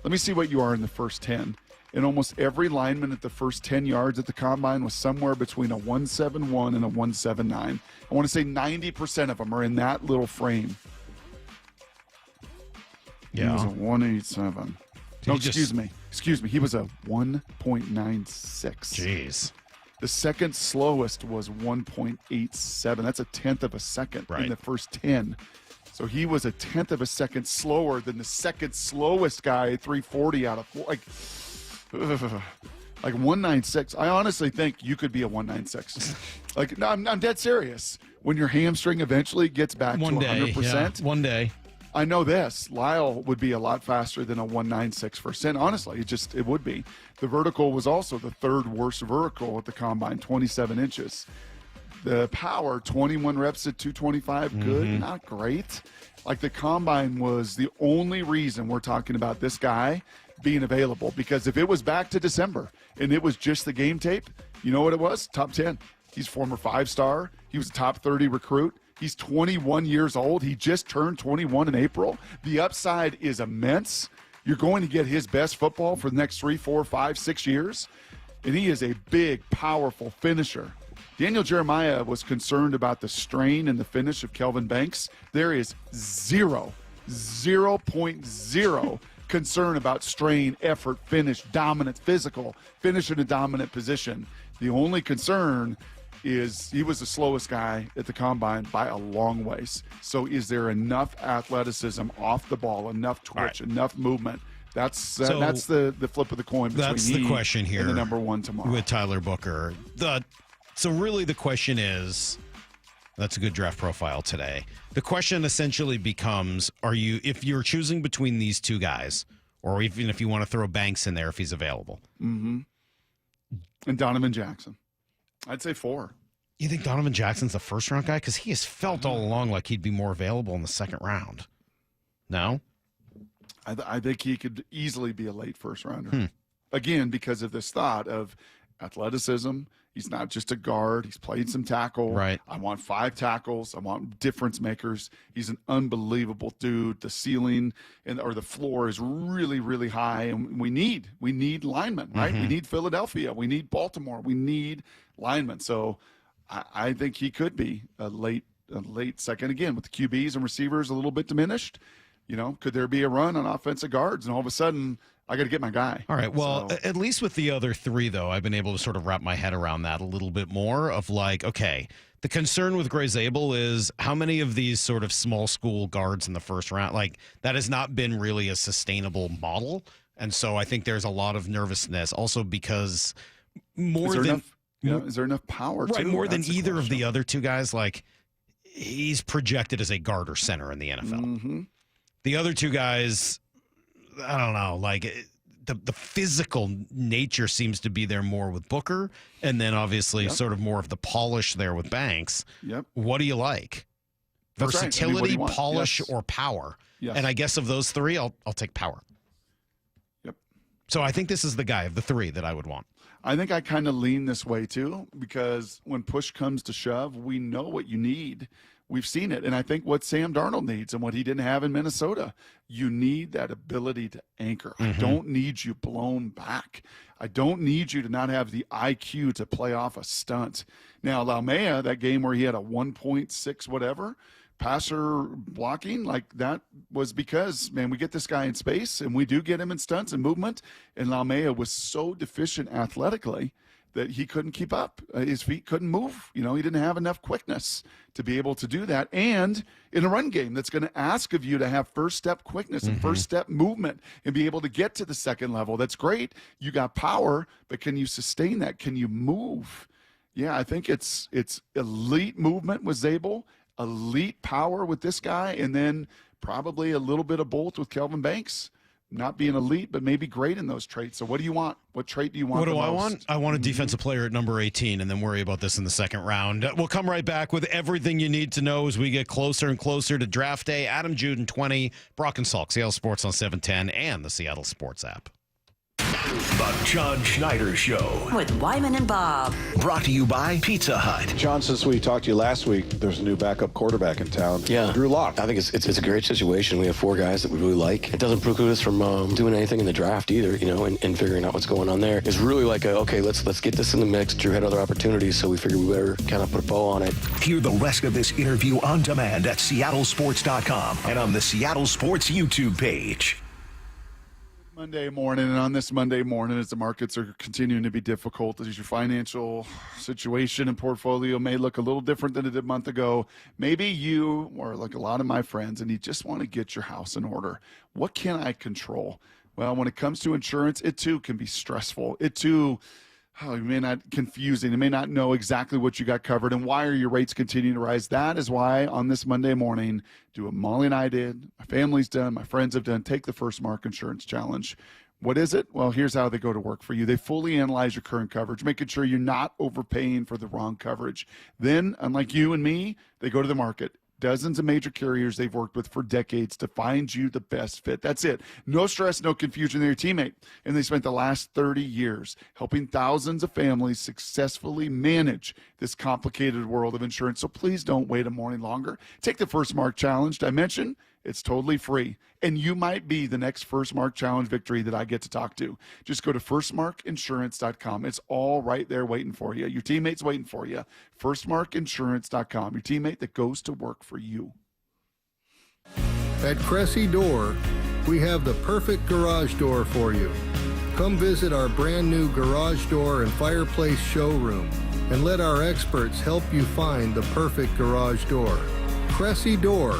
Let me see what you are in the first 10. And almost every lineman at the first 10 yards at the combine was somewhere between a 171 and a 179. I want to say 90% of them are in that little frame. Yeah. He was a 187. No, excuse me. He was a 1.96. Jeez. The second slowest was 1.87. That's a tenth of a second in the first 10. So he was a tenth of a second slower than the second slowest guy at 340 out of 4. Like 196. I honestly think you could be a 196. No, I'm dead serious. When your hamstring eventually gets back to 100%. One day. I know this. Lyle would be a lot faster than a 196 for cent. Honestly, it would be. The vertical was also the third worst vertical at the combine, 27 inches. The power, 21 reps at 225, good, not great. The combine was the only reason we're talking about this guy being available, because if it was back to December and it was just the game tape, you know what it was? Top 10. He's former 5-star. He was a top 30 recruit. He's 21 years old. He just turned 21 in April. The upside is immense. You're going to get his best football for the next 3, 4, 5, 6 years. And he is a big, powerful finisher. Daniel Jeremiah was concerned about the strain and the finish of Kelvin Banks. There is 0.0 concern about strain, effort, finish, dominant, physical, finish in a dominant position. The only concern is he was the slowest guy at the combine by a long ways. So is there enough athleticism off the ball, enough twitch, enough movement? That's the flip of the coin between that's the question here and the number one tomorrow. With Tyler Booker. So really the question is, that's a good draft profile today. The question essentially becomes, if you're choosing between these two guys, or even if you want to throw Banks in there if he's available. And Donovan Jackson. I'd say 4. You think Donovan Jackson's the first-round guy? Because he has felt all along like he'd be more available in the second round. No? I think he could easily be a late first rounder. Again, because of this thought of athleticism. He's not just a guard. He's played some tackle. Right. I want 5 tackles. I want difference makers. He's an unbelievable dude. The ceiling or the floor is really, really high, and we need linemen, right? We need Philadelphia. We need Baltimore. We need linemen. So I think he could be a late second. Again, with the QBs and receivers a little bit diminished, could there be a run on offensive guards, and all of a sudden I got to get my guy. All right. Well, at least with the other 3, though, I've been able to sort of wrap my head around that a little bit more of like, okay, the concern with Grey Zabel is how many of these sort of small school guards in the first round, like that has not been really a sustainable model. And so I think there's a lot of nervousness also because is there enough power? Right. Too? More That's than either of the other 2 guys, like he's projected as a guard or center in the NFL. The other 2 guys, I don't know, like the physical nature seems to be there more with Booker, and then obviously sort of more of the polish there with Banks. Yep. What do you like? That's right. Versatility, what do you polish, want? or power? Yes. And I guess of those 3, I'll take power. Yep. So I think this is the guy of the 3 that I would want. I think I kind of lean this way too, because when push comes to shove, we know what you need. We've seen it. And I think what Sam Darnold needs and what he didn't have in Minnesota, you need that ability to anchor. I don't need you blown back. I don't need you to not have the IQ to play off a stunt. Now, Laumea, that game where he had a 1.6 whatever passer blocking, like that was because, man, we get this guy in space and we do get him in stunts and movement. And Laumea was so deficient athletically that he couldn't keep up. His feet couldn't move. He didn't have enough quickness to be able to do that. And in a run game that's going to ask of you to have first step quickness and first step movement and be able to get to the second level. That's great. You got power, but can you sustain that? Can you move? Yeah, I think it's elite movement with Zabel, elite power with this guy, and then probably a little bit of both with Kelvin Banks. Not being elite, but maybe great in those traits. So what do you want? What trait do you want? What do I most? want? I want a defensive player at number 18 and then worry about this in the second round. We'll come right back with everything you need to know as we get closer and closer to draft day. Adam, Jude, and 20. Brock and Salk, Seattle Sports on 710 and the Seattle Sports app. The John Schneider Show. With Wyman and Bob. Brought to you by Pizza Hut. John, since we talked to you last week, there's a new backup quarterback in town. Yeah. Drew Lock. I think it's a great situation. We have 4 guys that we really like. It doesn't preclude us from doing anything in the draft either, and figuring out what's going on there. It's really like, let's get this in the mix. Drew had other opportunities, so we figured we better kind of put a bow on it. Hear the rest of this interview on demand at seattlesports.com and on the Seattle Sports YouTube page. Monday morning, and on this Monday morning, as the markets are continuing to be difficult, as your financial situation and portfolio may look a little different than it did a month ago, maybe you, or like a lot of my friends, and you just want to get your house in order. What can I control? Well, when it comes to insurance, it too can be stressful. It too, it may not confusing. It may not know exactly what you got covered and why are your rates continuing to rise. That is why on this Monday morning, do what Molly and I did, my family's done, my friends have done, take the First Mark Insurance Challenge. What is it? Well, here's how they go to work for you. They fully analyze your current coverage, making sure you're not overpaying for the wrong coverage. Then, unlike you and me, they go to the market. Dozens of major carriers they've worked with for decades to find you the best fit. That's it. No stress, no confusion. They're your teammate. And they spent the last 30 years helping thousands of families successfully manage this complicated world of insurance. So please don't wait a morning longer. Take the First Mark Challenge I mentioned. It's totally free. And you might be the next First Mark Challenge victory that I get to talk to. Just go to firstmarkinsurance.com. It's all right there waiting for you. Your teammate's waiting for you. Firstmarkinsurance.com. Your teammate that goes to work for you. At Cressy Door, we have the perfect garage door for you. Come visit our brand new garage door and fireplace showroom and let our experts help you find the perfect garage door. Cressy Door.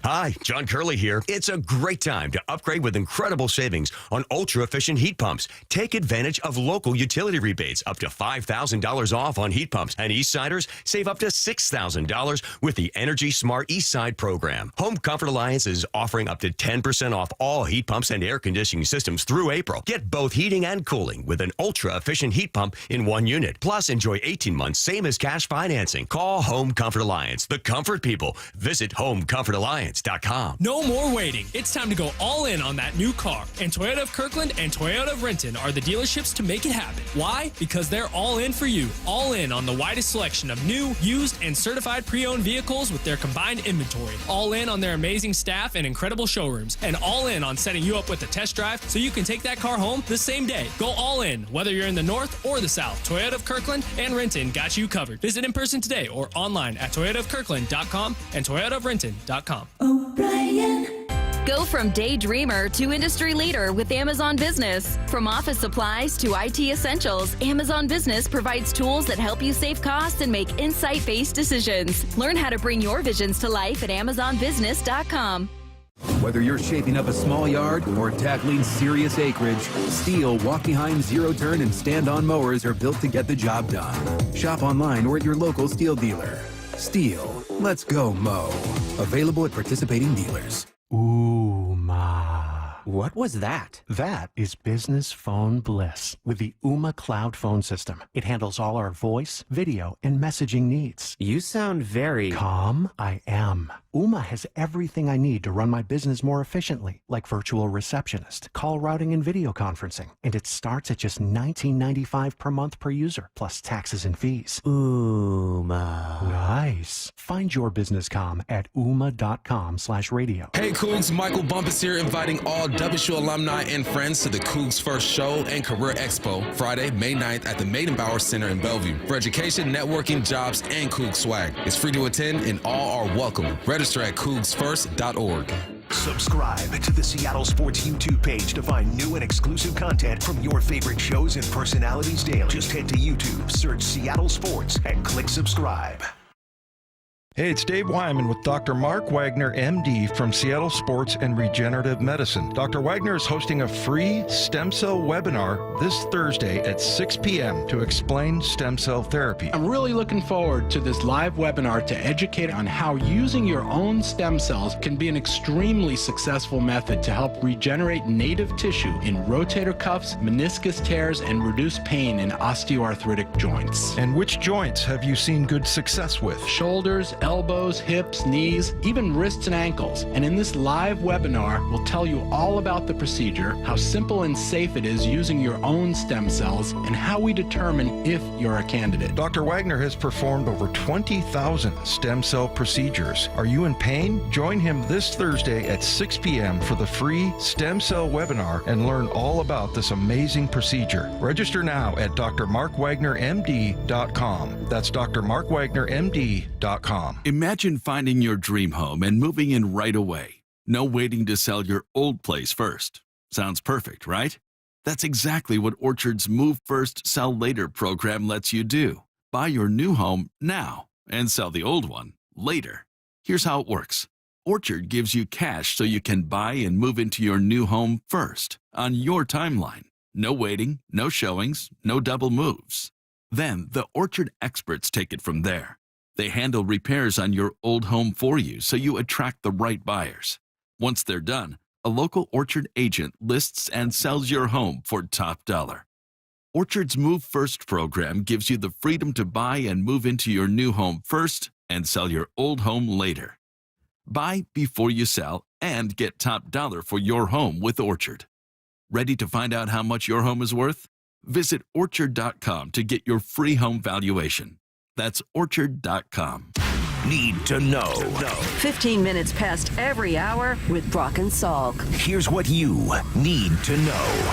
Hi, John Curley here. It's a great time to upgrade with incredible savings on ultra-efficient heat pumps. Take advantage of local utility rebates up to $5,000 off on heat pumps. And Eastsiders save up to $6,000 with the Energy Smart Eastside program. Home Comfort Alliance is offering up to 10% off all heat pumps and air conditioning systems through April. Get both heating and cooling with an ultra-efficient heat pump in one unit. Plus, enjoy 18 months, same as cash financing. Call Home Comfort Alliance, the comfort people. Visit Home Comfort Alliance. ToyotaAlliance.com. No more waiting. It's time to go all in on that new car. And Toyota of Kirkland and Toyota of Renton are the dealerships to make it happen. Why? Because they're all in for you. All in on the widest selection of new, used, and certified pre-owned vehicles with their combined inventory. All in on their amazing staff and incredible showrooms. And all in on setting you up with a test drive so you can take that car home the same day. Go all in, whether you're in the north or the south. Toyota of Kirkland and Renton got you covered. Visit in person today or online at toyotaofkirkland.com and toyotaofrenton.com. O'Brien. Go from daydreamer to industry leader with Amazon Business. From office supplies to IT essentials, Amazon Business provides tools that help you save costs and make insight-based decisions. Learn how to bring your visions to life at amazonbusiness.com. Whether you're shaping up a small yard or tackling serious acreage, Steel walk-behind zero-turn and stand-on mowers are built to get the job done. Shop online or at your local Steel dealer. Steel, let's go mow. Available at participating dealers. What was that? That is business phone bliss with the Ooma Cloud Phone System. It handles all our voice, video, and messaging needs. You sound very... Calm? I am. Ooma has everything I need to run my business more efficiently, like virtual receptionist, call routing, and video conferencing. And it starts at just $19.95 per month per user, plus taxes and fees. Ooma. Nice. Find your business calm at ooma.com/radio. Hey Cougs, Michael Bumpus here, inviting all WSU alumni and friends to the Cougs First Show and Career Expo, Friday, May 9th at the Maidenbauer Center in Bellevue. For education, networking, jobs, and Cougs swag. It's free to attend and all are welcome. Register at cougsfirst.org. Subscribe to the Seattle Sports YouTube page to find new and exclusive content from your favorite shows and personalities daily. Just head to YouTube, search Seattle Sports, and click subscribe. Hey, it's Dave Wyman with Dr. Mark Wagner, MD, from Seattle Sports and Regenerative Medicine. Dr. Wagner is hosting a free stem cell webinar this Thursday at 6 p.m. to explain stem cell therapy. I'm really looking forward to this live webinar to educate on how using your own stem cells can be an extremely successful method to help regenerate native tissue in rotator cuffs, meniscus tears, and reduce pain in osteoarthritic joints. And which joints have you seen good success with? Shoulders, elbows, hips, knees, even wrists and ankles. And in this live webinar, we'll tell you all about the procedure, how simple and safe it is using your own stem cells, and how we determine if you're a candidate. Dr. Wagner has performed over 20,000 stem cell procedures. Are you in pain? Join him this Thursday at 6 p.m. for the free stem cell webinar and learn all about this amazing procedure. Register now at drmarkwagnermd.com. That's drmarkwagnermd.com. Imagine finding your dream home and moving in right away. No waiting to sell your old place first. Sounds perfect, right? That's exactly what Orchard's Move First, Sell Later program lets you do. Buy your new home now and sell the old one later. Here's how it works. Orchard gives you cash so you can buy and move into your new home first, on your timeline. No waiting, no showings, no double moves. Then the Orchard experts take it from there. They handle repairs on your old home for you so you attract the right buyers. Once they're done, a local Orchard agent lists and sells your home for top dollar. Orchard's Move First program gives you the freedom to buy and move into your new home first and sell your old home later. Buy before you sell and get top dollar for your home with Orchard. Ready to find out how much your home is worth? Visit orchard.com to get your free home valuation. That's orchard.com. Need to know. 15 minutes past every hour with Brock and Salk. Here's what you need to know.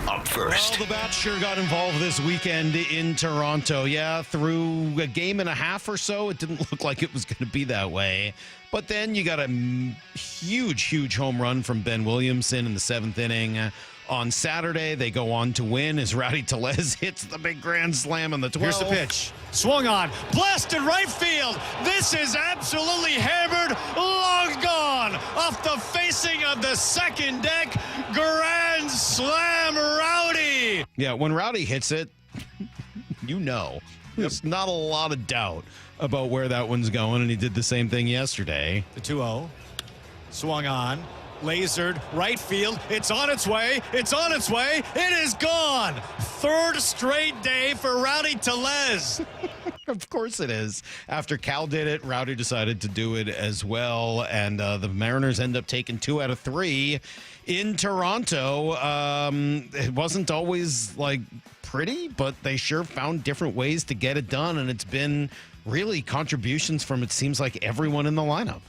Up first. Well, the Bats sure got involved this weekend in Toronto. Yeah, through a game and a half or so, it didn't look like it was going to be that way. But then you got a huge home run from Ben Williamson in the 7th inning. On Saturday, they go on to win as Rowdy Tellez hits the big grand slam on the 12th. Here's the pitch. Swung on. Blasted right field. This is absolutely hammered. Long gone. Off the facing of the second deck. Grand slam, Rowdy. Yeah, when Rowdy hits it, you know. There's not a lot of doubt about where that one's going, and he did the same thing yesterday. The 2-0. Swung on. lasered right field. It's on its way. It's on its way. It is gone. Third straight day for Rowdy Tellez. Of course it is. After Cal did it, Rowdy decided to do it as well, and the Mariners end up taking 2 out of 3 in Toronto. It wasn't always like pretty, but they sure found different ways to get it done, and it's been really contributions from, it seems like, everyone in the lineup.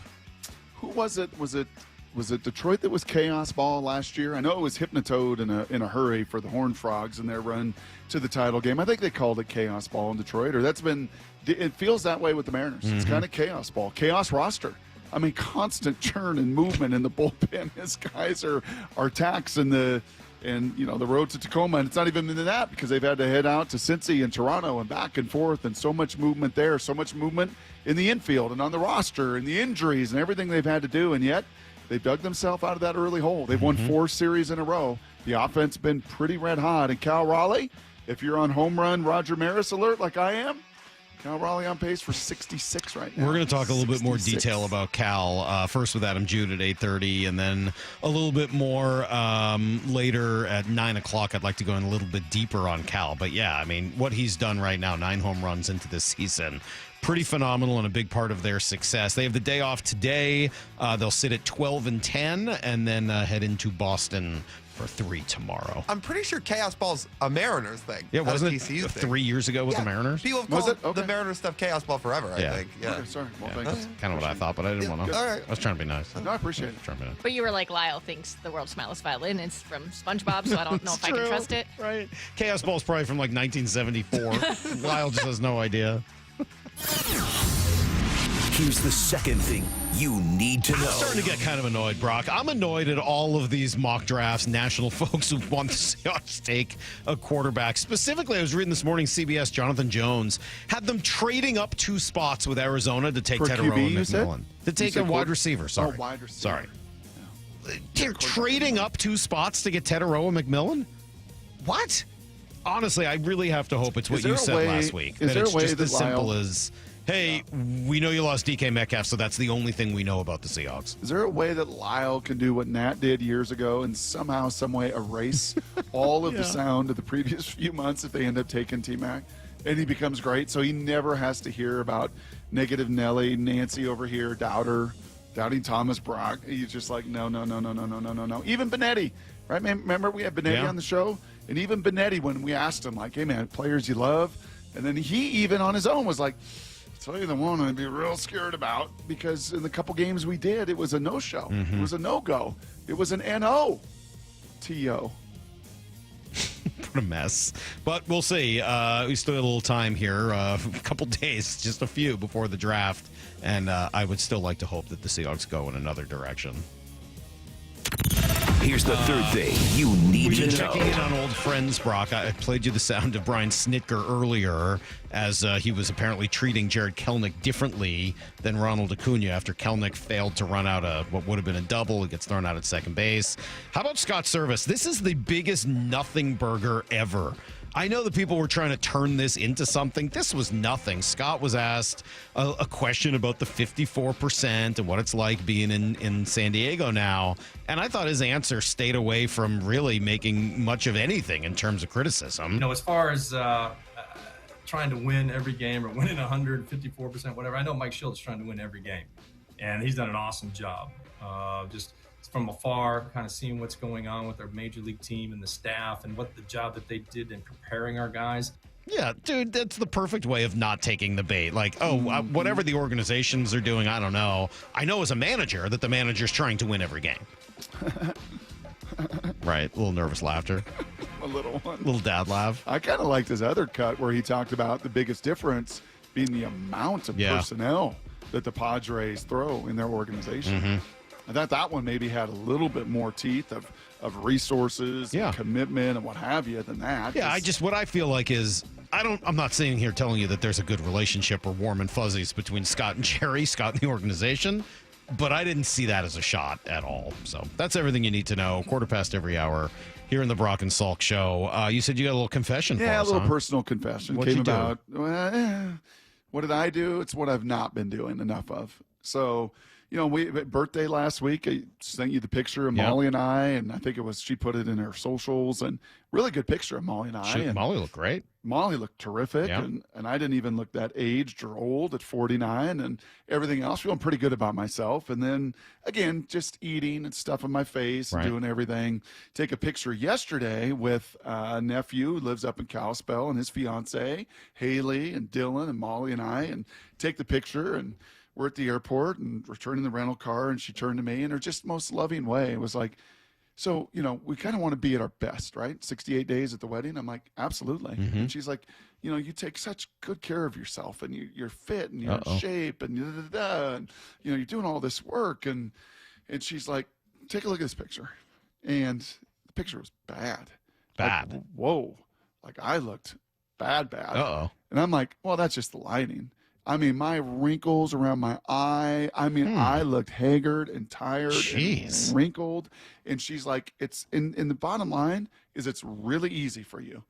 Who was it? Was it Detroit that was chaos ball last year? I know it was Hypnotoad in a hurry for the Horned Frogs in their run to the title game. I think they called it chaos ball in Detroit, or it feels that way with the Mariners. It's kind of chaos ball, chaos roster. I mean, constant churn and movement in the bullpen. His guys are taxing the road to Tacoma, and it's not even into that because they've had to head out to Cincy and Toronto and back and forth, and so much movement there, so much movement in the infield and on the roster and the injuries and everything they've had to do, and yet they dug themselves out of that early hole. They've won 4 series in a row. The offense been pretty red hot. And Cal Raleigh, if you're on home run Roger Maris alert like I am, Cal Raleigh on pace for 66 right now. We're going to talk a little bit more detail about Cal. First with Adam Jude at 8:30, and then a little bit more later at 9 o'clock. I'd like to go in a little bit deeper on Cal. But yeah, I mean, what he's done right now, 9 home runs into this season, pretty phenomenal and a big part of their success. They have the day off today. They'll sit at 12-10 and then head into Boston for 3 tomorrow. I'm pretty sure Chaos Ball's a Mariners thing. Yeah, wasn't it TCU's 3 years ago with the Mariners? People have called the Mariners stuff Chaos Ball forever, I think. Yeah. Okay, sorry. Well, That's kind of what I thought, but I didn't want to. All right. I was trying to be nice. No, I appreciate it. Trying to be nice. But you were like, Lyle thinks the world's smallest violin is from SpongeBob, so I don't know if I can trust it. Right. Chaos Ball's probably from like 1974. Lyle just has no idea. Here's the second thing you need to know. I'm starting to get kind of annoyed, Brock. I'm annoyed at all of these mock drafts, national folks who want the Seahawks to take a quarterback. Specifically, I was reading this morning, CBS, Jonathan Jones had them trading up 2 spots with Arizona to take Tetairoa McMillan. To take a wide receiver, sorry. Oh, wide receiver. Sorry. They're trading up 2 spots to get Tetairoa McMillan? What? Honestly, I really have to hope it's what you said last week. Is that there it's a way just that as simple Lyle, as, hey, we know you lost DK Metcalf, so that's the only thing we know about the Seahawks. Is there a way that Lyle can do what Nat did years ago and somehow, some way erase all of the sound of the previous few months if they end up taking T-Mac? And he becomes great, so he never has to hear about negative Nelly, Nancy over here, doubting Thomas Brock. He's just like, no. Even Benetti, right, man? Remember we had Benetti on the show? And even Benetti, when we asked him, like, hey, man, players you love? And then he even on his own was like, I'll tell you the one I'd be real scared about, because in the couple games we did, it was a no-show. It was a no-go. It was an N-O-T-O. What a mess. But we'll see. We still have a little time here, a couple days, just a few before the draft. And I would still like to hope that the Seahawks go in another direction. Here's the third thing you need to know. Checking in on old friends, Brock. I played you the sound of Brian Snitker earlier as he was apparently treating Jared Kelnick differently than Ronald Acuna after Kelnick failed to run out what would have been a double. He gets thrown out at second base. How about Scott Service? This is the biggest nothing burger ever. I know that people were trying to turn this into something. This was nothing. Scott was asked a question about the 54% and what it's like being in San Diego now. And I thought his answer stayed away from really making much of anything in terms of criticism. You know, as far as trying to win every game or winning 154%, whatever, I know Mike Schultz is trying to win every game. And he's done an awesome job. Just from afar, kind of seeing what's going on with our major league team and the staff and what the job that they did in preparing our guys. Yeah, dude, that's the perfect way of not taking the bait. Like, whatever the organizations are doing, I don't know. I know as a manager that the manager's trying to win every game. Right, a little nervous laughter. A little one. Little dad laugh. I kind of liked his other cut where he talked about the biggest difference being the amount of personnel that the Padres throw in their organization. I thought that one maybe had a little bit more teeth of resources and commitment and what have you than that. Yeah, what I feel like is I'm not sitting here telling you that there's a good relationship or warm and fuzzies between Scott and Jerry, Scott and the organization, but I didn't see that as a shot at all. So that's everything you need to know. 1/4 every hour here in the Brock and Salk show. You said you got a little confession for us, a little personal confession. What'd you do? About, what did I do? It's what I've not been doing enough of. So we birthday last week. I sent you the picture of Molly and I think she put it in her socials, and really good picture of Molly and I. Molly looked great. Molly looked terrific, and I didn't even look that aged or old at 49, and everything else. Feeling pretty good about myself. And then again, just eating and stuff in my face, and doing everything. Take a picture yesterday with a nephew who lives up in Kalispell and his fiance Haley and Dylan and Molly and I, and take the picture, and we're at the airport and returning the rental car, and she turned to me in her just most loving way. It was like, so, we kind of want to be at our best, right? 68 days at the wedding. I'm like, absolutely. Mm-hmm. And she's like, you take such good care of yourself, and you're fit, and you're in shape, and and you're doing all this work. And she's like, take a look at this picture. And the picture was bad. Bad. Like, whoa. Like, I looked bad. Uh-oh. And I'm like, well, that's just the lighting. I mean, my wrinkles around my eye. I mean, I looked haggard and tired and wrinkled. And she's like, it's in the bottom line is it's really easy for you,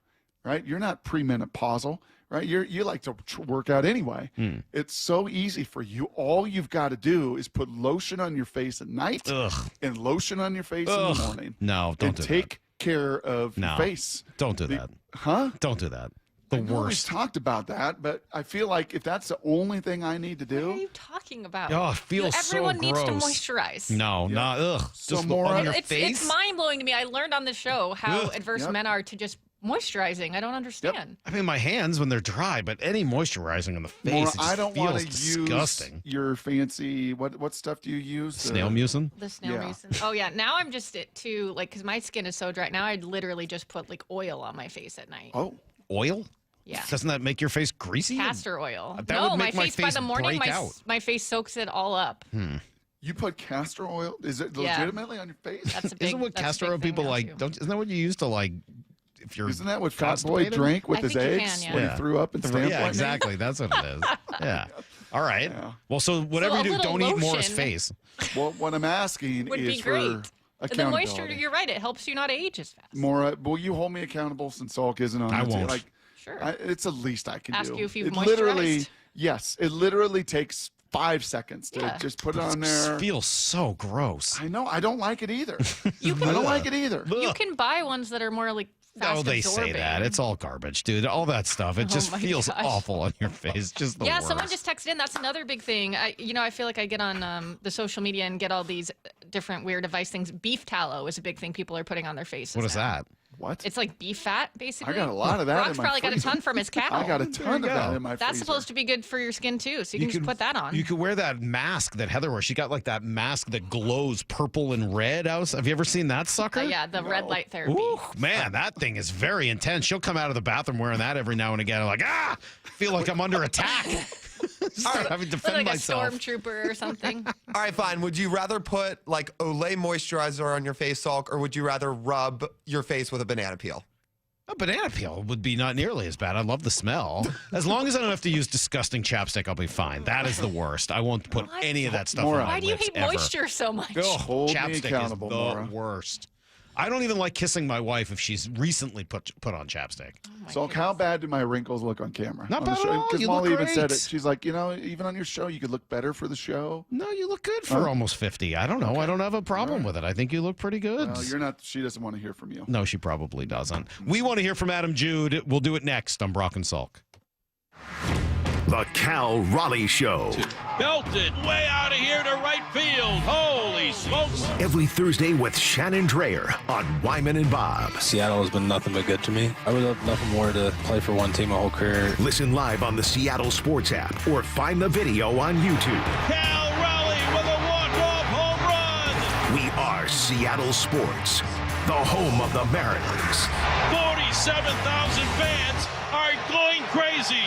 right? You're not premenopausal, right? You like to work out anyway. It's so easy for you. All you've got to do is put lotion on your face at night and lotion on your face in the morning. No, don't do that. Take care of your face. Don't do that. Huh? Don't do that. The We've worst. talked about that, but I feel like if that's the only thing I need to do. What are you talking about? Oh, it feels Everyone so needs to gross. moisturize. No, not ugh. So Just more on your It's face. mind blowing to me. I learned on the show how Ugh. adverse men are to just moisturizing. I don't understand. I mean, my hands when they're dry, but any moisturizing on the face, Maura, it just I don't want feels to disgusting. use your fancy what stuff do you use? Snail mucin? The snail mucin. Oh yeah. Now I'm just because my skin is so dry. Now I'd literally just put like oil on my face at night. Oh, oil? Yeah. Doesn't that make your face greasy? Castor oil. That would make my face by the morning, break out. my face soaks it all up. You put castor oil? Is it Yeah. legitimately on your face? That's a big. Isn't what that's a castor big oil thing people now, like? too. Isn't that what you used to like? If you're Isn't that what Fat Boy constipated? drank with I his think you eggs can, when he threw up and stamped Yeah, lightning? exactly. That's what it is. Yeah. All right. Well, so whatever So a you do, little don't eat Maura's lotion face. Well, what I'm asking Would is be for great. The accountability. moisture, you're right. It helps you not age as fast. Maura, will you hold me accountable since Salk isn't on? I the team? won't. Like, Sure. It's the least I can Ask do. you if you've it literally, moisturized. yes, it literally takes 5 seconds to Yeah. just put it on It there. feels so gross. I know. I don't like it either. You I can, don't like it either. you can buy ones that are more like fast Oh, they absorbing. say that. It's all garbage, dude. All that stuff. It just my feels gosh. awful on your face. Just the Yeah, worst. someone just texted in. That's another big thing. I feel like I get on the social media and get all these different weird advice things. Beef tallow is a big thing people are putting on their faces. What is now. that? What? It's like beef fat, basically. I got a lot of that Brock's in my probably got a freezer. ton from his cow. I got a ton of There you that go. in my That's freezer. supposed to be good for your skin too, so you can just put that on. You could wear that mask that Heather wears. She got like that mask that glows purple and red. Have you ever seen that sucker? Yeah, the red light therapy. Ooh, man, that thing is very intense. She'll come out of the bathroom wearing that every now and again. I'm like, feel like I'm under attack. Start having to Look defend like myself. a stormtrooper or something. All right, fine. Would you rather put like Olay moisturizer on your face, Salk, or would you rather rub your face with a banana peel? A banana peel would be not nearly as bad. I love the smell. As long as I don't have to use disgusting chapstick, I'll be fine. That is the worst. I won't put any of that stuff Maura. on my Why do you lips hate ever. moisture so much? Oh, Hold me chapstick accountable, is the Maura. worst. I don't even like kissing my wife if she's recently put on chapstick. So how bad do my wrinkles look on camera? Not bad at all. Because You Molly look even said great. it. She's like, even on your show, you could look better for the show. No, you look good for almost 50. I don't know. I don't have a problem with it. I think you look pretty good. Well, you're not. She doesn't want to hear from you. No, she probably doesn't. We want to hear from Adam Jude. We'll do it next on Brock and Salk. The Cal Raleigh Show. Belted way out of here to right field. Holy smokes. Every Thursday with Shannon Dreyer on Wyman and Bob. Seattle has been nothing but good to me. I would love nothing more to play for one team my whole career. Listen live on the Seattle Sports app or find the video on YouTube. Cal Raleigh with a walk-off home run. We are Seattle Sports, the home of the Mariners. 47,000 fans are going crazy.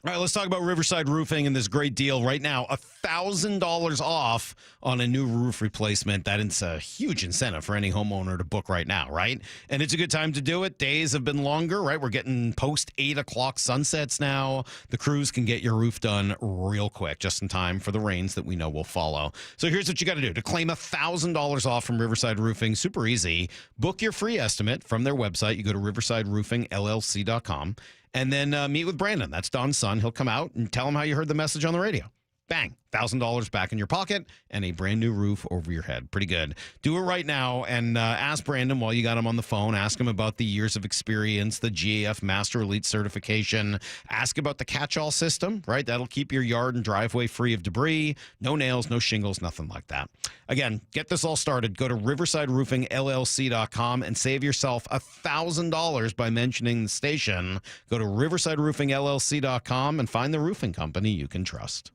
All right, let's talk about Riverside Roofing and this great deal right now. $1,000 off on a new roof replacement. That is a huge incentive for any homeowner to book right now, right? And it's a good time to do it. Days have been longer, right? We're getting post 8 o'clock sunsets now. The crews can get your roof done real quick, just in time for the rains that we know will follow. So here's what you got to do. To claim $1,000 off from Riverside Roofing, super easy. Book your free estimate from their website. You go to riversideroofingllc.com. And then meet with Brandon. That's Don's son. He'll come out and tell him how you heard the message on the radio. Bang, $1,000 back in your pocket and a brand new roof over your head. Pretty good. Do it right now and ask Brandon while you got him on the phone. Ask him about the years of experience, the GAF Master Elite certification. Ask about the catch-all system, right? That'll keep your yard and driveway free of debris. No nails, no shingles, nothing like that. Again, get this all started. Go to riversideroofingllc.com and save yourself $1,000 by mentioning the station. Go to riversideroofingllc.com and find the roofing company you can trust.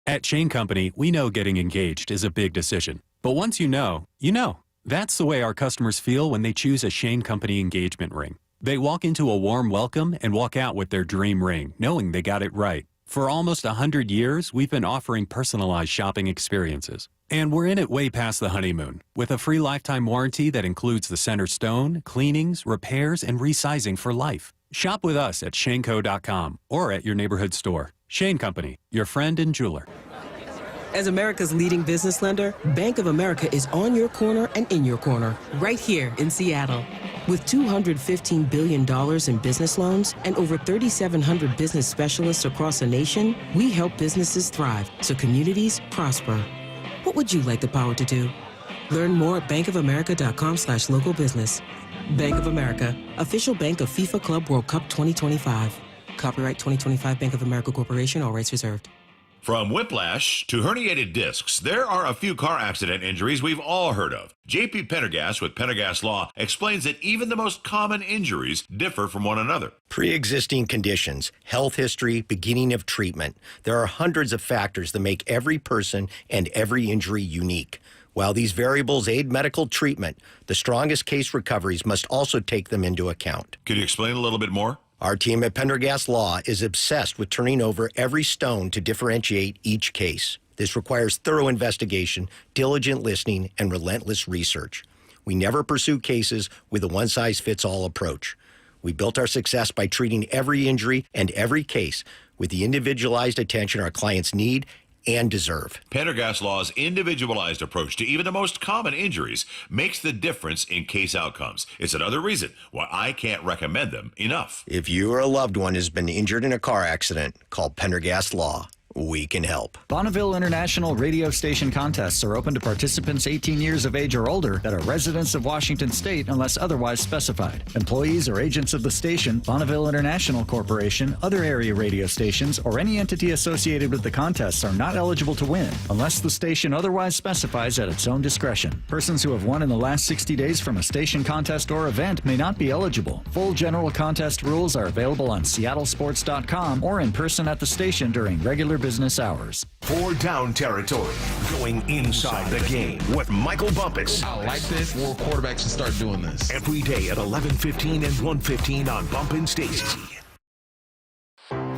At Shane Company, we know getting engaged is a big decision. But once you know, you know. That's the way our customers feel when they choose a Shane Company engagement ring. They walk into a warm welcome and walk out with their dream ring, knowing they got it right. For almost 100 years, we've been offering personalized shopping experiences. And we're in it way past the honeymoon, with a free lifetime warranty that includes the center stone, cleanings, repairs, and resizing for life. Shop with us at shaneco.com or at your neighborhood store. Shane Company, your friend and jeweler. As America's leading business lender, Bank of America is on your corner and in your corner, right here in Seattle. With $215 billion in business loans and over 3,700 business specialists across the nation, we help businesses thrive so communities prosper. What would you like the power to do? Learn more at bankofamerica.com/local business. Bank of America, official bank of FIFA Club World Cup 2025. Copyright 2025 Bank of America Corporation, all rights reserved. From whiplash to herniated discs, there are a few car accident injuries we've all heard of. J.P. Pendergast with Pendergast Law explains that even the most common injuries differ from one another. Pre-existing conditions, health history, beginning of treatment. There are hundreds of factors that make every person and every injury unique. While these variables aid medical treatment, the strongest case recoveries must also take them into account. Could you explain a little bit more? Our team at Pendergast Law is obsessed with turning over every stone to differentiate each case. This requires thorough investigation, diligent listening, and relentless research. We never pursue cases with a one-size-fits-all approach. We built our success by treating every injury and every case with the individualized attention our clients need and deserve. Pendergast Law's individualized approach to even the most common injuries makes the difference in case outcomes. It's another reason why I can't recommend them enough. If you or a loved one has been injured in a car accident, call Pendergast Law. We can help. Bonneville International radio station contests are open to participants 18 years of age or older that are residents of Washington State unless otherwise specified. Employees or agents of the station, Bonneville International Corporation, other area radio stations, or any entity associated with the contests are not eligible to win unless the station otherwise specifies at its own discretion. Persons who have won in the last 60 days from a station contest or event may not be eligible. Full general contest rules are available on seattlesports.com or in person at the station during regular business hours. For Down Territory, going inside the game with Michael Bumpus. I like this. More quarterbacks should start doing this. Every day at 11:15 and 1:15 on Bump and Stacy.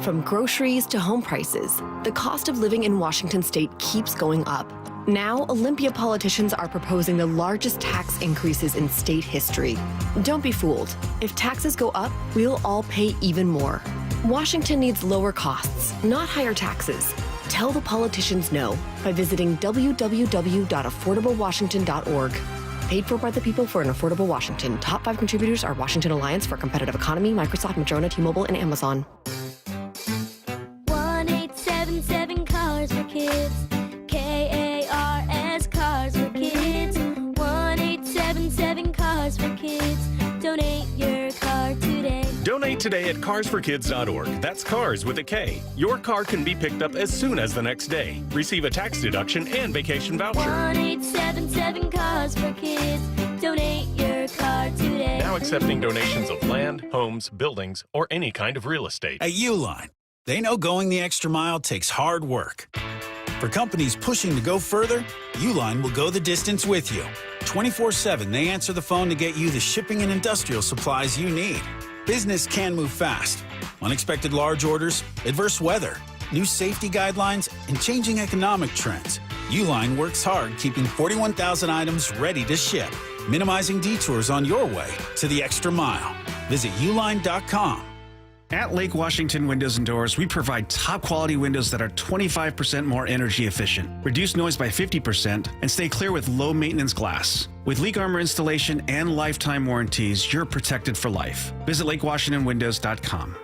From groceries to home prices, the cost of living in Washington state keeps going up. Now, Olympia politicians are proposing the largest tax increases in state history. Don't be fooled. If taxes go up, we'll all pay even more. Washington needs lower costs, not higher taxes. Tell the politicians no by visiting www.affordablewashington.org. Paid for by the people for an affordable Washington. Top 5 contributors are Washington Alliance for a Competitive Economy, Microsoft, Madrona, T-Mobile, and Amazon. 1-877 Cars for Kids. KARS Cars for Kids. 1-877 Cars for Kids. Donate your car today. Donate today at carsforkids.org. That's cars with a K. Your car can be picked up as soon as the next day. Receive a tax deduction and vacation voucher. 1-877 Cars for Kids. Donate your car today. Now accepting donations of land, homes, buildings, or any kind of real estate. At Uline, they know going the extra mile takes hard work. For companies pushing to go further, Uline will go the distance with you. 24/7, they answer the phone to get you the shipping and industrial supplies you need. Business can move fast. Unexpected large orders, adverse weather, new safety guidelines, and changing economic trends. Uline works hard keeping 41,000 items ready to ship, minimizing detours on your way to the extra mile. Visit uline.com. At Lake Washington Windows and Doors, we provide top quality windows that are 25% more energy efficient, reduce noise by 50%, and stay clear with low maintenance glass. With leak armor installation and lifetime warranties, you're protected for life. Visit lakewashingtonwindows.com.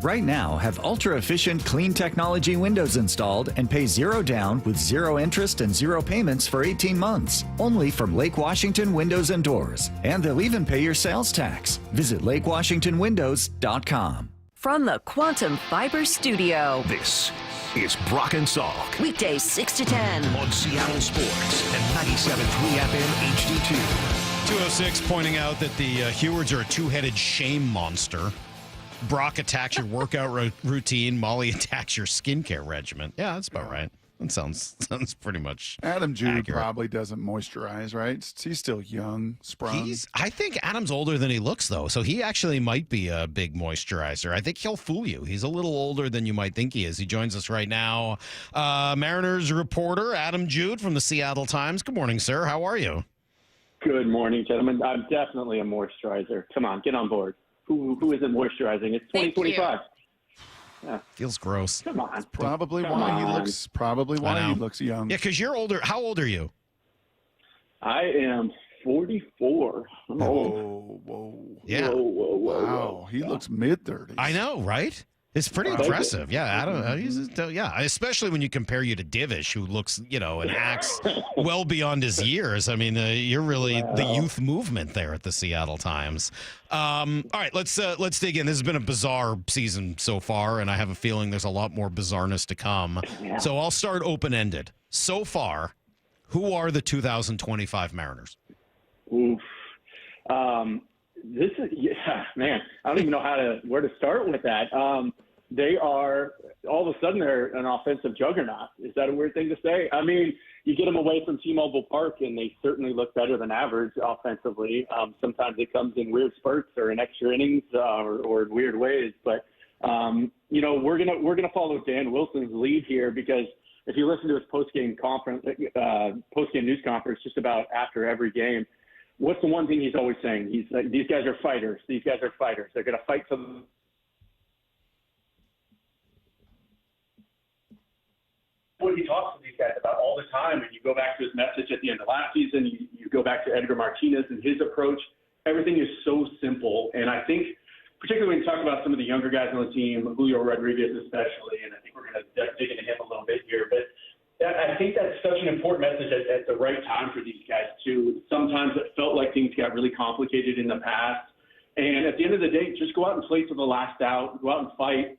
Right now, have ultra-efficient, clean technology windows installed and pay zero down with zero interest and zero payments for 18 months. Only from Lake Washington Windows and Doors. And they'll even pay your sales tax. Visit LakeWashingtonWindows.com. From the Quantum Fiber Studio. This is Brock and Salk. Weekdays 6 to 10. On Seattle Sports and 97.3 FM HD2. 206 pointing out that the Hewards are a two-headed shame monster. Brock attacks your workout routine. Molly attacks your skincare regimen. Yeah, that's about right. That sounds pretty much Adam Jude accurate. probably doesn't moisturize, right? He's still young, sprung. I think Adam's older than he looks, though, so he actually might be a big moisturizer. I think he'll fool you. He's a little older than you might think he is. He joins us right now. Mariners reporter Adam Jude from the Seattle Times. Good morning, sir. How are you? Good morning, gentlemen. I'm definitely a moisturizer. Come on, get on board. Who isn't moisturizing? It's 2025. Yeah. Feels gross. Come on. That's probably why he looks young. Yeah, because you're older. How old are you? I am 44. I'm old. Whoa. Yeah. Whoa. Wow, he looks mid-30s. I know, right? It's pretty impressive. Yeah, Adam. Especially when you compare you to Divish, who looks, and acts well beyond his years. I mean, you're really the youth movement there at the Seattle Times. All right, let's dig in. This has been a bizarre season so far, and I have a feeling there's a lot more bizarreness to come. Yeah. So I'll start open-ended. So far, who are the 2025 Mariners? Oof. This is, man, I don't even know where to start with that. They are, all of a sudden, they're an offensive juggernaut. Is that a weird thing to say? I mean, you get them away from T-Mobile Park, and they certainly look better than average offensively. Sometimes it comes in weird spurts or in extra innings or in weird ways. But, we're gonna follow Dan Wilson's lead here, because if you listen to his post-game news conference just about after every game, what's the one thing he's always saying? He's like, these guys are fighters. These guys are fighters. They're going to fight for them. What he talks to these guys about all the time, and you go back to his message at the end of last season, you go back to Edgar Martinez and his approach, everything is so simple. And I think, particularly when you talk about some of the younger guys on the team, Julio Rodriguez especially, and I think we're going to dig into him a little bit here, but I think that's such an important message at the right time for these guys, too. Sometimes it felt like things got really complicated in the past. And at the end of the day, just go out and play to the last out. Go out and fight.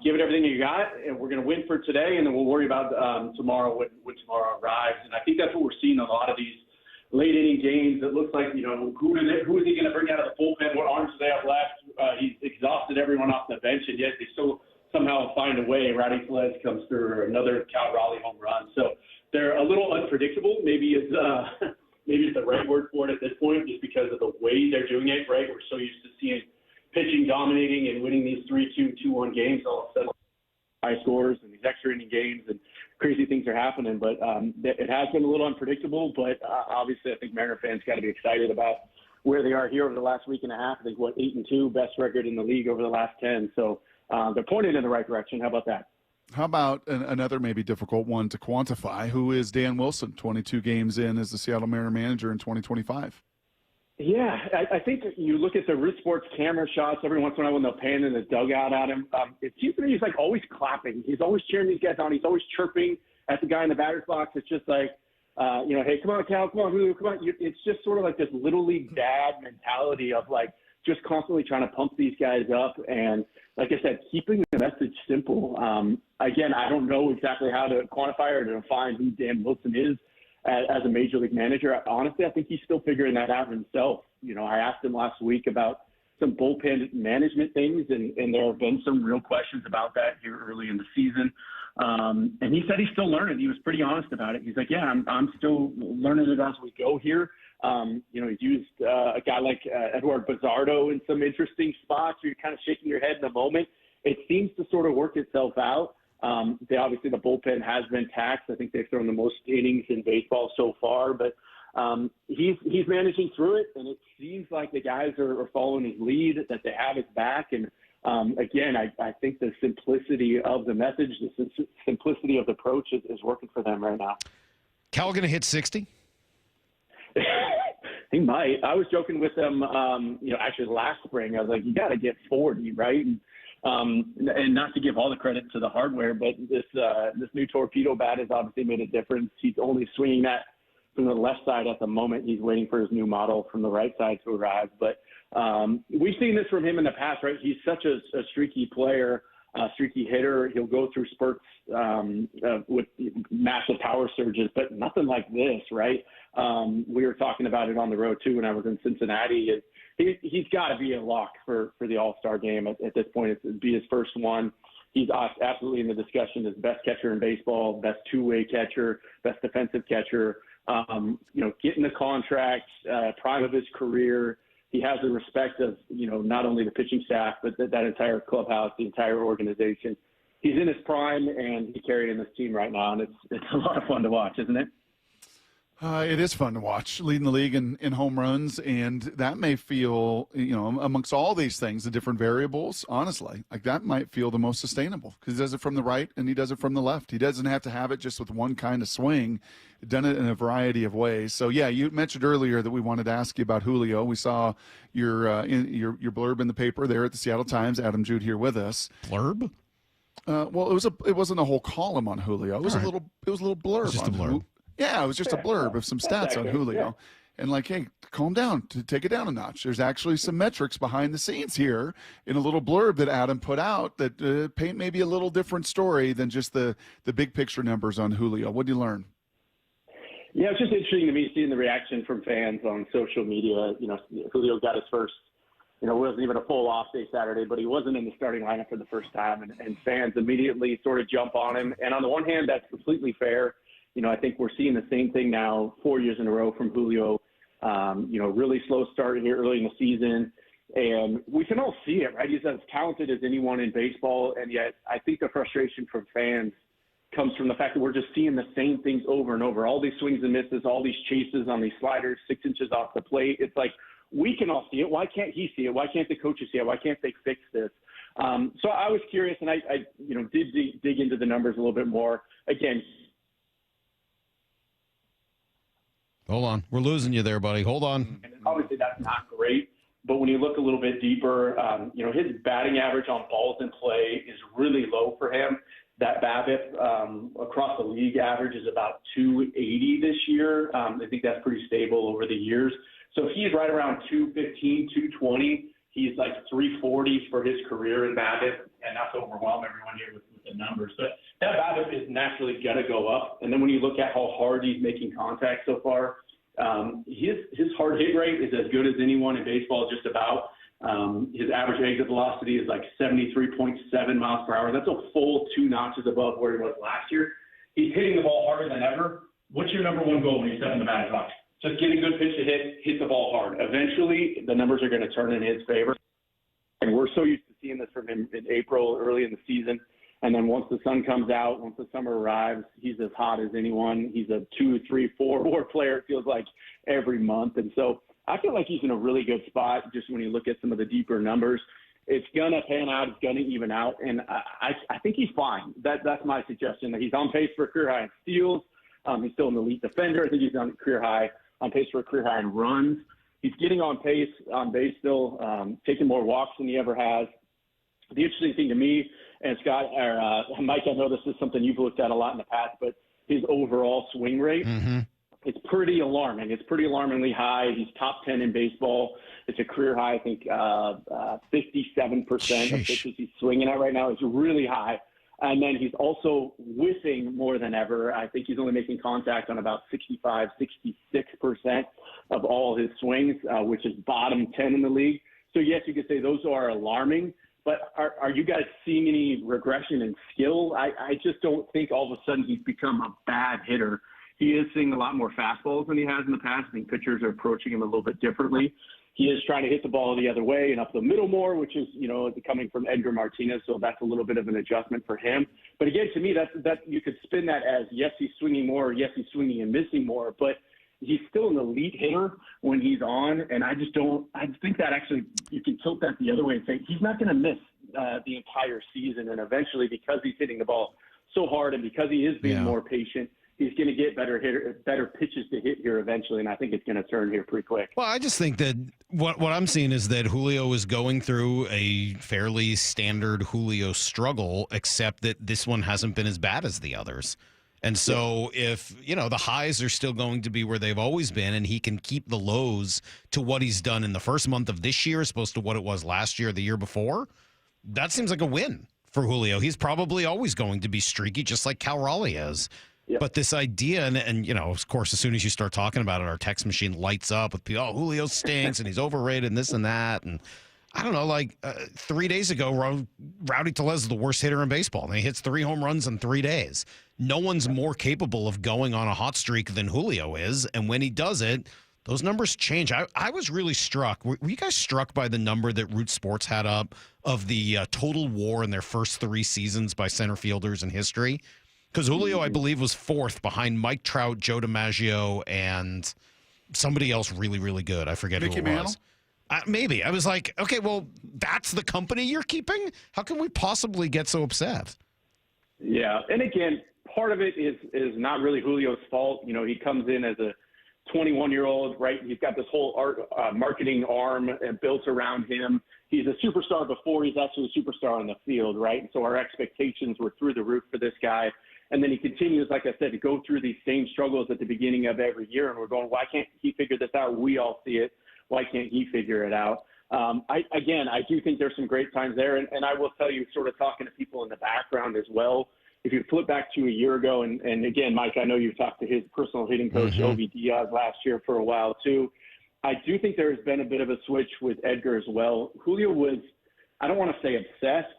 Give it everything you got, and we're going to win for today, and then we'll worry about tomorrow when tomorrow arrives. And I think that's what we're seeing in a lot of these late-inning games. It looks like, who is he going to bring out of the bullpen? What arms do they have left? He's exhausted everyone off the bench, and yet they still somehow find a way. Rowdy Tellez comes through, or another Cal Raleigh home run. So they're a little unpredictable. Maybe it's the right word for it at this point, just because of the way they're doing it, right? We're so used to seeing pitching dominating and winning these 3-2, 2-1 games. All of a sudden, high scores and these extra inning games and crazy things are happening. But it has been a little unpredictable. But obviously, I think Mariner fans got to be excited about where they are here over the last week and a half. I think 8-2, best record in the league over the last 10. So they're pointed in the right direction. How about that? How about another maybe difficult one to quantify? Who is Dan Wilson, 22 games in as the Seattle Mariner manager in 2025? Yeah, I think you look at the Root Sports camera shots every once in a while when they'll pan in the dugout at him. It seems to me he's like always clapping. He's always cheering these guys on. He's always chirping at the guy in the batter's box. It's just like, hey, come on, Cal, come on, Julio, come on. It's just sort of like this little league dad mentality of like just constantly trying to pump these guys up. And like I said, keeping the message simple. Again, I don't know exactly how to quantify or to define who Dan Wilson is as a major league manager. Honestly, I think he's still figuring that out himself. I asked him last week about some bullpen management things, and there have been some real questions about that here early in the season. And he said he's still learning. He was pretty honest about it. He's like, yeah, I'm still learning it as we go here. He's used a guy like Edward Bizardo in some interesting spots where you're kind of shaking your head in the moment. It seems to sort of work itself out. Obviously, the bullpen has been taxed. I think they've thrown the most innings in baseball so far, but he's managing through it, and it seems like the guys are following his lead, that they have his back. And again, I think the simplicity of the message, the simplicity of the approach is working for them right now. Cal going to hit 60? He might. I was joking with him, actually last spring. I was like, you got to get 40, right? And And not to give all the credit to the hardware, but this new torpedo bat has obviously made a difference. He's only swinging that from the left side at the moment. He's waiting for his new model from the right side to arrive. But we've seen this from him in the past, right? He's such a streaky player, streaky hitter. He'll go through spurts with massive power surges, but nothing like this, right? We were talking about it on the road too when I was in Cincinnati. He's got to be a lock for the All-Star game at this point. It'd be his first one. He's absolutely in the discussion as best catcher in baseball, best two-way catcher, best defensive catcher. Getting the contract, prime of his career. He has the respect of, not only the pitching staff, but that entire clubhouse, the entire organization. He's in his prime, and he's carrying this team right now, and it's a lot of fun to watch, isn't it? It is fun to watch, leading the league in home runs, and that may feel, amongst all these things, the different variables, honestly, like that might feel the most sustainable because he does it from the right and he does it from the left. He doesn't have to have it just with one kind of swing. He's done it in a variety of ways. So, yeah, you mentioned earlier that we wanted to ask you about Julio. We saw your blurb in the paper there at the Seattle Times. Adam Jude here with us. Blurb? Well, it wasn't a whole column on Julio. It was a little blurb. It's just a blurb. Yeah, it was just a blurb of some stats on Julio. And hey, calm down, take it down a notch. There's actually some metrics behind the scenes here in a little blurb that Adam put out that paint maybe a little different story than just the big picture numbers on Julio. What did you learn? Yeah, it's just interesting to me seeing the reaction from fans on social media. Julio got his first, it wasn't even a full off day Saturday, but he wasn't in the starting lineup for the first time. And fans immediately sort of jump on him. And on the one hand, that's completely fair. I think we're seeing the same thing now 4 years in a row from Julio. Really slow start here early in the season. And we can all see it, right? He's as talented as anyone in baseball. And yet I think the frustration from fans comes from the fact that we're just seeing the same things over and over. All these swings and misses, all these chases on these sliders, 6 inches off the plate. It's like, we can all see it. Why can't he see it? Why can't the coaches see it? Why can't they fix this? So I was curious, and I did dig into the numbers a little bit more. Again, hold on. We're losing you there, buddy. Hold on. And obviously that's not great. But when you look a little bit deeper, his batting average on balls in play is really low for him. That BABIP across the league average is about 280 this year. I think that's pretty stable over the years. So he's right around 215, 220. He's like 340 for his career in BABIP, and not to overwhelm everyone here with the numbers. But that BABIP is naturally going to go up. And then when you look at how hard he's making contact so far, his hard hit rate is as good as anyone in baseball, just about. His average exit velocity is like 73.7 miles per hour. That's a full 2 notches above where he was last year. He's hitting the ball harder than ever. What's your number one goal when you step in the batter's box? Just get a good pitch to hit the ball hard. Eventually, the numbers are going to turn in his favor. And we're so used to seeing this from him in April, early in the season. And then once the sun comes out, once the summer arrives, he's as hot as anyone. He's a 2, 3, 4 WAR player, it feels like, every month. And so I feel like he's in a really good spot just when you look at some of the deeper numbers. It's going to pan out. It's going to even out. And I think he's fine. That's my suggestion, that he's on pace for a career high in steals. He's still an elite defender. I think he's on pace for a career high in runs. He's getting on base still, taking more walks than he ever has. The interesting thing to me, and Scott, or Mike, I know this is something you've looked at a lot in the past, but his overall swing rate, it's pretty alarming. It's pretty alarmingly high. He's top 10 in baseball. It's a career high, I think 57% of pitches he's swinging at right now. It's really high. And then he's also whiffing more than ever. I think he's only making contact on about 65, 66% of all his swings, which is bottom 10 in the league. So, yes, you could say those are alarming. But are you guys seeing any regression in skill? I just don't think all of a sudden he's become a bad hitter. He is seeing a lot more fastballs than he has in the past. I think pitchers are approaching him a little bit differently. He is trying to hit the ball the other way and up the middle more, which is, coming from Edgar Martinez. So that's a little bit of an adjustment for him. But again, to me, that you could spin that as, yes, he's swinging more, or yes, he's swinging and missing more. But he's still an elite hitter when he's on. And I think that actually you can tilt that the other way and say he's not going to miss the entire season. And eventually, because he's hitting the ball so hard and because he is being more patient, he's going to get better pitches to hit here eventually, and I think it's going to turn here pretty quick. Well, I just think that what I'm seeing is that Julio is going through a fairly standard Julio struggle, except that this one hasn't been as bad as the others. And so if, the highs are still going to be where they've always been, and he can keep the lows to what he's done in the first month of this year as opposed to what it was last year or the year before, that seems like a win for Julio. He's probably always going to be streaky, just like Cal Raleigh is. Yep. But this idea, and of course, as soon as you start talking about it, our text machine lights up with people, Julio stinks and he's overrated and this and that. And I don't know, 3 days ago, Rowdy Tellez is the worst hitter in baseball. And he hits 3 home runs in 3 days. No one's more capable of going on a hot streak than Julio is. And when he does it, those numbers change. I was really struck. Were you guys struck by the number that Root Sports had up of the total WAR in their first 3 seasons by center fielders in history? Because Julio, I believe, was 4th behind Mike Trout, Joe DiMaggio, and somebody else really, really good. I forget Mickey who it Mantle? was. Maybe. I was like, okay, well, that's the company you're keeping? How can we possibly get so upset? Yeah, and again, part of it is not really Julio's fault. He comes in as a 21-year-old, right? He's got this whole marketing arm built around him. He's a superstar before he's actually a superstar on the field, right? And so our expectations were through the roof for this guy. And then he continues, like I said, to go through these same struggles at the beginning of every year. And we're going, why can't he figure this out? We all see it. Why can't he figure it out? I do think there's some great times there. And I will tell you, sort of talking to people in the background as well, if you flip back to a year ago, and again, Mike, I know you've talked to his personal hitting coach, Ovi Diaz, last year for a while too. I do think there has been a bit of a switch with Edgar as well. Julio was, I don't want to say obsessed,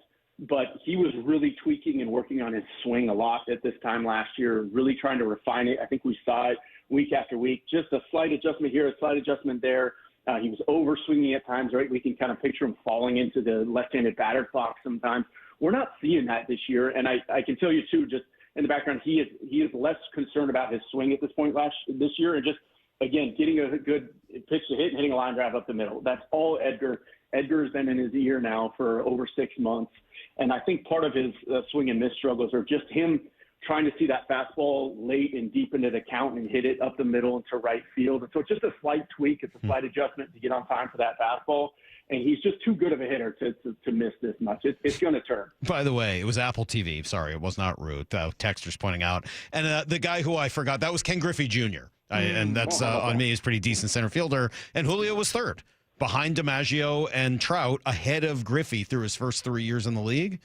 but he was really tweaking and working on his swing a lot at this time last year, really trying to refine it. I think we saw it week after week, just a slight adjustment here, a slight adjustment there. He was over swinging at times, right? We can kind of picture him falling into the left-handed batter's box sometimes. We're not seeing that this year, and I can tell you too, just in the background, he is less concerned about his swing at this point this year, and just again getting a good pitch to hit and hitting a line drive up the middle. That's all Edgar. Edgar has been in his ear now for over 6 months, and I think part of his swing and miss struggles are just him trying to see that fastball late and deep into the count and hit it up the middle into right field. And so it's just a slight tweak. It's a slight adjustment to get on time for that fastball. And he's just too good of a hitter to miss this much. It's going to turn. By the way, it was Apple TV. Sorry, it was not Root. Texter's pointing out. And the guy who I forgot, that was Ken Griffey Jr. And that's on me. He's a pretty decent center fielder. And Julio was 3rd behind DiMaggio and Trout, ahead of Griffey through his first 3 years in the league.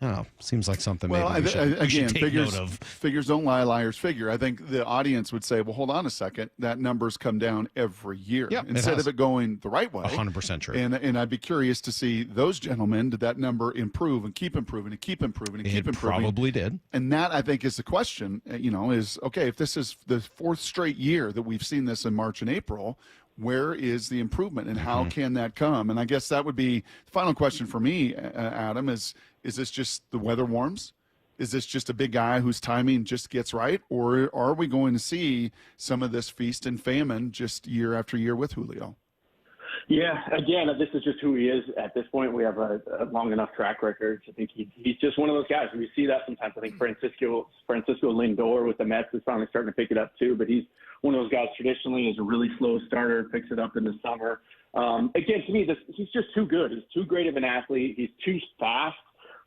Oh, seems like something maybe we should take note of. Figures don't lie, liars figure. I think the audience would say, well, hold on a second. That number's come down every year. Yep, instead of it going the right way. 100% true. And I'd be curious to see those gentlemen, did that number improve and keep improving and keep improving and keep improving? Probably did. And that, I think, is the question, is, okay, if this is the 4th straight year that we've seen this in March and April, where is the improvement and how can that come? And I guess that would be the final question for me, Adam, is this just the weather warms? Is this just a big guy whose timing just gets right? Or are we going to see some of this feast and famine just year after year with Julio? Yeah, again, this is just who he is at this point. We have a long enough track record. I think he's just one of those guys. We see that sometimes. I think Francisco Lindor with the Mets is finally starting to pick it up too, but he's one of those guys traditionally is a really slow starter, picks it up in the summer. Again, to me, he's just too good. He's too great of an athlete. He's too fast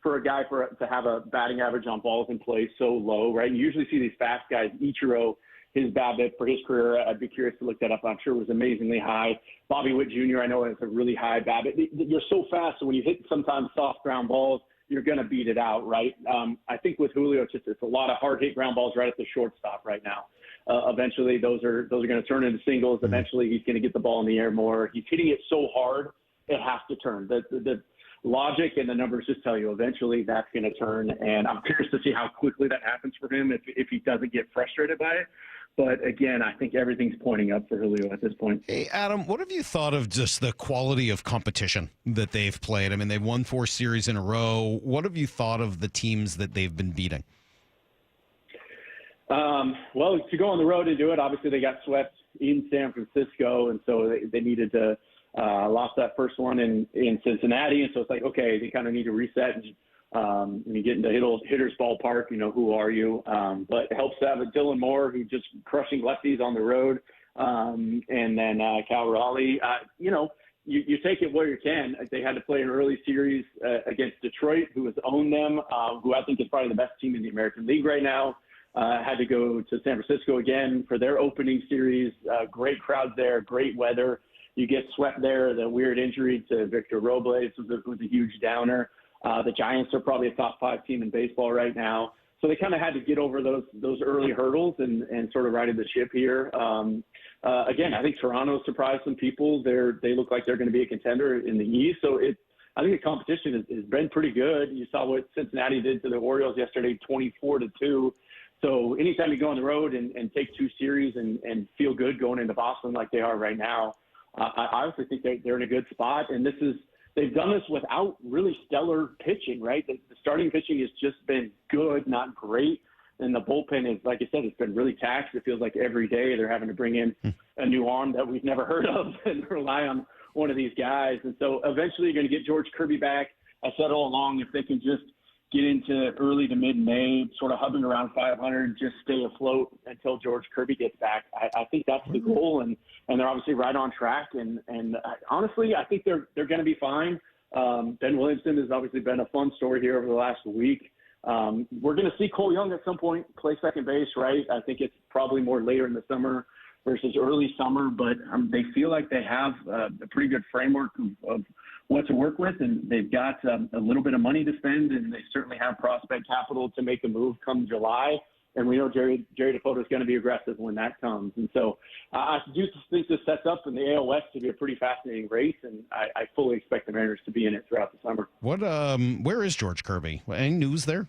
for a guy to have a batting average on balls in play so low, right? You usually see these fast guys. Ichiro, his BABIP for his career, I'd be curious to look that up. I'm sure it was amazingly high. Bobby Witt Jr., I know has a really high BABIP. You're so fast, so when you hit sometimes soft ground balls, you're going to beat it out, right? I think with Julio, it's a lot of hard hit ground balls right at the shortstop right now. Eventually, those are going to turn into singles. Eventually, he's going to get the ball in the air more. He's hitting it so hard, it has to turn. The logic and the numbers just tell you eventually that's going to turn. And I'm curious to see how quickly that happens for him if he doesn't get frustrated by it. But again, I think everything's pointing up for Julio at this point. Hey, Adam, what have you thought of just the quality of competition that they've played? I mean, they've won 4 series in a row. What have you thought of the teams that they've been beating? Well, to go on the road and do it, obviously they got swept in San Francisco, and so they needed to lost that first one in Cincinnati, and so it's like, okay, they kind of need to reset and When you get into hitter's ballpark, who are you? But it helps to have a Dylan Moore who just crushing lefties on the road. And then Cal Raleigh, you take it where you can. They had to play an early series against Detroit, who has owned them, who I think is probably the best team in the American League right now. Had to go to San Francisco again for their opening series. Great crowds there, great weather. You get swept there. The weird injury to Victor Robles was a huge downer. The Giants are probably a top 5 team in baseball right now. So they kind of had to get over those early hurdles and sort of righted the ship here. Again, I think Toronto surprised some people. They look like they're going to be a contender in the East. So I think the competition has been pretty good. You saw what Cincinnati did to the Orioles yesterday, 24-2. So anytime you go on the road and take 2 series and feel good going into Boston like they are right now, I honestly think they're in a good spot. And they've done this without really stellar pitching, right? The starting pitching has just been good, not great. And the bullpen is, like I said, it's been really taxed. It feels like every day they're having to bring in a new arm that we've never heard of and rely on one of these guys. And so eventually you're going to get George Kirby back. I said all along, if they can just get into early to mid-May, sort of hovering around 500, just stay afloat until George Kirby gets back. I think that's the goal, and they're obviously right on track. And honestly, I think they're going to be fine. Ben Williamson has obviously been a fun story here over the last week. We're going to see Cole Young at some point play second base, right? I think it's probably more later in the summer versus early summer, but they feel like they have a pretty good framework of what to work with, and they've got a little bit of money to spend, and they certainly have prospect capital to make a move come July. And we know Jerry DeFoto is going to be aggressive when that comes. And so I do think this sets up in the AL West to be a pretty fascinating race, and I fully expect the Mariners to be in it throughout the summer. Where is George Kirby? Any news there?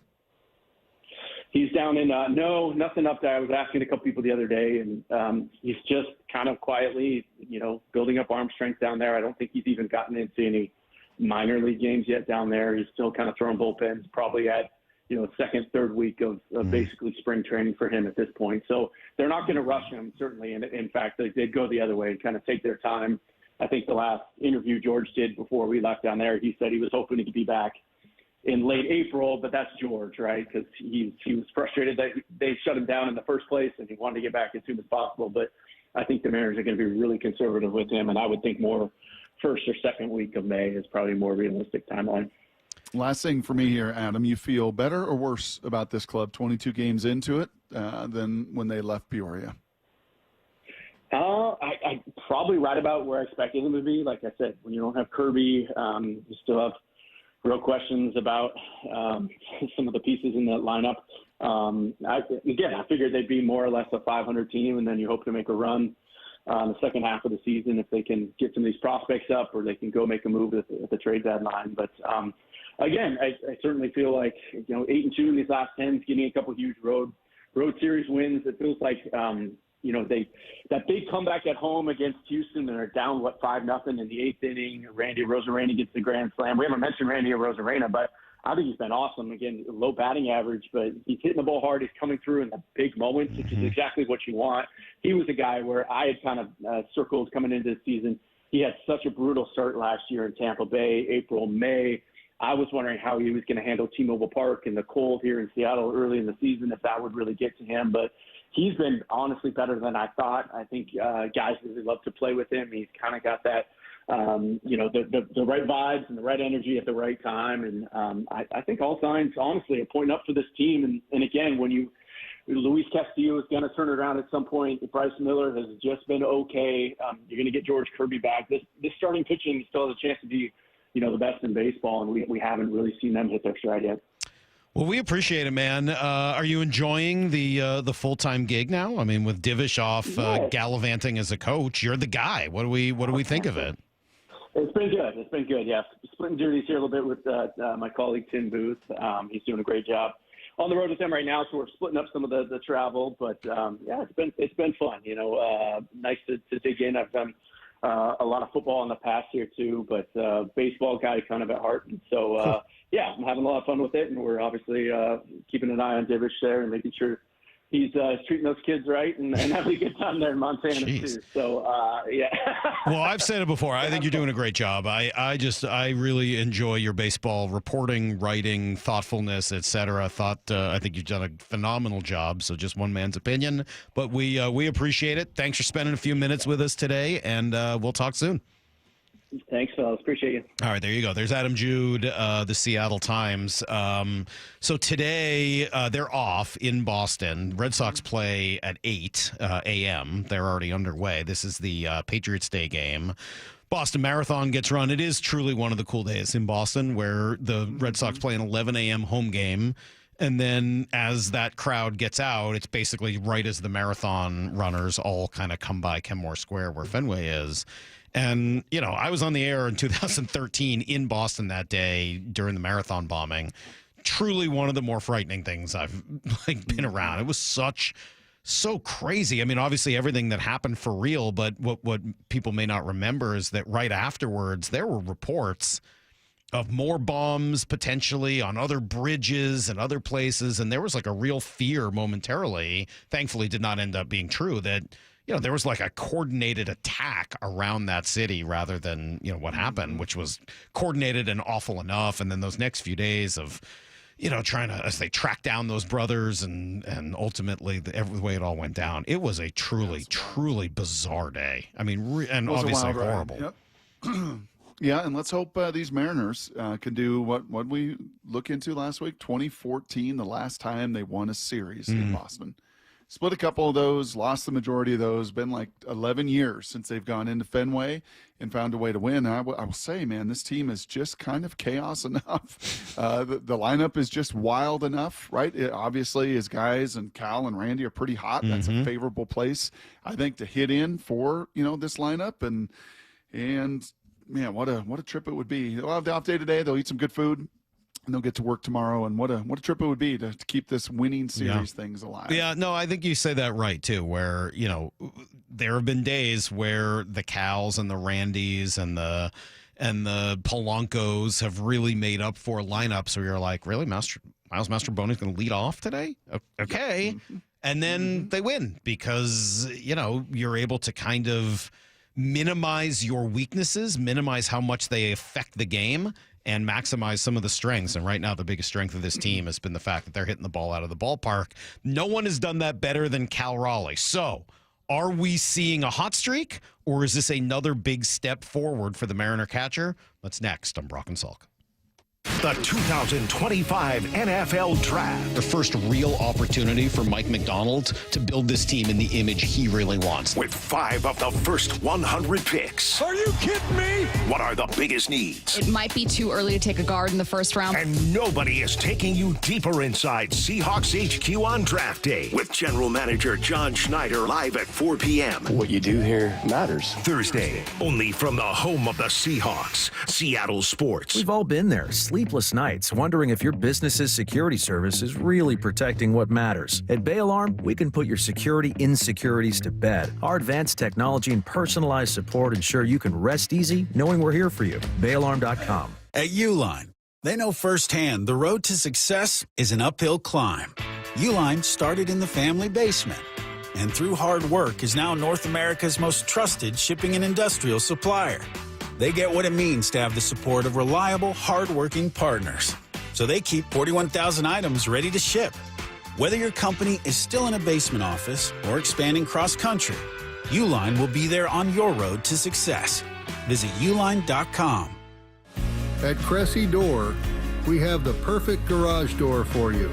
He's down in no, nothing up there. I was asking a couple people the other day, and he's just kind of quietly, building up arm strength down there. I don't think he's even gotten into any minor league games yet down there. He's still kind of throwing bullpens, probably at second, third week of basically spring training for him at this point. So they're not going to rush him, certainly. And in fact, they'd go the other way and kind of take their time. I think the last interview George did before we left down there, he said he was hoping to be back in late April, but that's George, right? Because he was frustrated that they shut him down in the first place, and he wanted to get back as soon as possible. But I think the Mariners are going to be really conservative with him, and I would think more first or second week of May is probably a more realistic timeline. Last thing for me here, Adam, you feel better or worse about this club 22 games into it than when they left Peoria? I probably right about where I expected them to be. Like I said, when you don't have Kirby, you still have real questions about some of the pieces in the lineup. I figured they'd be more or less a 500 team, and then you hope to make a run the second half of the season if they can get some of these prospects up, or they can go make a move at the trade deadline. But again, I certainly feel like 8-2 in these last 10s, getting a couple huge road series wins. It feels like that big comeback at home against Houston, and are down 5-0 in the 8th inning. Randy Arozarena gets the grand slam. We haven't mentioned Randy Arozarena, but I think he's been awesome. Again, low batting average, but he's hitting the ball hard. He's coming through in the big moments, which is exactly what you want. He was a guy where I had kind of circled coming into the season. He had such a brutal start last year in Tampa Bay, April, May. I was wondering how he was going to handle T-Mobile Park and the cold here in Seattle early in the season, if that would really get to him. But he's been honestly better than I thought. I think guys really love to play with him. He's kind of got that, the right vibes and the right energy at the right time. And I think all signs, honestly, are pointing up for this team. And again, when Luis Castillo is going to turn it around at some point. Bryce Miller has just been okay. You're going to get George Kirby back. This starting pitching still has a chance to be, the best in baseball, and we haven't really seen them hit their stride yet. Well, we appreciate it, man. Are you enjoying the full-time gig now? I mean, with Divish off gallivanting as a coach, you're the guy. What do we think of it? It's been good. It's been good. Yeah, splitting duties here a little bit with my colleague Tim Booth. He's doing a great job on the road with them right now, so we're splitting up some of the travel. But it's been fun. Nice to dig in. I've done a lot of football in the past here too, but baseball guy kind of at heart. And so, I'm having a lot of fun with it, and we're obviously keeping an eye on Divish there and making sure he's treating those kids right and having a good time there in Montana Jeez. too. So yeah. Well, I've said it before. I think you're doing a great job. I really enjoy your baseball reporting, writing, thoughtfulness, etc. I think you've done a phenomenal job. So just one man's opinion, but we appreciate it. Thanks for spending a few minutes with us today, and we'll talk soon. Thanks, fellas. Appreciate you. All right, there you go. There's Adam Jude, the Seattle Times. So today they're off in Boston. Red Sox play at 8 a.m. They're already underway. This is the Patriots Day game. Boston Marathon gets run. It is truly one of the cool days in Boston where the Red Sox play an 11 a.m. home game. And then as that crowd gets out, it's basically right as the marathon runners all kind of come by Kenmore Square where Fenway is. And, you know, I was on the air in 2013 in Boston that day during the marathon bombing. Truly one of the more frightening things I've been around. It was so crazy. I mean, obviously everything that happened for real, but what people may not remember is that right afterwards there were reports of more bombs potentially on other bridges and other places. And there was like a real fear momentarily, thankfully did not end up being true, that there was like a coordinated attack around that city rather than, what happened, which was coordinated and awful enough. And then those next few days of, trying to, as they track down those brothers and ultimately the way it all went down, it was a truly bizarre day. I mean, and obviously horrible. Yep. Yeah, and let's hope these Mariners can do what we look into last week, 2014, the last time they won a series in Boston. Split a couple of those, lost the majority of those. Been like 11 years since they've gone into Fenway and found a way to win. And I will say, man, this team is just kind of chaos enough. The lineup is just wild enough, right? It obviously, his guys and Cal and Randy are pretty hot. That's a favorable place, I think, to hit in for this lineup. And man, what a trip it would be. They'll have the off day today. They'll eat some good food. And they'll get to work tomorrow, and what a trip it would be to keep this winning series things alive. Yeah, no, I think you say that right too. Where there have been days where the Cals and the Randys and the Polancos have really made up for lineups where you're like, really, Miles Mastrobuoni's going to lead off today? Okay, and then they win because you're able to kind of minimize your weaknesses, minimize how much they affect the game, and maximize some of the strengths. And right now, the biggest strength of this team has been the fact that they're hitting the ball out of the ballpark. No one has done that better than Cal Raleigh. So are we seeing a hot streak, or is this another big step forward for the Mariner catcher? That's next on Brock and Salk. The 2025 NFL Draft. The first real opportunity for Mike McDonald to build this team in the image he really wants. With 5 of the first 100 picks. Are you kidding me? What are the biggest needs? It might be too early to take a guard in the first round. And nobody is taking you deeper inside Seahawks HQ on Draft Day with General Manager John Schneider live at 4 p.m. What you do here matters. Thursday, only from the home of the Seahawks, Seattle Sports. We've all been there. Sleepless nights, wondering if your business's security service is really protecting what matters. At Bay Alarm, we can put your security insecurities to bed. Our advanced technology and personalized support ensure you can rest easy knowing we're here for you. BayAlarm.com. At Uline, they know firsthand the road to success is an uphill climb. Uline started in the family basement, and through hard work is now North America's most trusted shipping and industrial supplier. They get what it means to have the support of reliable, hard-working partners. So they keep 41,000 items ready to ship. Whether your company is still in a basement office or expanding cross-country, Uline will be there on your road to success. Visit uline.com. At Cressy Door, we have the perfect garage door for you.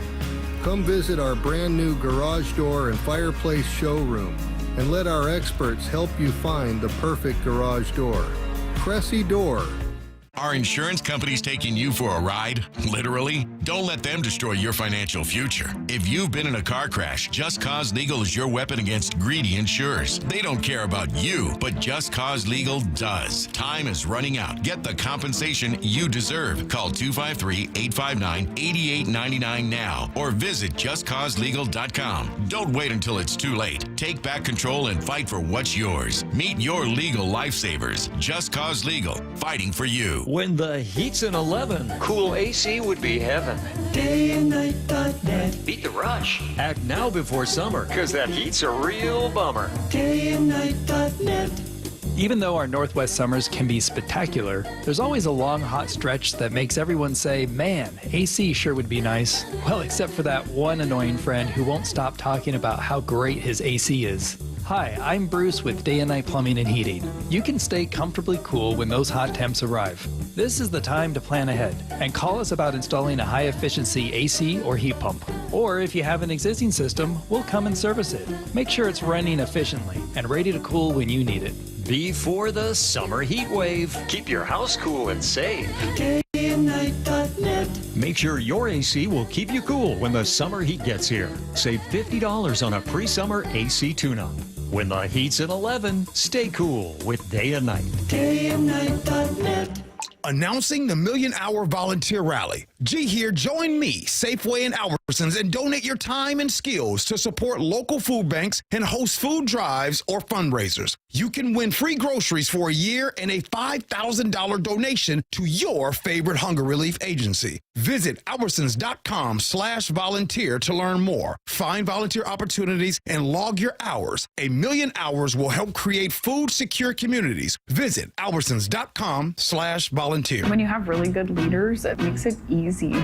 Come visit our brand new garage door and fireplace showroom and let our experts help you find the perfect garage door. Cressy Door. Are insurance companies taking you for a ride? Literally? Don't let them destroy your financial future. If you've been in a car crash, Just Cause Legal is your weapon against greedy insurers. They don't care about you, but Just Cause Legal does. Time is running out. Get the compensation you deserve. Call 253-859-8899 now or visit justcauselegal.com. Don't wait until it's too late. Take back control and fight for what's yours. Meet your legal lifesavers. Just Cause Legal, fighting for you. 2. When the heat's in 11. Cool AC would be heaven. Dayandnight.net. Beat the rush. Act now before summer. Because that heat's a real bummer. Dayandnight.net. Even though our Northwest summers can be spectacular, there's always a long, hot stretch that makes everyone say, man, AC sure would be nice. Well, except for that one annoying friend who won't stop talking about how great his AC is. Hi, I'm Bruce with Day and Night Plumbing and Heating. You can stay comfortably cool when those hot temps arrive. This is the time to plan ahead and call us about installing a high-efficiency AC or heat pump. Or if you have an existing system, we'll come and service it. Make sure it's running efficiently and ready to cool when you need it. Before the summer heat wave. Keep your house cool and safe. Dayandnight.net. Make sure your AC will keep you cool when the summer heat gets here. Save $50 on a pre-summer AC tune-up. When the heat's at 11, stay cool with Day and Night. Dayandnight.net. Announcing the Million Hour Volunteer Rally. G here, join me, Safeway and Albertsons, and donate your time and skills to support local food banks and host food drives or fundraisers. You can win free groceries for a year and a $5,000 donation to your favorite hunger relief agency. Visit albertsons.com/volunteer to learn more. Find volunteer opportunities and log your hours. A million hours will help create food secure communities. Visit albertsons.com/volunteer. When you have really good leaders, it makes it easy.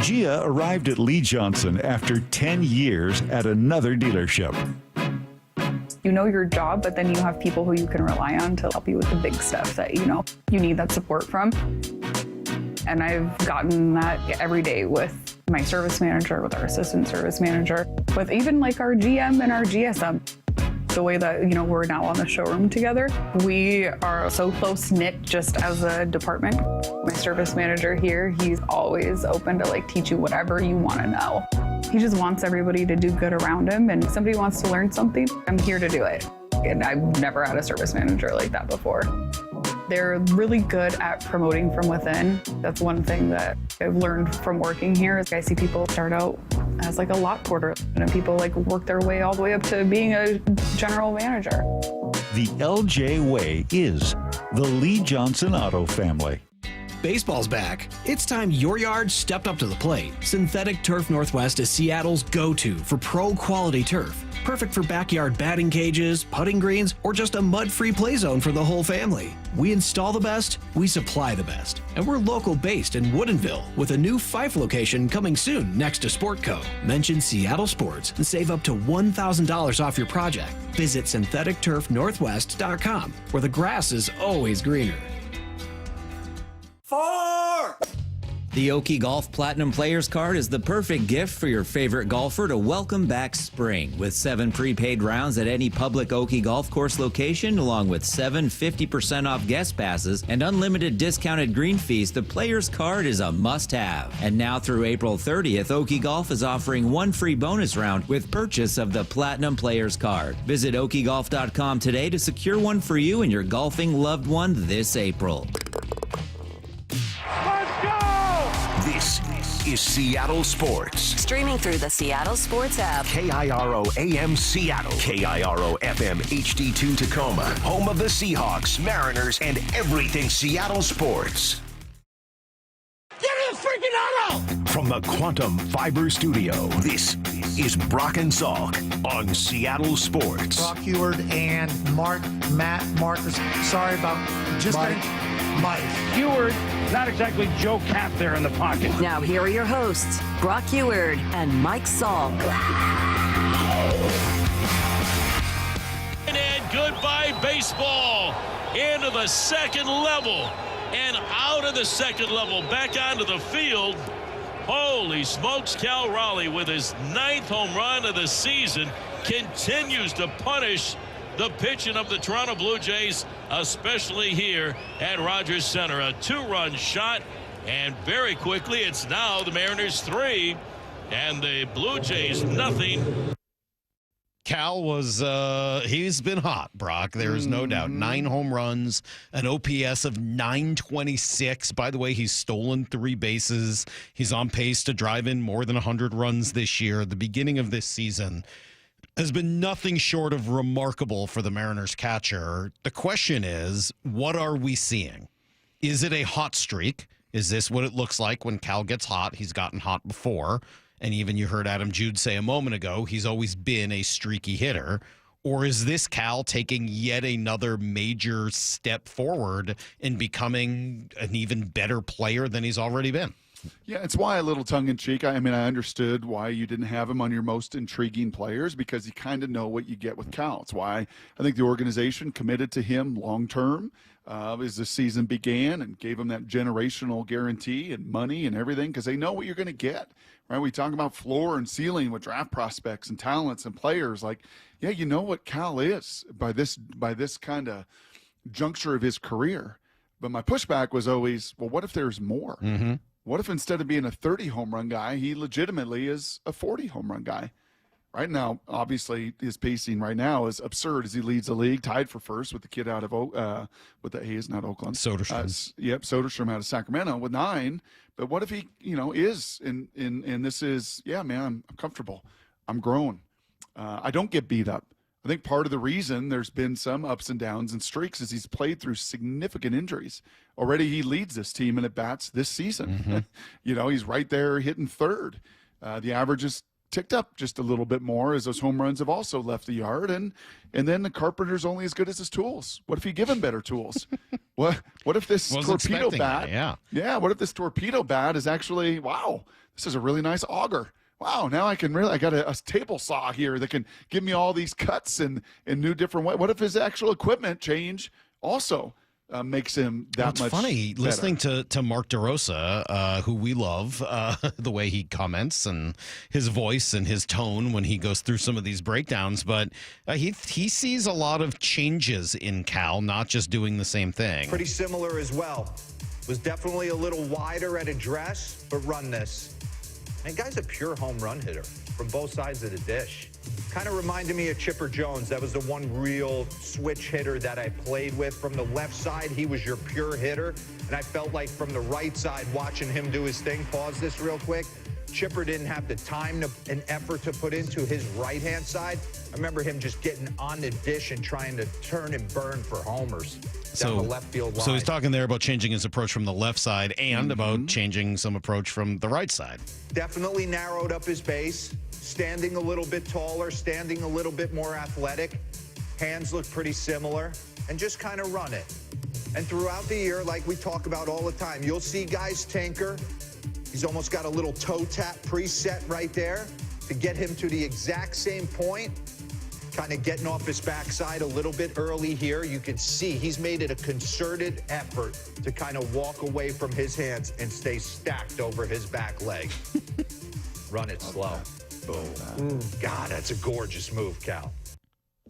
Gia arrived at Lee Johnson after 10 years at another dealership. You know your job, but then you have people who you can rely on to help you with the big stuff that you need that support from. And I've gotten that every day with my service manager, with our assistant service manager, with even like our GM and our GSM. The way that, we're now on the showroom together, we are so close-knit just as a department. My service manager here, he's always open to teach you whatever you want to know. He just wants everybody to do good around him, and if somebody wants to learn something, I'm here to do it. And I've never had a service manager like that before. They're really good at promoting from within. That's one thing that I've learned from working here. Is I see people start out as a lot porter, and then people work their way all the way up to being a general manager. The LJ way is the Lee Johnson Auto family. Baseball's back. It's time your yard stepped up to the plate. Synthetic Turf Northwest is Seattle's go-to for pro-quality turf. Perfect for backyard batting cages, putting greens, or just a mud-free play zone for the whole family. We install the best, we supply the best. And we're local-based in Woodinville with a new Fife location coming soon next to Sportco. Mention Seattle Sports and save up to $1,000 off your project. Visit syntheticturfnorthwest.com, where the grass is always greener. 4! The Oki Golf Platinum Players Card is the perfect gift for your favorite golfer to welcome back spring. With 7 prepaid rounds at any public Oki golf course location, along with 7 50% off guest passes and unlimited discounted green fees, the Players Card is a must-have. And now through April 30th, Oki Golf is offering 1 free bonus round with purchase of the Platinum Players Card. Visit okigolf.com today to secure one for you and your golfing loved one this April. This is Seattle Sports. Streaming through the Seattle Sports app. KIRO AM Seattle. KIRO FM HD2 Tacoma. Home of the Seahawks, Mariners, and everything Seattle sports. Get in the freaking auto! From the Quantum Fiber Studio, this is Brock and Salk on Seattle Sports. Brock Heward and Matt Marcus. Sorry about just Mike. Heward, not exactly Joe Cap there in the pocket. Now here are your hosts, Brock Heward and Mike Salk. And goodbye baseball into the second level and out of the second level back onto the field. Holy smokes, Cal Raleigh with his 9th home run of the season continues to punish the pitching of the Toronto Blue Jays, especially here at Rogers Center. A 2-run shot, and very quickly it's now the Mariners 3 and the Blue Jays nothing. Cal was, he's been hot, Brock. There is no doubt. 9 home runs, an OPS of 926. By the way, he's stolen 3 bases. He's on pace to drive in more than 100 runs this year. The beginning of this season has been nothing short of remarkable for the Mariners catcher. The question is, what are we seeing? Is it a hot streak? Is this what it looks like when Cal gets hot? He's gotten hot before. And even you heard Adam Jude say a moment ago, he's always been a streaky hitter. Or is this Cal taking yet another major step forward in becoming an even better player than he's already been? Yeah, it's why a little tongue-in-cheek. I mean, I understood why you didn't have him on your most intriguing players, because you kind of know what you get with Cal. It's why I think the organization committed to him long-term as the season began and gave him that generational guarantee and money and everything, because they know what you're going to get, right? We talk about floor and ceiling with draft prospects and talents and players. Like, yeah, you know what Cal is by this kind of juncture of his career. But my pushback was always, well, what if there's more? Mm-hmm. What if instead of being a 30 home run guy, he legitimately is a 40 home run guy? Right now, obviously, his pacing right now is absurd as he leads the league, tied for first with the kid out of not Oakland. Soderstrom. Soderstrom out of Sacramento with 9. But what if he, is in this is, yeah, man, I'm comfortable. I'm growing. I don't get beat up. I think part of the reason there's been some ups and downs and streaks is he's played through significant injuries. Already he leads this team in at-bats this season. Mm-hmm. He's right there hitting third. The average is ticked up just a little bit more as those home runs have also left the yard. And then the carpenter's only as good as his tools. What if you give him better tools? What if this torpedo bat? What if this torpedo bat is actually, wow, this is a really nice auger. Wow, now I got a table saw here that can give me all these cuts in new different ways. What if his actual equipment change also makes him that much funny better? Listening to Mark DeRosa, who we love, the way he comments and his voice and his tone when he goes through some of these breakdowns. But he sees a lot of changes in Cal, not just doing the same thing. Pretty similar as well. Was definitely a little wider at address, but run this. And guy's a pure home run hitter from both sides of the dish. Kind of reminded me of Chipper Jones. That was the one real switch hitter that I played with. From the left side, he was your pure hitter. And I felt like from the right side, watching him do his thing, pause this real quick, Chipper didn't have the time and effort to put into his right-hand side. I remember him just getting on the dish and trying to turn and burn for homers down the left field line. So he's talking there about changing his approach from the left side and about changing some approach from the right side. Definitely narrowed up his base, standing a little bit taller, standing a little bit more athletic. Hands look pretty similar, and just kind of run it. And throughout the year, like we talk about all the time, you'll see guys tinker. He's almost got a little toe tap preset right there to get him to the exact same point. Kind of getting off his backside a little bit early here. You can see he's made it a concerted effort to kind of walk away from his hands and stay stacked over his back leg. Run it slow. Boom. God, that's a gorgeous move, Cal.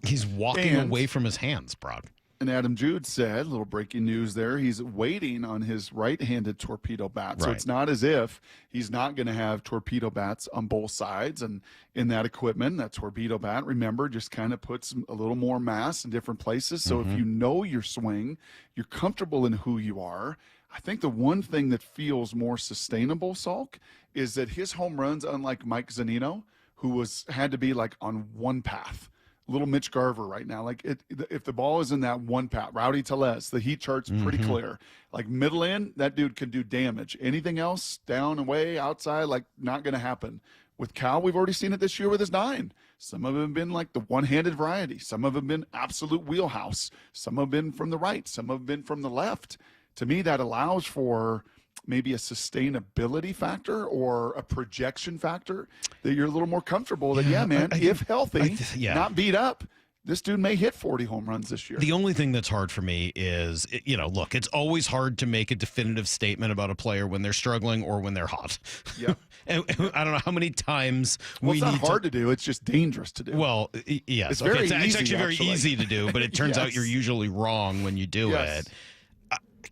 He's walking away from his hands, Brock. And Adam Jude said, little breaking news there, he's waiting on his right-handed torpedo bat. So it's not as if he's not going to have torpedo bats on both sides. And in that equipment, that torpedo bat, remember, just kind of puts a little more mass in different places. So if you know your swing, you're comfortable in who you are. I think the one thing that feels more sustainable, Salk, is that his home runs, unlike Mike Zunino, who had to be like on one path. Little Mitch Garver right now. Like if the ball is in that one path, Rowdy Tellez, the heat chart's pretty clear. Like middle in, that dude can do damage. Anything else, down, away, outside, like not going to happen. With Cal, we've already seen it this year with his 9. Some of them have been like the one-handed variety. Some of them have been absolute wheelhouse. Some have been from the right. Some have been from the left. To me, that allows for maybe a sustainability factor or a projection factor that you're a little more comfortable that, if healthy, not beat up, this dude may hit 40 home runs this year. The only thing that's hard for me is, look, it's always hard to make a definitive statement about a player when they're struggling or when they're hot. Yeah. And I don't know how many times it's not hard to do. It's just dangerous to do. Well, yes. It's very easy, it's actually very actually. easy to do, but it turns out you're usually wrong when you do it.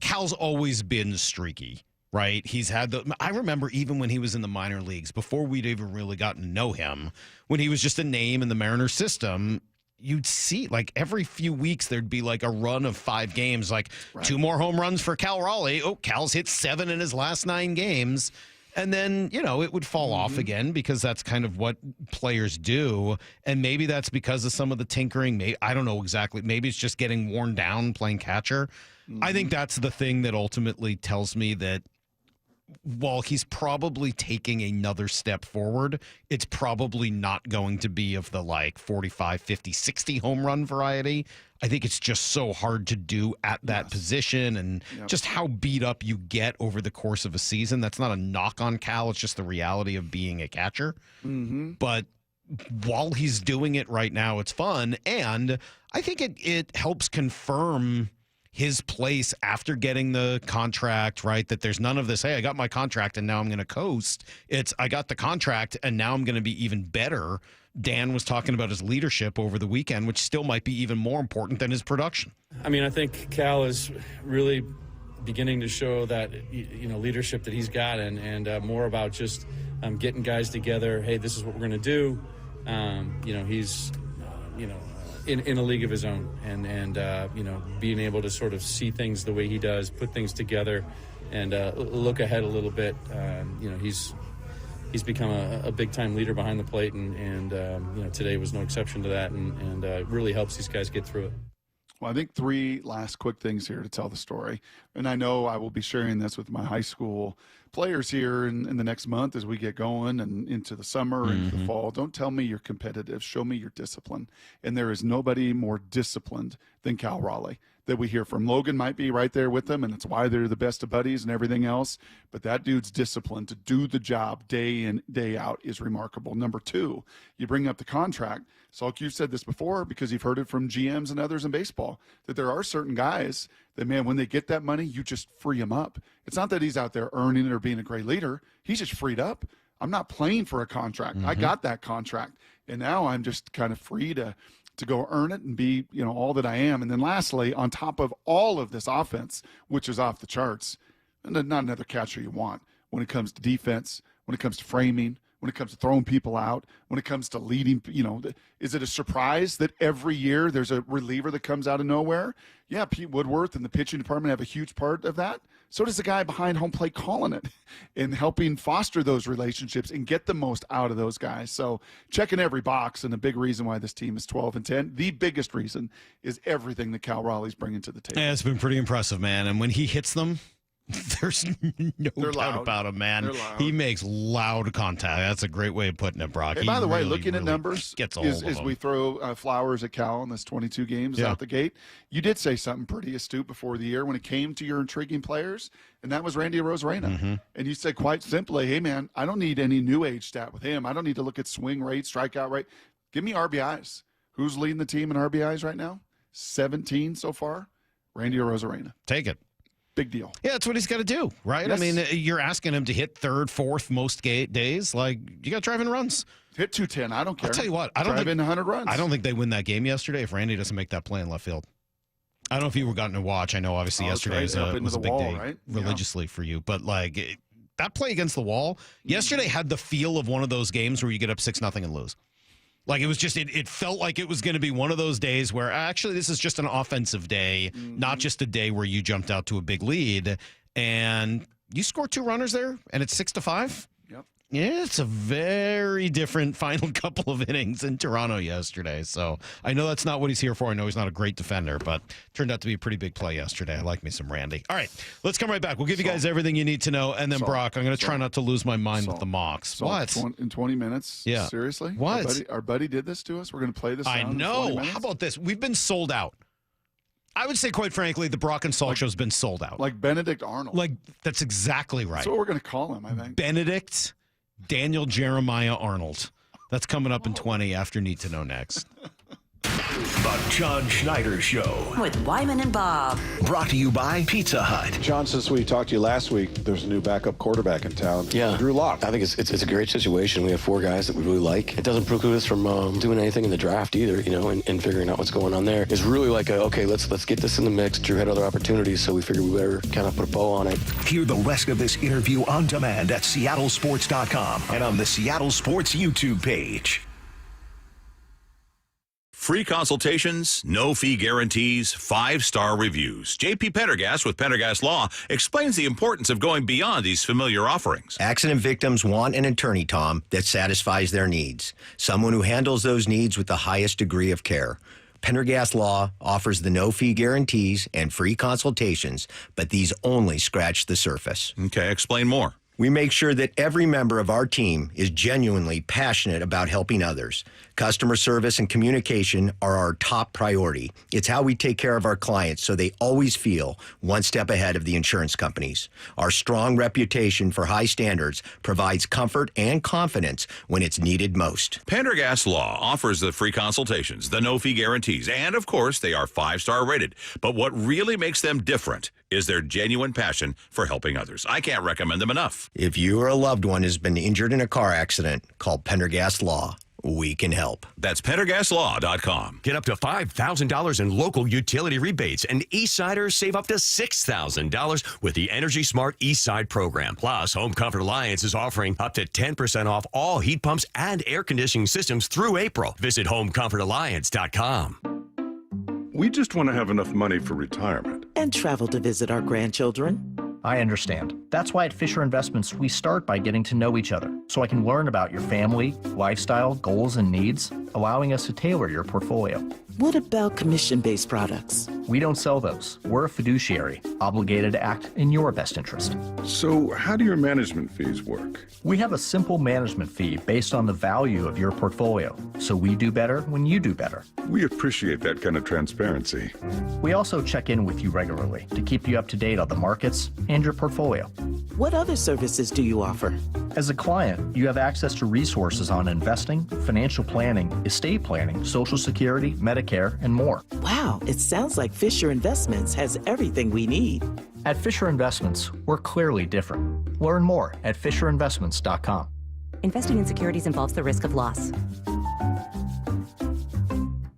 Cal's always been streaky. Right. He's had I remember even when he was in the minor leagues, before we'd even really gotten to know him, when he was just a name in the Mariners system, you'd see like every few weeks there'd be like a run of 5 games, like 2 more home runs for Cal Raleigh. Oh, Cal's hit 7 in his last 9 games. And then, it would fall off again because that's kind of what players do. And maybe that's because of some of the tinkering. I don't know exactly. Maybe it's just getting worn down playing catcher. I think that's the thing that ultimately tells me that while he's probably taking another step forward, it's probably not going to be of the 45, 50, 60 home run variety. I think it's just so hard to do at that position and just how beat up you get over the course of a season. That's not a knock on Cal. It's just the reality of being a catcher. But while he's doing it right now, it's fun. And I think it helps confirm his place after getting the contract, right? That there's none of this, hey, I got my contract and now I'm going to coast. It's, I got the contract and now I'm going to be even better. Dan was talking about his leadership over the weekend, which still might be even more important than his production. I mean, I think Cal is really beginning to show that, leadership that he's got and more about just getting guys together. Hey, this is what we're going to do. He's, in a league of his own and being able to sort of see things the way he does, put things together and look ahead a little bit. He's become a big-time leader behind the plate, and today was no exception to that, and really helps these guys get through it. Well, I think 3 last quick things here to tell the story. And I know I will be sharing this with my high school players here in the next month as we get going and into the summer and the fall. Don't tell me you're competitive. Show me your discipline. And there is nobody more disciplined than Cal Raleigh that we hear from. Logan might be right there with them, and it's why they're the best of buddies and everything else. But that dude's discipline to do the job day in, day out is remarkable. Number 2, you bring up the contract. Salk, you've said this before because you've heard it from GMs and others in baseball, that there are certain guys that, man, when they get that money, you just free him up. It's not that he's out there earning it or being a great leader. He's just freed up. I'm not playing for a contract. I got that contract, and now I'm just kind of free to go earn it and be, all that I am. And then lastly, on top of all of this offense, which is off the charts, and not another catcher you want when it comes to defense, when it comes to framing, when it comes to throwing people out, when it comes to leading, is it a surprise that every year there's a reliever that comes out of nowhere? Yeah, Pete Woodworth and the pitching department have a huge part of that. So does the guy behind home plate calling it and helping foster those relationships and get the most out of those guys. So checking every box, and the big reason why this team is 12-10, the biggest reason is everything that Cal Raleigh's bringing to the table. Yeah, it's been pretty impressive, man. And when he hits them, there's no doubt about him, man. He makes loud contact. That's a great way of putting it, Brock. Hey, by the way, looking at numbers, gets a hold of as we throw flowers at Cal in this 22 games out the gate, you did say something pretty astute before the year when it came to your intriguing players, and that was Randy Arozarena. And you said quite simply, hey, man, I don't need any new age stat with him. I don't need to look at swing rate, strikeout rate. Give me RBIs. Who's leading the team in RBIs right now? 17 so far. Randy Arozarena. Take it. Big deal. Yeah, that's what he's got to do, right? Yes. I mean, you're asking him to hit third, fourth most days. Like, you got to drive in runs. Hit 210. I don't care. I'll tell you what. I don't drive in 100 runs. I don't think they win that game yesterday if Randy doesn't make that play in left field. I don't know if you were gotten to watch. I know, obviously, yesterday was a big day right? religiously for you. But, that play against the wall yesterday had the feel of one of those games where you get up 6-0 and lose. Like, it was just, it felt like it was going to be one of those days where actually this is just an offensive day, not just a day where you jumped out to a big lead. And you scored 2 runners there, and it's 6-5. Yep. Yeah, it's a very different final couple of innings in Toronto yesterday. So I know that's not what he's here for. I know he's not a great defender, but turned out to be a pretty big play yesterday. I like me some Randy. All right, let's come right back. We'll give you guys everything you need to know. And then, Brock, I'm going to try not to lose my mind with the mocks. What? In 20 minutes? Yeah. Seriously? What? Our buddy did this to us? We're going to play this I sound know. in 20 minutes? How about this? We've been sold out. I would say, quite frankly, the Brock and Salk show's been sold out. Like Benedict Arnold. Like, that's exactly right. That's what we're going to call him, I think. Benedict Daniel Jeremiah Arnold. That's coming up in 20 after Need to Know next. The John Schneider Show. With Wyman and Bob. Brought to you by Pizza Hut. John, since we talked to you last week, there's a new backup quarterback in town. Yeah. Drew Lock. I think it's a great situation. We have 4 guys that we really like. It doesn't preclude us from doing anything in the draft either, and figuring out what's going on there. It's really like, okay, let's get this in the mix. Drew had other opportunities, so we figured we better kind of put a bow on it. Hear the rest of this interview on demand at seattlesports.com and on the Seattle Sports YouTube page. Free consultations, no fee guarantees, 5-star reviews. J.P. Pendergast with Pendergast Law explains the importance of going beyond these familiar offerings. Accident victims want an attorney, Tom, that satisfies their needs. Someone who handles those needs with the highest degree of care. Pendergast Law offers the no-fee guarantees and free consultations, but these only scratch the surface. Okay, explain more. We make sure that every member of our team is genuinely passionate about helping others. Customer service and communication are our top priority. It's how we take care of our clients so they always feel one step ahead of the insurance companies. Our strong reputation for high standards provides comfort and confidence when it's needed most. Pendergast Law offers the free consultations, the no-fee guarantees, and of course, they are 5-star rated. But what really makes them different is their genuine passion for helping others. I can't recommend them enough. If you or a loved one has been injured in a car accident, call Pendergast Law. We can help. That's PendergastLaw.com. Get up to $5,000 in local utility rebates, and Eastsiders save up to $6,000 with the Energy Smart Eastside program. Plus, Home Comfort Alliance is offering up to 10% off all heat pumps and air conditioning systems through April. Visit HomeComfortAlliance.com. We just want to have enough money for retirement. And travel to visit our grandchildren. I understand. That's why at Fisher Investments, we start by getting to know each other, so I can learn about your family, lifestyle, goals, and needs, allowing us to tailor your portfolio. What about commission-based products? We don't sell those. We're a fiduciary, obligated to act in your best interest. So how do your management fees work? We have a simple management fee based on the value of your portfolio, so we do better when you do better. We appreciate that kind of transparency. We also check in with you regularly to keep you up to date on the markets and your portfolio. What other services do you offer? As a client, you have access to resources on investing, financial planning, estate planning, Social Security, Medicare, and more. Wow, it sounds like Fisher Investments has everything we need. At Fisher Investments, we're clearly different. Learn more at FisherInvestments.com. Investing in securities involves the risk of loss.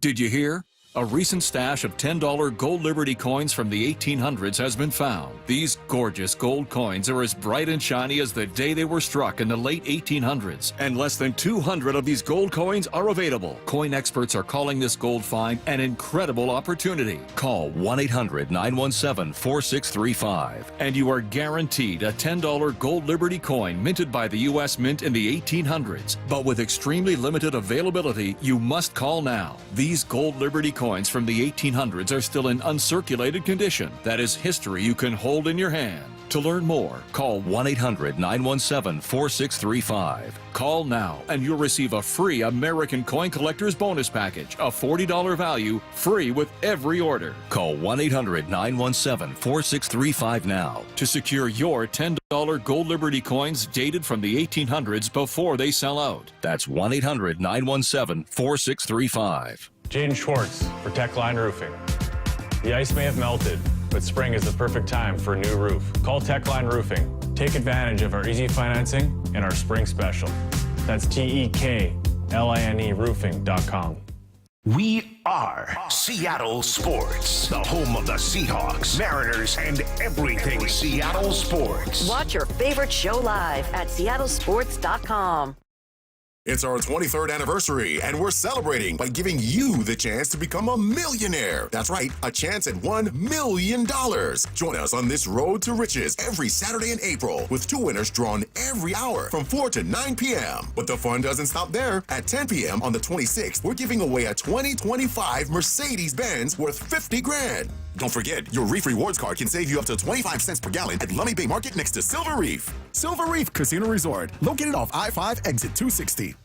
Did you hear? A recent stash of $10 gold Liberty coins from the 1800s has been found. These gorgeous gold coins are as bright and shiny as the day they were struck in the late 1800s, and less than 200 of these gold coins are available. Coin experts are calling this gold find an incredible opportunity. Call 1-800-917-4635, and you are guaranteed a $10 gold Liberty coin minted by the U.S. Mint in the 1800s. But with extremely limited availability, you must call now. These gold Liberty coins from the 1800s are still in uncirculated condition. That is history you can hold in your hand. To learn more, call 1-800-917-4635. Call now and you'll receive a free American Coin Collector's Bonus Package, a $40 value, free with every order. Call 1-800-917-4635 now to secure your $10 gold Liberty coins dated from the 1800s before they sell out. That's 1-800-917-4635. Jaden Schwartz for Techline Roofing. The ice may have melted, but spring is the perfect time for a new roof. Call Techline Roofing. Take advantage of our easy financing and our spring special. That's TEKLINE roofing.com. We are Seattle Sports, the home of the Seahawks, Mariners, and everything Seattle sports. Watch your favorite show live at seattlesports.com. It's our 23rd anniversary, and we're celebrating by giving you the chance to become a millionaire. That's right, a chance at $1 million. Join us on this road to riches every Saturday in April with 2 winners drawn every hour from 4 to 9 p.m. But the fun doesn't stop there. At 10 p.m. on the 26th, we're giving away a 2025 Mercedes-Benz worth $50,000. Don't forget, your Reef Rewards card can save you up to 25 cents per gallon at Lummi Bay Market next to Silver Reef. Silver Reef Casino Resort, located off I-5 exit 260.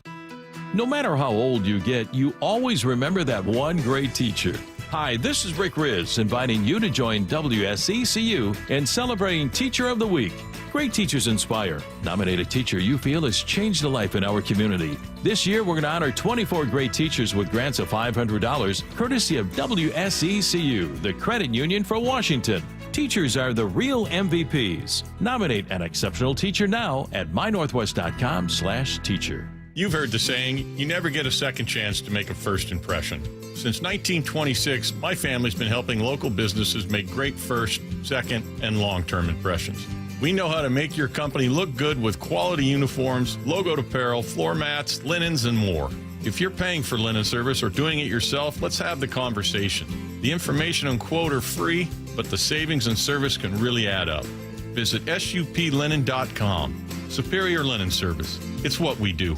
No matter how old you get, you always remember that one great teacher. Hi, this is Rick Riz, inviting you to join WSECU in celebrating Teacher of the Week. Great teachers inspire. Nominate a teacher you feel has changed a life in our community. This year, we're going to honor 24 great teachers with grants of $500, courtesy of WSECU, the credit union for Washington. Teachers are the real MVPs. Nominate an exceptional teacher now at mynorthwest.com/teacher. You've heard the saying, you never get a second chance to make a first impression. Since 1926, my family's been helping local businesses make great first, second, and long-term impressions. We know how to make your company look good with quality uniforms, logoed apparel, floor mats, linens, and more. If you're paying for linen service or doing it yourself, let's have the conversation. The information and quote are free, but the savings and service can really add up. Visit suplinen.com. Superior Linen Service. It's what we do.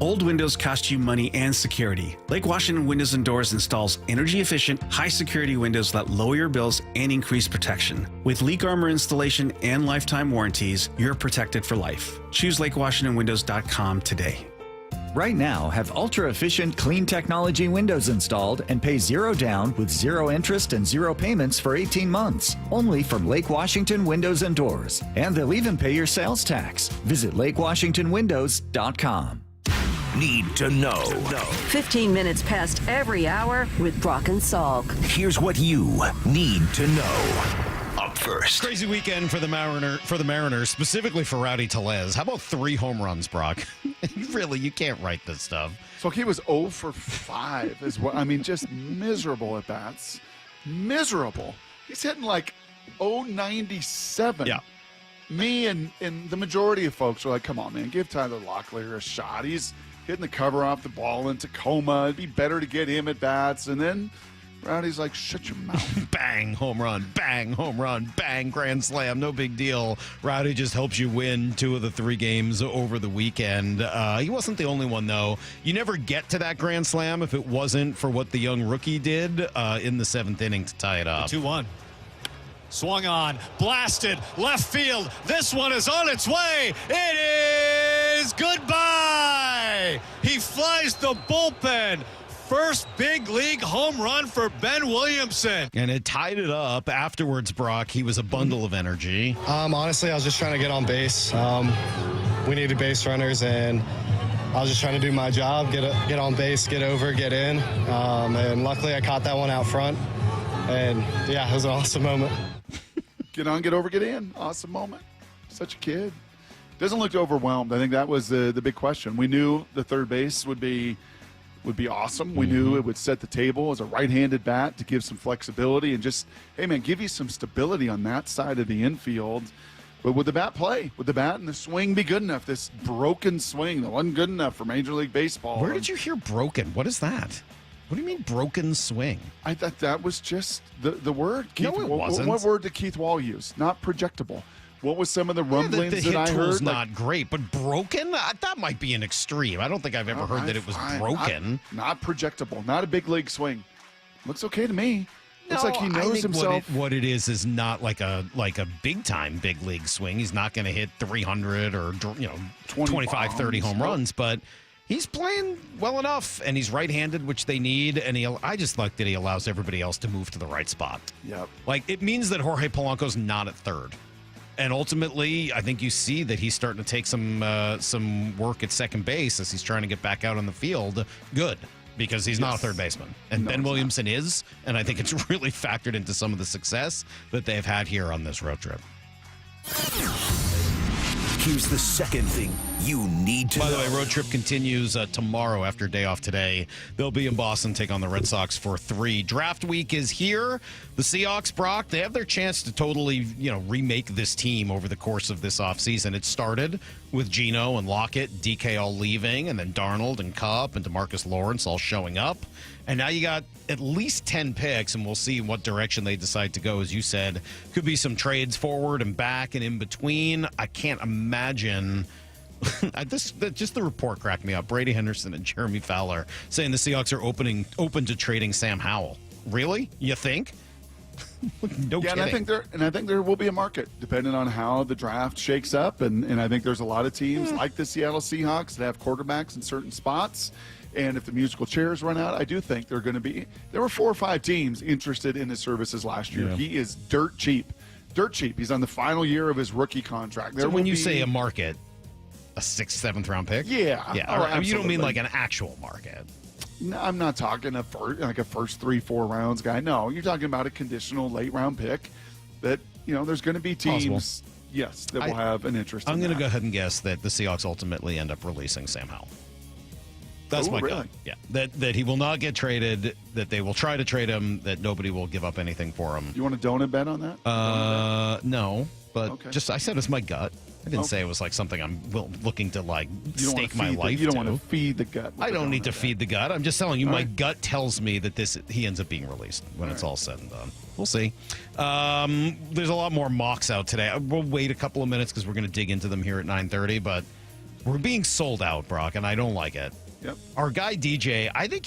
Old windows cost you money and security. Lake Washington Windows and Doors installs energy-efficient, high-security windows that lower your bills and increase protection. With leak armor installation and lifetime warranties, you're protected for life. Choose LakeWashingtonWindows.com today. Right now, have ultra-efficient, clean technology windows installed and pay zero down with zero interest and zero payments for 18 months. Only from Lake Washington Windows and Doors. And they'll even pay your sales tax. Visit LakeWashingtonWindows.com. Need to know. 15 minutes past every hour with Brock and Salk. Here's what you need to know. Up first. Crazy weekend for the Mariners, specifically for Rowdy Tellez. How about 3 home runs, Brock? Really, you can't write this stuff. So he was 0 for 5 as well. I mean, just miserable at bats. Miserable. He's hitting like 097. Yeah. Me and the majority of folks are like, come on, man, give Tyler Locklear a shot. He's hitting the cover off the ball in Tacoma. It'd be better to get him at bats. And then Rowdy's like, shut your mouth. Bang, home run, bang, home run, bang, grand slam. No big deal. Rowdy just helps you win 2 of the 3 games over the weekend. He wasn't the only one, though. You never get to that grand slam if it wasn't for what the young rookie did in the 7th inning to tie it up. 2-1. Swung on, blasted, left field. This one is on its way. It is goodbye. He flies the bullpen. First big league home run for Ben Williamson. And it tied it up afterwards, Brock. He was a bundle of energy. Honestly, I was just trying to get on base. We needed base runners, and I was just trying to do my job, get on base, get over, get in. And luckily, I caught that one out front. And, yeah, it was an awesome moment. Get on, get over, get in. Awesome moment. Such a kid. Doesn't look overwhelmed. I think that was the big question. We knew the third base would be awesome. We knew it would set the table as a right-handed bat to give some flexibility and just, hey, man, give you some stability on that side of the infield. But would the bat play? Would the bat and the swing be good enough? This broken swing that wasn't good enough for Major League Baseball. Where did you hear broken? What is that? What do you mean broken swing? I thought that was just the word. Keith, no, it wasn't. What word did Keith Wall use? Not projectable. What was some of the rumblings the that I hit tool's heard? Not great, but broken? That might be an extreme. I don't think I've ever heard that it was broken. Not projectable. Not a big league swing. Looks okay to me. Looks like he knows himself. What it is not like a big time big league swing. He's not going to hit 300 or 25, 30 home runs, but he's playing well enough, and he's right-handed, which they need, and I just like that he allows everybody else to move to the right spot. Yep. Like, it means that Jorge Polanco's not at third. And ultimately, I think you see that he's starting to take some work at second base as he's trying to get back out on the field. Good, because he's not a third baseman. And Ben Williamson is, and I think it's really factored into some of the success that they've had here on this road trip. Here's the second thing you need to know. By the way, road trip continues tomorrow after day off today. They'll be in Boston, take on the Red Sox for 3. Draft week is here. The Seahawks, Brock, they have their chance to totally, remake this team over the course of this offseason. It started with Geno and Lockett, DK all leaving, and then Darnold and Kupp and DeMarcus Lawrence all showing up. And now you got at least 10 picks, and we'll see in what direction they decide to go. As you said, could be some trades forward and back and in between. I can't imagine. Just the report cracked me up. Brady Henderson and Jeremy Fowler saying the Seahawks are open to trading Sam Howell. Really? You think? No kidding. And I think there will be a market depending on how the draft shakes up. And I think there's a lot of teams like the Seattle Seahawks that have quarterbacks in certain spots. And if the musical chairs run out, I do think there were 4 or 5 teams interested in his services last year. Yeah. He is dirt cheap. He's on the final year of his rookie contract. So when you say a market, a 6th, 7th round pick? Yeah. I mean, you don't mean like an actual market. No, I'm not talking a first 3-4 rounds guy. No, you're talking about a conditional late round pick that, there's going to be teams, yes, that will have an interest in I'm going to go ahead and guess that the Seahawks ultimately end up releasing Sam Howell. That's my gut. Yeah, that he will not get traded, that they will try to trade him, that nobody will give up anything for him. You want a donut bet on that? No. but I said it's my gut. I didn't say it was like something I'm looking to like stake my life to. You don't want to feed the gut. I don't need to feed the gut. I'm just telling you, my gut tells me that he ends up being released when it's all said and done. We'll see. There's a lot more mocks out today. We'll wait a couple of minutes because we're going to dig into them here at 9:30, but we're being sold out, Brock, and I don't like it. Yep. Our guy DJ, I think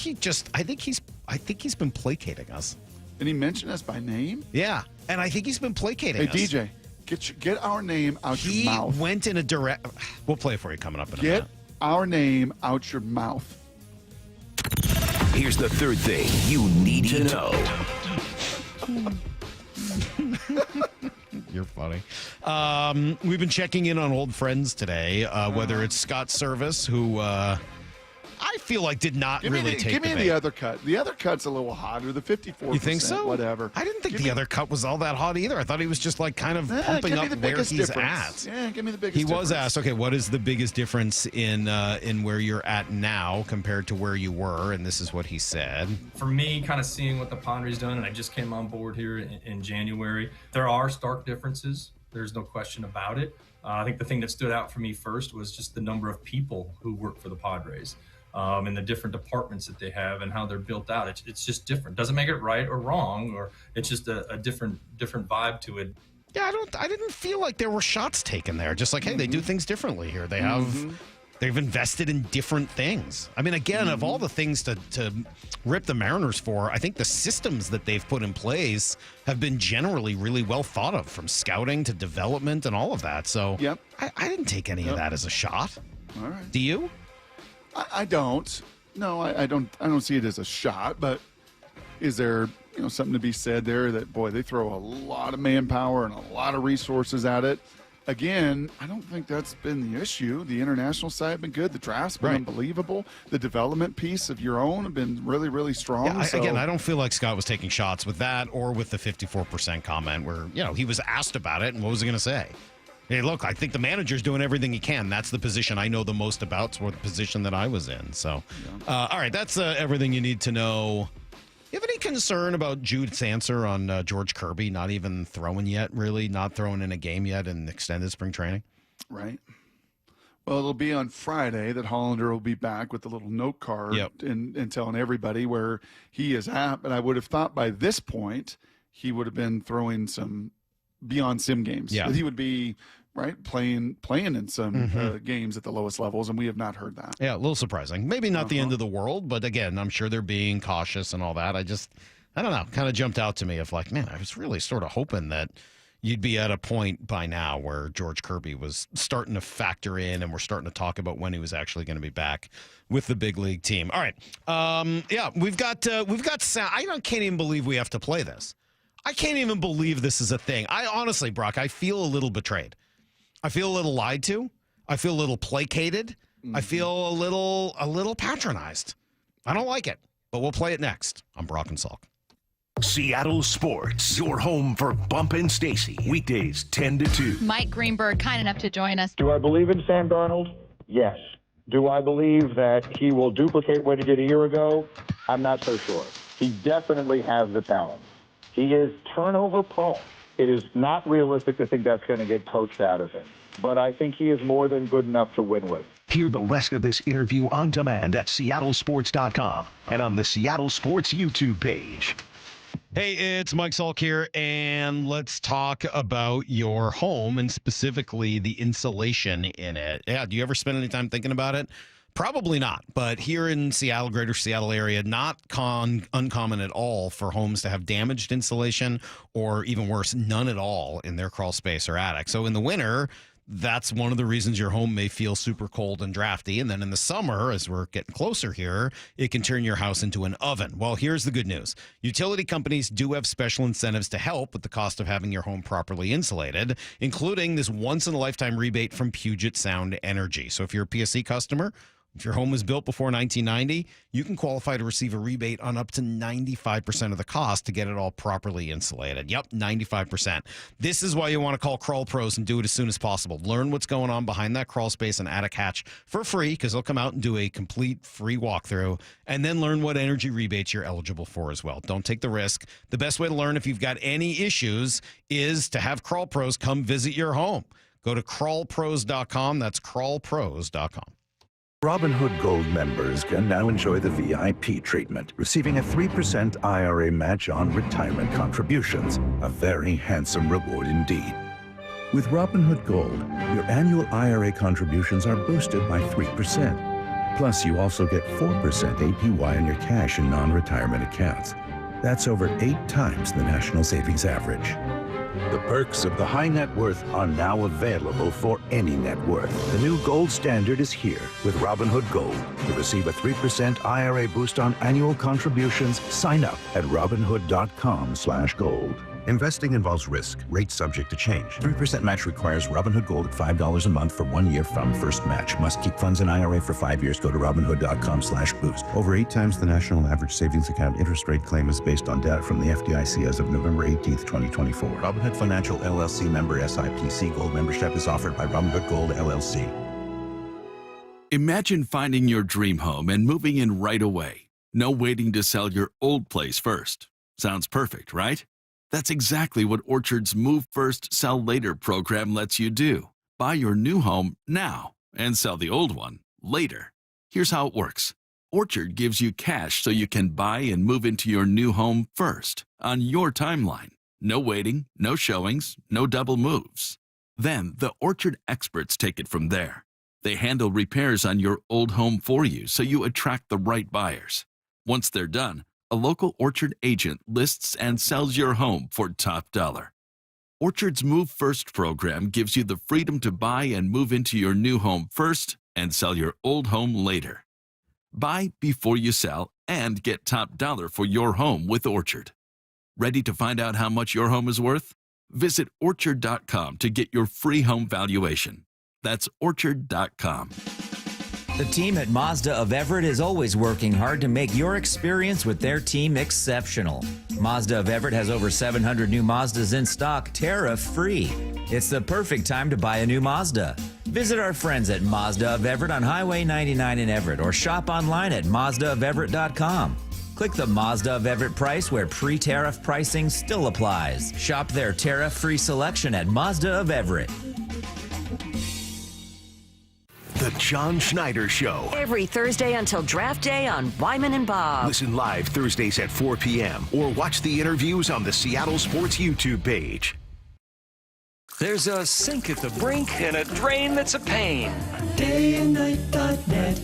he's been placating us. Did he mention us by name? Yeah, and I think he's been placating us. Hey, DJ. Get our name out your mouth. He went in a direct... We'll play it for you coming up in a minute. Get our name out your mouth. Here's the third thing you need to know. You're funny. We've been checking in on old friends today, whether it's Scott Service, who... I feel like did not take the bait. Give me the other cut. The other cut's a little hotter. The 54%. You think so? Whatever. I didn't think the other cut was all that hot either. I thought he was just like kind of pumping up where he's at. Yeah, give me the biggest He difference. was asked, okay, what is the biggest difference in where you're at now compared to where you were? And this is what he said. For me, kind of seeing what the Padres done, and I just came on board here in January, there are stark differences. There's no question about it. I think the thing that stood out for me first was just the number of people who work for the Padres. And the different departments that they have and how they're built out. It's just different. Doesn't make it right or wrong, or it's just a different vibe to it. Yeah, I didn't feel like there were shots taken there. Just like, hey, they do things differently here. They have, they've invested in different things. I mean, again, of all the things to rip the Mariners for, I think the systems that they've put in place have been generally really well thought of, from scouting to development and all of that. So I didn't take any of that as a shot. All right. Do you? I don't. No, I don't see it as a shot, but is there, something to be said there that, boy, they throw a lot of manpower and a lot of resources at it. Again, I don't think that's been the issue. The international side have been good. The draft's been unbelievable. The development piece of your own have been really, really strong. Yeah, again, I don't feel like Scott was taking shots with that or with the 54% comment where, he was asked about it and what was he going to say? Hey, look, I think the manager's doing everything he can. That's the position I know the most about. It's the position that I was in. So, all right, that's everything you need to know. You have any concern about Jude's answer on George Kirby not even throwing yet, really? Not throwing in a game yet in extended spring training? Right. Well, it'll be on Friday that Hollander will be back with a little note card and telling everybody where he is at. But I would have thought by this point he would have been throwing some beyond sim games. Yeah. He would be playing in some games at the lowest levels, and we have not heard that. Yeah, a little surprising. Maybe not the end of the world, but again, I'm sure they're being cautious and all that. I don't know, kind of jumped out to me of like, man, I was really sort of hoping that you'd be at a point by now where George Kirby was starting to factor in and we're starting to talk about when he was actually going to be back with the big league team. All right. We've got sound. I can't even believe we have to play this. I can't even believe this is a thing. I honestly, Brock, I feel a little betrayed. I feel a little lied to. I feel a little placated. I feel a little patronized. I don't like it, but we'll play it next. I'm Brock and Salk. Seattle Sports, your home for Bump and Stacy. Weekdays 10 to 2. Mike Greenberg, kind enough to join us. Do I believe in Sam Darnold? Yes. Do I believe that he will duplicate what he did a year ago? I'm not so sure. He definitely has the talent. He is turnover prone. It is not realistic to think that's going to get coached out of him. But I think he is more than good enough to win with. Hear the rest of this interview on demand at seattlesports.com and on the Seattle Sports YouTube page. Hey, it's Mike Salk here, and let's talk about your home and specifically the insulation in it. Yeah, do you ever spend any time thinking about it? Probably not, but here in Seattle, greater Seattle area, not uncommon at all for homes to have damaged insulation or even worse, none at all in their crawl space or attic. So in the winter, that's one of the reasons your home may feel super cold and drafty. And then in the summer, as we're getting closer here, it can turn your house into an oven. Well, here's the good news. Utility companies do have special incentives to help with the cost of having your home properly insulated, including this once-in-a-lifetime rebate from Puget Sound Energy. So if you're a PSE customer, If your home was built before 1990, you can qualify to receive a rebate on up to 95% of the cost to get it all properly insulated. Yep, 95%. This is why you want to call Crawl Pros and do it as soon as possible. Learn what's going on behind that crawl space and attic hatch for free, because they'll come out and do a complete free walkthrough, and then learn what energy rebates you're eligible for as well. Don't take the risk. The best way to learn if you've got any issues is to have Crawl Pros come visit your home. Go to crawlpros.com. That's crawlpros.com. Robinhood Gold members can now enjoy the VIP treatment, receiving a 3% IRA match on retirement contributions, a very handsome reward indeed. With Robinhood Gold, your annual IRA contributions are boosted by 3%. Plus, you also get 4% APY on your cash and non-retirement accounts. That's over 8 times the national savings average. The perks of the high net worth are now available for any net worth. The new gold standard is here with Robinhood Gold. To receive a 3% IRA boost on annual contributions, sign up at Robinhood.com/gold. Investing involves risk. Rates subject to change. 3% match requires Robinhood Gold at $5 a month for 1 year from first match. Must keep funds in IRA for 5 years. Go to Robinhood.com/boost. Over 8 times the national average savings account interest rate claim is based on data from the FDIC as of November 18th, 2024. Robinhood Financial LLC member SIPC. Gold membership is offered by Robinhood Gold LLC. Imagine finding your dream home and moving in right away. No waiting to sell your old place first. Sounds perfect, right? That's exactly what Orchard's Move First, Sell Later program lets you do. Buy your new home now and sell the old one later. Here's how it works. Orchard gives you cash so you can buy and move into your new home first on your timeline. No waiting, no showings, no double moves. Then the Orchard experts take it from there. They handle repairs on your old home for you so you attract the right buyers. Once they're done, a local Orchard agent lists and sells your home for top dollar. Orchard's Move First program gives you the freedom to buy and move into your new home first and sell your old home later. Buy before you sell and get top dollar for your home with Orchard. Ready to find out how much your home is worth? Visit Orchard.com to get your free home valuation. That's Orchard.com. The team at Mazda of Everett is always working hard to make your experience with their team exceptional. Mazda of Everett has over 700 new Mazdas in stock, tariff-free. It's the perfect time to buy a new Mazda. Visit our friends at Mazda of Everett on Highway 99 in Everett or shop online at MazdaofEverett.com. Click the Mazda of Everett price where pre-tariff pricing still applies. Shop their tariff-free selection at Mazda of Everett. The John Schneider Show. Every Thursday until draft day on Wyman and Bob. Listen live Thursdays at 4 p.m. or watch the interviews on the Seattle Sports YouTube page. There's a sink at the brink and a drain that's a pain. Dayandnight.net.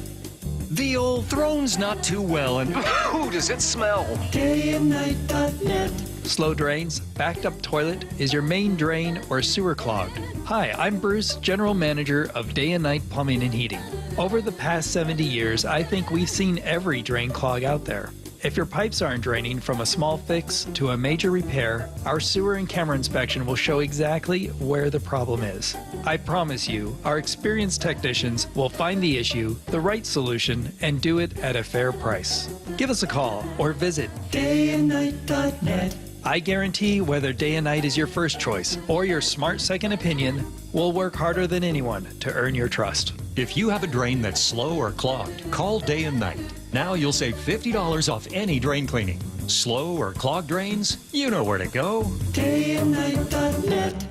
The old throne's not too well, and ooh, does it smell? Dayandnight.net. Slow drains, backed up toilet, is your main drain or sewer clogged? Hi, I'm Bruce, General Manager of Day and Night Plumbing and Heating. Over the past 70 years, I think we've seen every drain clog out there. If your pipes aren't draining from a small fix to a major repair, our sewer and camera inspection will show exactly where the problem is. I promise you, our experienced technicians will find the issue, the right solution, and do it at a fair price. Give us a call or visit Dayandnight.net. I guarantee whether Day and Night is your first choice or your smart second opinion, we'll work harder than anyone to earn your trust. If you have a drain that's slow or clogged, call Day and Night. Now you'll save $50 off any drain cleaning. Slow or clogged drains? You know where to go. Dayandnight.net.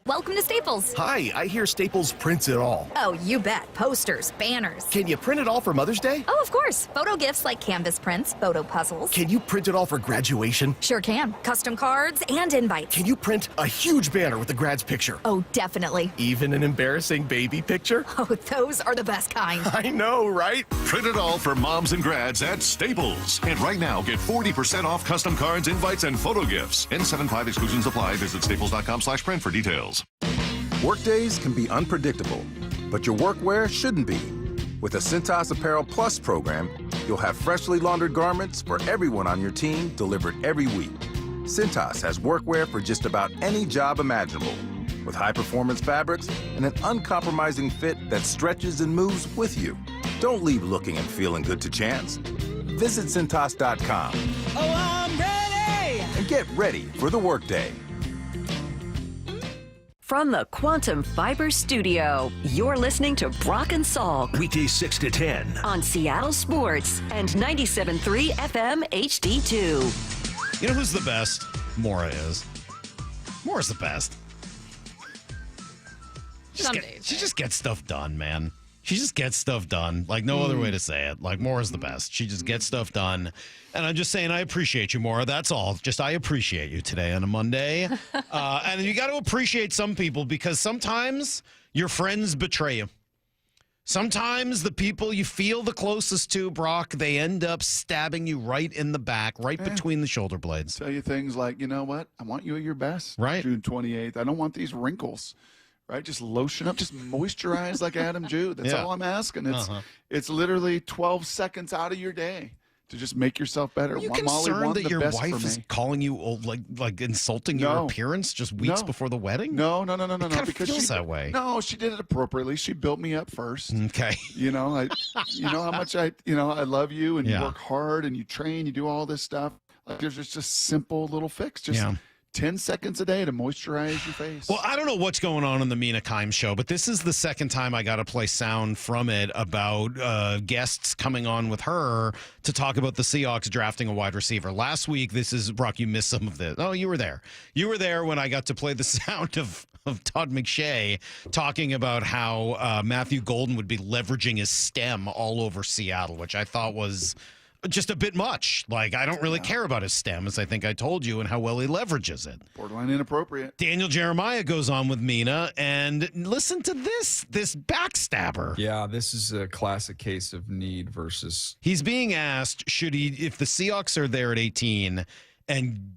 Welcome to Staples. Hi, I hear Staples prints it all. Oh, you bet. Posters, banners. Can you print it all for Mother's Day? Oh, of course. Photo gifts like canvas prints, photo puzzles. Can you print it all for graduation? Sure can. Custom cards and invites. Can you print a huge banner with the grad's picture? Oh, definitely. Even an embarrassing baby picture? Oh, those are the best kind. I know, right? Print it all for moms and grads at Staples. And right now, get 40% off custom cards, invites, and photo gifts. N75 exclusions apply. Visit staples.com/print for details. Workdays can be unpredictable, but your workwear shouldn't be. With the Cintas Apparel Plus program, you'll have freshly laundered garments for everyone on your team delivered every week. Cintas has workwear for just about any job imaginable, with high-performance fabrics and an uncompromising fit that stretches and moves with you. Don't leave looking and feeling good to chance. Visit Cintas.com Oh, I'm ready! and get ready for the workday. From the Quantum Fiber Studio, you're listening to Brock and Salk Weekdays 6 to 10. on Seattle Sports and 97.3 FM HD2. You know who's the best? Mora is. Mora's the best. She just gets stuff done, man. She just gets stuff done. Like, no other way to say it. Like, Mora's the best. She just gets stuff done. And I'm just saying I appreciate you, Mora. That's all. Just I appreciate you today on a Monday. And you got to appreciate some people because sometimes your friends betray you. Sometimes the people you feel the closest to, Brock, they end up stabbing you right in the back, right between the shoulder blades. Tell you things like, you know what? I want you at your best. Right. June 28th. I don't want these wrinkles. Right, just lotion up, just moisturize like Adam Jude. That's all I'm asking. It's literally 12 seconds out of your day to just make yourself better. Are you Molly concerned won that the your best wife for is me. calling you old, like insulting your appearance just weeks before the wedding? No. It kind of Because feels she, that way. No, she did it appropriately. She built me up first. Okay. You know, you know how much I love you, and you work hard, and you train, you do all this stuff. Like there's just a simple little fix. Just 10 seconds a day to moisturize your face. Well, I don't know what's going on in the Mina Kimes show, but this is the second time I got to play sound from it about guests coming on with her to talk about the Seahawks drafting a wide receiver. Last week, Brock, you missed some of this. Oh, you were there. You were there when I got to play the sound of Todd McShay talking about how Matthew Golden would be leveraging his stem all over Seattle, which I thought was just a bit much. Like, I don't really care about his stem, as I think I told you, and how well he leverages it. Borderline inappropriate. Daniel Jeremiah goes on with Mina, and listen to this backstabber. Yeah, this is a classic case of need versus... He's being asked, if the Seahawks are there at 18, and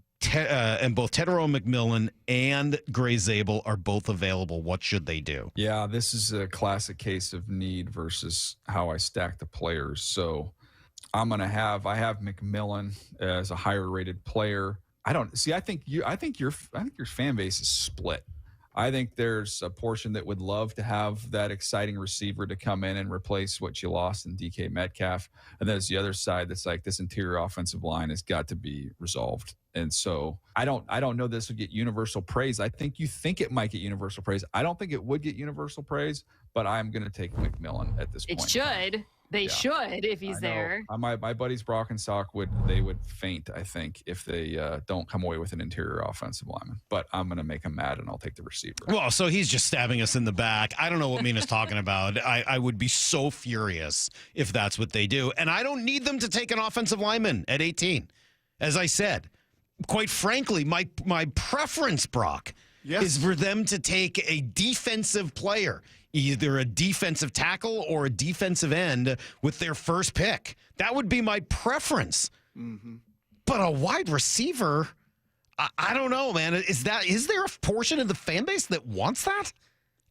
both Tetairoa McMillan and Grey Zabel are both available, what should they do? Yeah, this is a classic case of need versus how I stack the players. So... I have McMillan as a higher rated player. I think your fan base is split. I think there's a portion that would love to have that exciting receiver to come in and replace what you lost in DK Metcalf. And there's the other side that's like, this interior offensive line has got to be resolved. And so I don't know this would get universal praise. I think you think it might get universal praise. I don't think it would get universal praise, but I'm going to take McMillan at this point. It should. They should if he's there. My buddies Brock and Salk would faint, I think, if they don't come away with an interior offensive lineman. But I'm going to make them mad, and I'll take the receiver. Well, so he's just stabbing us in the back. I don't know what Mina's talking about. I would be so furious if that's what they do. And I don't need them to take an offensive lineman at 18. As I said, quite frankly, my preference, Brock, is for them to take a defensive player, either a defensive tackle or a defensive end with their first pick. That would be my preference. Mm-hmm. But a wide receiver, I don't know, man. Is there a portion of the fan base that wants that?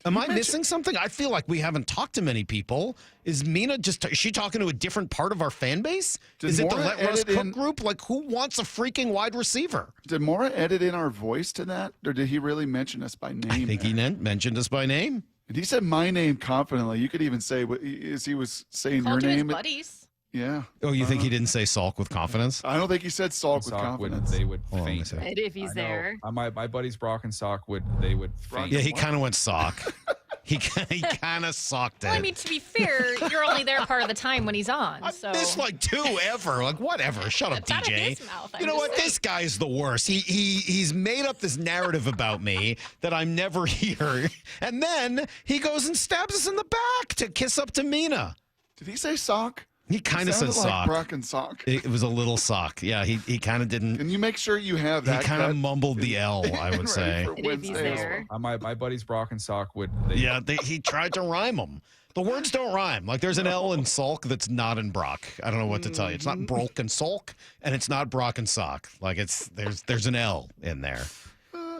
Am I missing something? I feel like we haven't talked to many people. Is Mina is she talking to a different part of our fan base? Is it the Let Russ Cook group? Like, who wants a freaking wide receiver? Did Mora edit in our voice to that, or did he really mention us by name? I think he mentioned us by name. And he said my name confidently. You could even say as he was saying your name. His buddies. Yeah. Oh, you think he didn't say Salk with confidence? I don't think he said Salk with confidence. They would faint. If he's there. My buddies Brock and Salk would faint. Yeah, he kind of went Salk. He kind of socked it. Well, I mean, to be fair, you're only there part of the time when he's on. So It's like two ever. Like, whatever. Shut up, Out of DJ. his mouth, You know what? This guy's the worst. He's made up this narrative about me that I'm never here. And then he goes and stabs us in the back to kiss up to Mina. Did he say sock? He kind of said like sock. Brock and sock. It was a little sock. Yeah, he kind of didn't. Can you make sure you have that? He kind of mumbled the L, I would say. if he's there. My buddies Brock and Salk would. He tried to rhyme them. The words don't rhyme. Like, there's an L in Salk that's not in Brock. I don't know what to tell you. It's not Brock and Salk, and it's not Brock and Sock. Like, there's an L in there.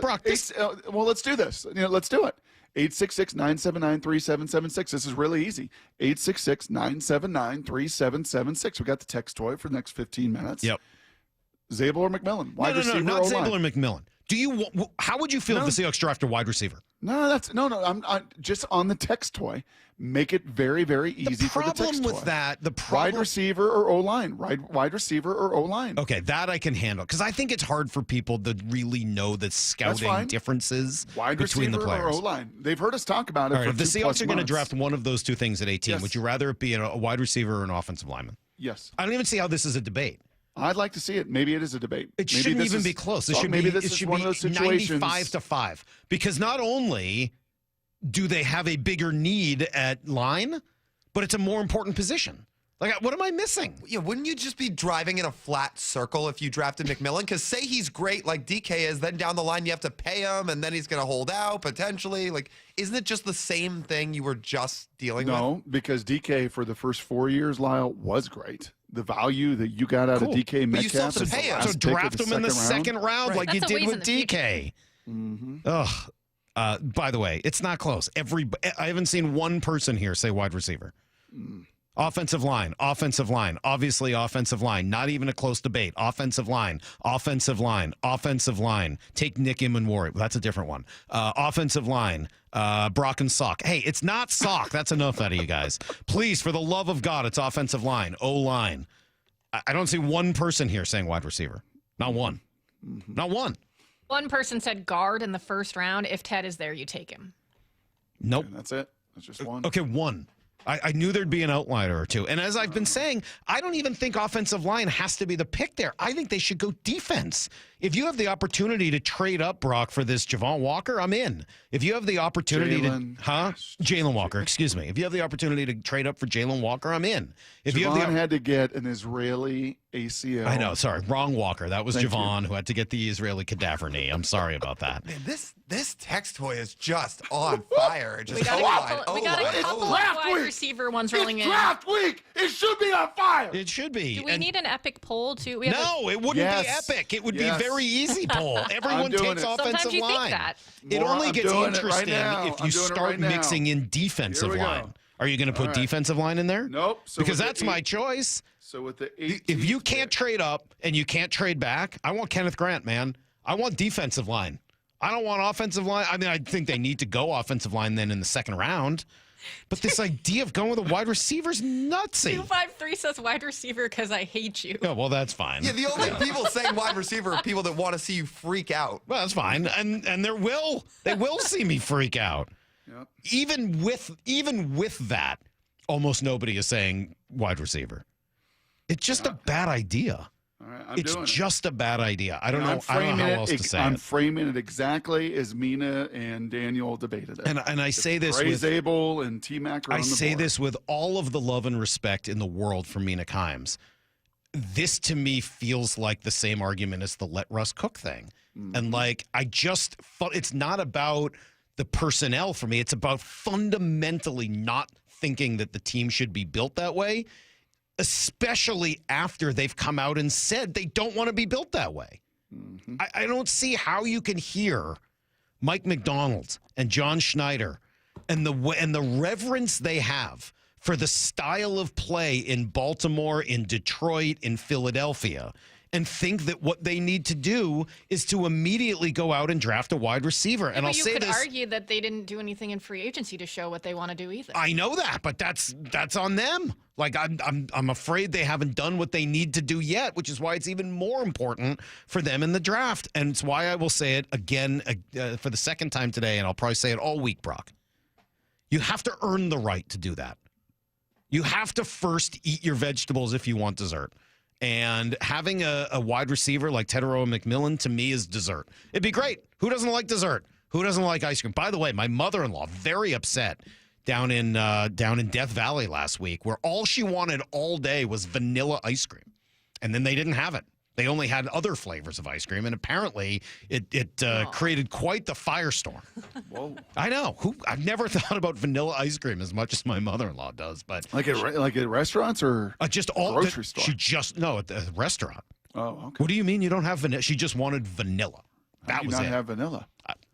Brock, well, let's do this. Let's do it. 866-979-3776. This is really easy. 866-979-3776. We got the text toy for the next 15 minutes. Yep. Zabel or McMillan? Wide receiver not or Zabel line? or McMillan. How would you feel if the Seahawks draft a wide receiver? No, I'm just on the text toy. Make it very, very easy for the text toy. The problem with that, wide receiver or O-line, wide receiver or O-line. Okay, that I can handle because I think it's hard for people to really know the scouting differences between the players. Or O-line. They've heard us talk about it. All right, for if the 2+ Seahawks are going to months. draft one of those two things at 18, Yes. would you rather it be a wide receiver or an offensive lineman? Yes. I don't even see how this is a debate. I'd like to see it. Maybe it is a debate. It shouldn't even be close. This should maybe be, this it is should one be of those situations. 95-5 because not only do they have a bigger need at line, but it's a more important position. Like, what am I missing? Yeah, wouldn't you just be driving in a flat circle if you drafted McMillan? Because say he's great like DK is, then down the line you have to pay him, and then he's going to hold out potentially. Like, isn't it just the same thing you were just dealing with? No, because DK for the first 4 years, Lyle, was great. The value that you got out of DK But you still have Metcalf to pay him. So draft him in the second round like you did with DK. Mm-hmm. By the way, it's not close. I haven't seen one person here say wide receiver. Offensive line, obviously offensive line. Not even a close debate. Offensive line. Take Nick Immanwari. That's a different one. Offensive line, Brock and Salk. Hey, it's not Salk. That's enough out of you guys. Please, for the love of God, it's offensive line, O-line. I don't see one person here saying wide receiver. Not one. Not one. One person said guard in the first round. If Ted is there, you take him. Nope. And that's it. That's just one. Okay, one. I knew there'd be an outlier or two. And as I've been saying, I don't even think offensive line has to be the pick there. I think they should go defense. If you have the opportunity to trade up, Brock, for this Javon Walker, I'm in. If you have the opportunity Jalen Walker, excuse me. If you have the opportunity to trade up for Jalen Walker, I'm in. If you have Javon had to get an Israeli ACL. I know, sorry, wrong Walker. That was Javon who had to get the Israeli cadaver knee. I'm sorry about that. Man, this text toy is just on fire. Just We got a couple of wide receiver ones rolling in. Draft week. It should be on fire. It should be. Do we need an epic poll too? No, it wouldn't be epic. It would be very easy poll. Everyone takes offensive you line. Think that. It only gets interesting right if you start mixing in defensive line. Are you going to put defensive line in there? Nope. So because that's my choice. So with the 18th if you can't trade up and you can't trade back, I want Kenneth Grant, man. I want defensive line. I don't want offensive line. I mean, I think they need to go offensive line then in the second round. But this idea of going with a wide receiver is nutsy. 253 says wide receiver because I hate you. Oh, well, that's fine. Yeah, the only people saying wide receiver are people that want to see you freak out. Well, that's fine. And they will see me freak out. Yep. Even with that, almost nobody is saying wide receiver. It's just a bad idea. All right, it's just a bad idea. I don't know how else to say I'm it. framing it exactly as Mina and Daniel debated it. And I say this Grey with Zabel and T-Mac are on I the say board. this with all of the love and respect in the world for Mina Kimes. This to me feels like the same argument as the let Russ cook thing. And like it's not about the personnel for me. It's about fundamentally not thinking that the team should be built that way, especially after they've come out and said they don't want to be built that way. I don't see how you can hear Mike McDonald and John Schneider and the reverence they have for the style of play in Baltimore, in Detroit, in Philadelphia, and think that what they need to do is to immediately go out and draft a wide receiver. And I'll say you could this, argue that they didn't do anything in free agency to show what they want to do either. I know that, but that's on them. Like I'm afraid they haven't done what they need to do yet, which is why it's even more important for them in the draft. And it's why I will say it again for the second time today, and I'll probably say it all week, Brock. You have to earn the right to do that. You have to first eat your vegetables if you want dessert. And having a wide receiver like Tetairoa McMillan, to me, is dessert. It'd be great. Who doesn't like dessert? Who doesn't like ice cream? By the way, my mother-in-law, very upset down in Death Valley last week, where all she wanted all day was vanilla ice cream. And then they didn't have it. They only had other flavors of ice cream, and apparently it created quite the firestorm. Whoa! I know. I've never thought about vanilla ice cream as much as my mother-in-law does, but like at restaurants or just all grocery store. She just at the restaurant. Oh, okay. What do you mean you don't have vanilla? She just wanted vanilla. That was not it. Have vanilla.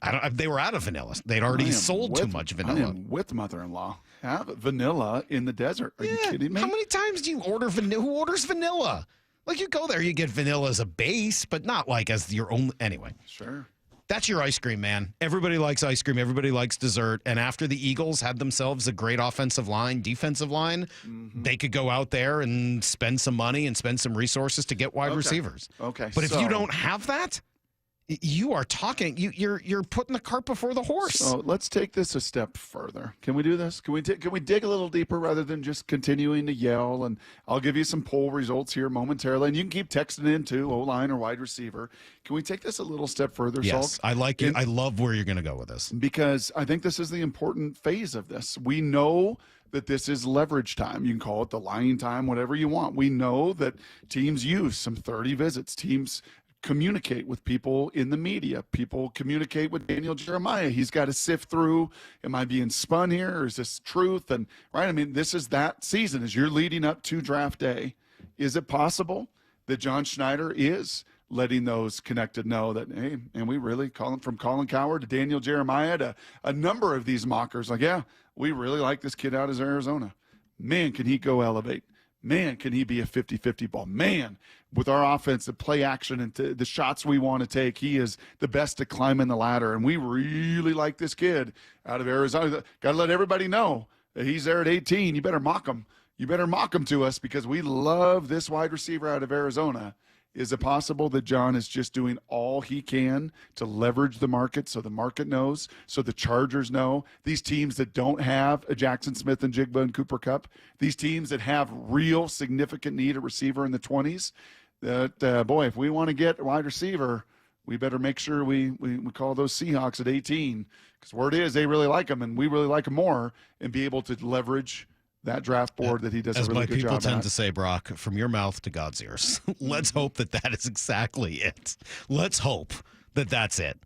I don't. They were out of vanilla. They'd already sold too much vanilla. I am with mother-in-law. Have vanilla in the desert? Are you kidding me? How many times do you order vanilla? Who orders vanilla? Like, you go there, you get vanilla as a base, but not like as your own. Anyway. Sure. That's your ice cream, man. Everybody likes ice cream. Everybody likes dessert. And after the Eagles had themselves a great offensive line, defensive line, they could go out there and spend some money and spend some resources to get wide receivers. Okay. But if you don't have that, you are talking. You're putting the cart before the horse. So let's take this a step further. Can we do this? Can we dig a little deeper rather than just continuing to yell? And I'll give you some poll results here momentarily, and you can keep texting in too, O-line or wide receiver. Can we take this a little step further? Yes, Salk? I like it. I love where you're going to go with this, because I think this is the important phase of this. We know that this is leverage time. You can call it the lying time, whatever you want. We know that teams use some 30 visits. Teams communicate with people in the media. People communicate with Daniel Jeremiah. He's got to sift through, am I being spun here, or is this truth? And right, I mean, this is that season as you're leading up to draft day. Is it possible that John Schneider is letting those connected know that, hey, and we really call him, from Colin Cowherd to Daniel Jeremiah to a number of these mockers, like, yeah, we really like this kid out of Arizona. Man, can he go elevate? Man, can he be a 50-50 ball? Man, with our offense, the play action and the shots we want to take, he is the best at climbing the ladder. And we really like this kid out of Arizona. Got to let everybody know that he's there at 18. You better mock him. You better mock him to us because we love this wide receiver out of Arizona. Is it possible that John is just doing all he can to leverage the market so the market knows, so the Chargers know, these teams that don't have a Jackson Smith and Jigba and Cooper Kupp, these teams that have real significant need a receiver in the 20s, that, boy, if we want to get a wide receiver, we better make sure we call those Seahawks at 18, because word is they really like him and we really like him more, and be able to leverage that draft board that he does a really good job at. As my people tend to say, Brock, from your mouth to God's ears. Let's hope that is exactly it. Let's hope that that's it.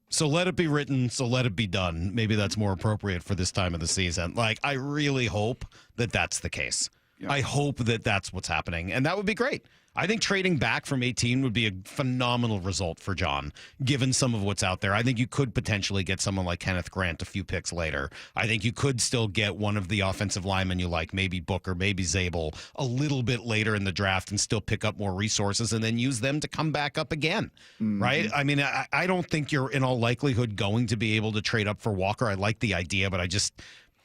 So let it be written, so let it be done. Maybe that's more appropriate for this time of the season. Like, I really hope that that's the case. Yeah. I hope that that's what's happening, and that would be great. I think trading back from 18 would be a phenomenal result for John, given some of what's out there. I think you could potentially get someone like Kenneth Grant a few picks later. I think you could still get one of the offensive linemen you like, maybe Booker, maybe Zabel, a little bit later in the draft and still pick up more resources and then use them to come back up again, right? I mean, I don't think you're in all likelihood going to be able to trade up for Walker. I like the idea, but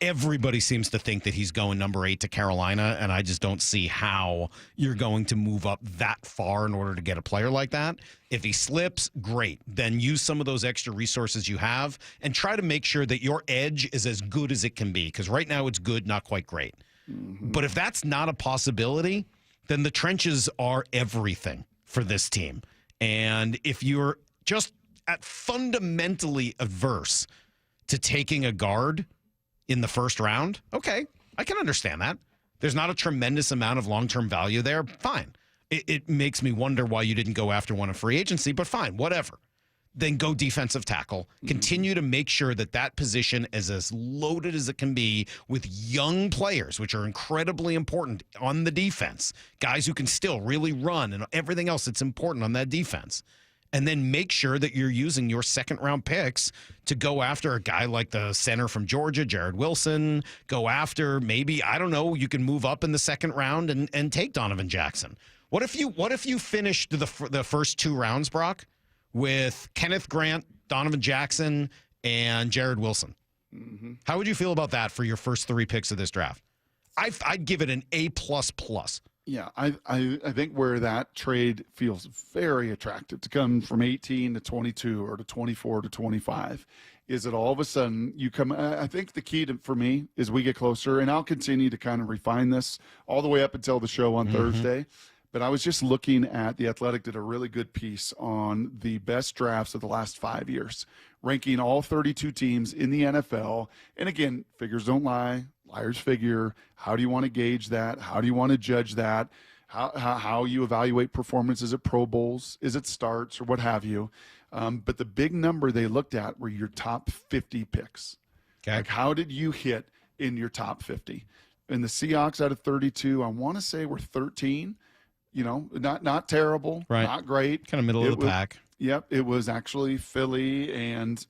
everybody seems to think that he's going number 8 to Carolina, and I just don't see how you're going to move up that far in order to get a player like that. If he slips, great. Then use some of those extra resources you have and try to make sure that your edge is as good as it can be, because right now it's good, not quite great. But if that's not a possibility, then the trenches are everything for this team. And if you're just fundamentally averse to taking a guard in the first round, okay, I can understand that. There's not a tremendous amount of long-term value there. Fine. It makes me wonder why you didn't go after one in free agency, but fine, whatever. Then go defensive tackle. Continue to make sure that position is as loaded as it can be with young players, which are incredibly important on the defense. Guys who can still really run and everything else that's important on that defense. And then make sure that you're using your second-round picks to go after a guy like the center from Georgia, Jared Wilson. Go after maybe, I don't know, you can move up in the second round and take Donovan Jackson. What if you finished the first 2 rounds, Brock, with Kenneth Grant, Donovan Jackson, and Jared Wilson? How would you feel about that for your first 3 picks of this draft? I'd give it an A++. Yeah, I think where that trade feels very attractive to come from 18 to 22 or to 24 to 25 is that all of a sudden you come. I think the key for me is we get closer, and I'll continue to kind of refine this all the way up until the show on Thursday. But I was just looking at The Athletic did a really good piece on the best drafts of the last 5 years, ranking all 32 teams in the NFL. And again, figures don't lie. Liars figure. How do you want to gauge that? How do you want to judge that? How you evaluate performance? Is it Pro Bowls? Is it starts or what have you? But the big number they looked at were your top 50 picks. Okay. Like, how did you hit in your top 50? And the Seahawks out of 32, I want to say were 13. You know, not terrible, right? Not great. Kind of middle of the pack. Yep. It was actually Philly and,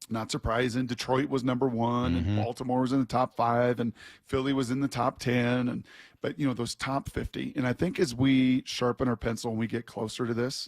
not surprising, Detroit was number 1 and Baltimore was in the top 5 and Philly was in the top 10. But, you know, those top 50. And I think as we sharpen our pencil and we get closer to this,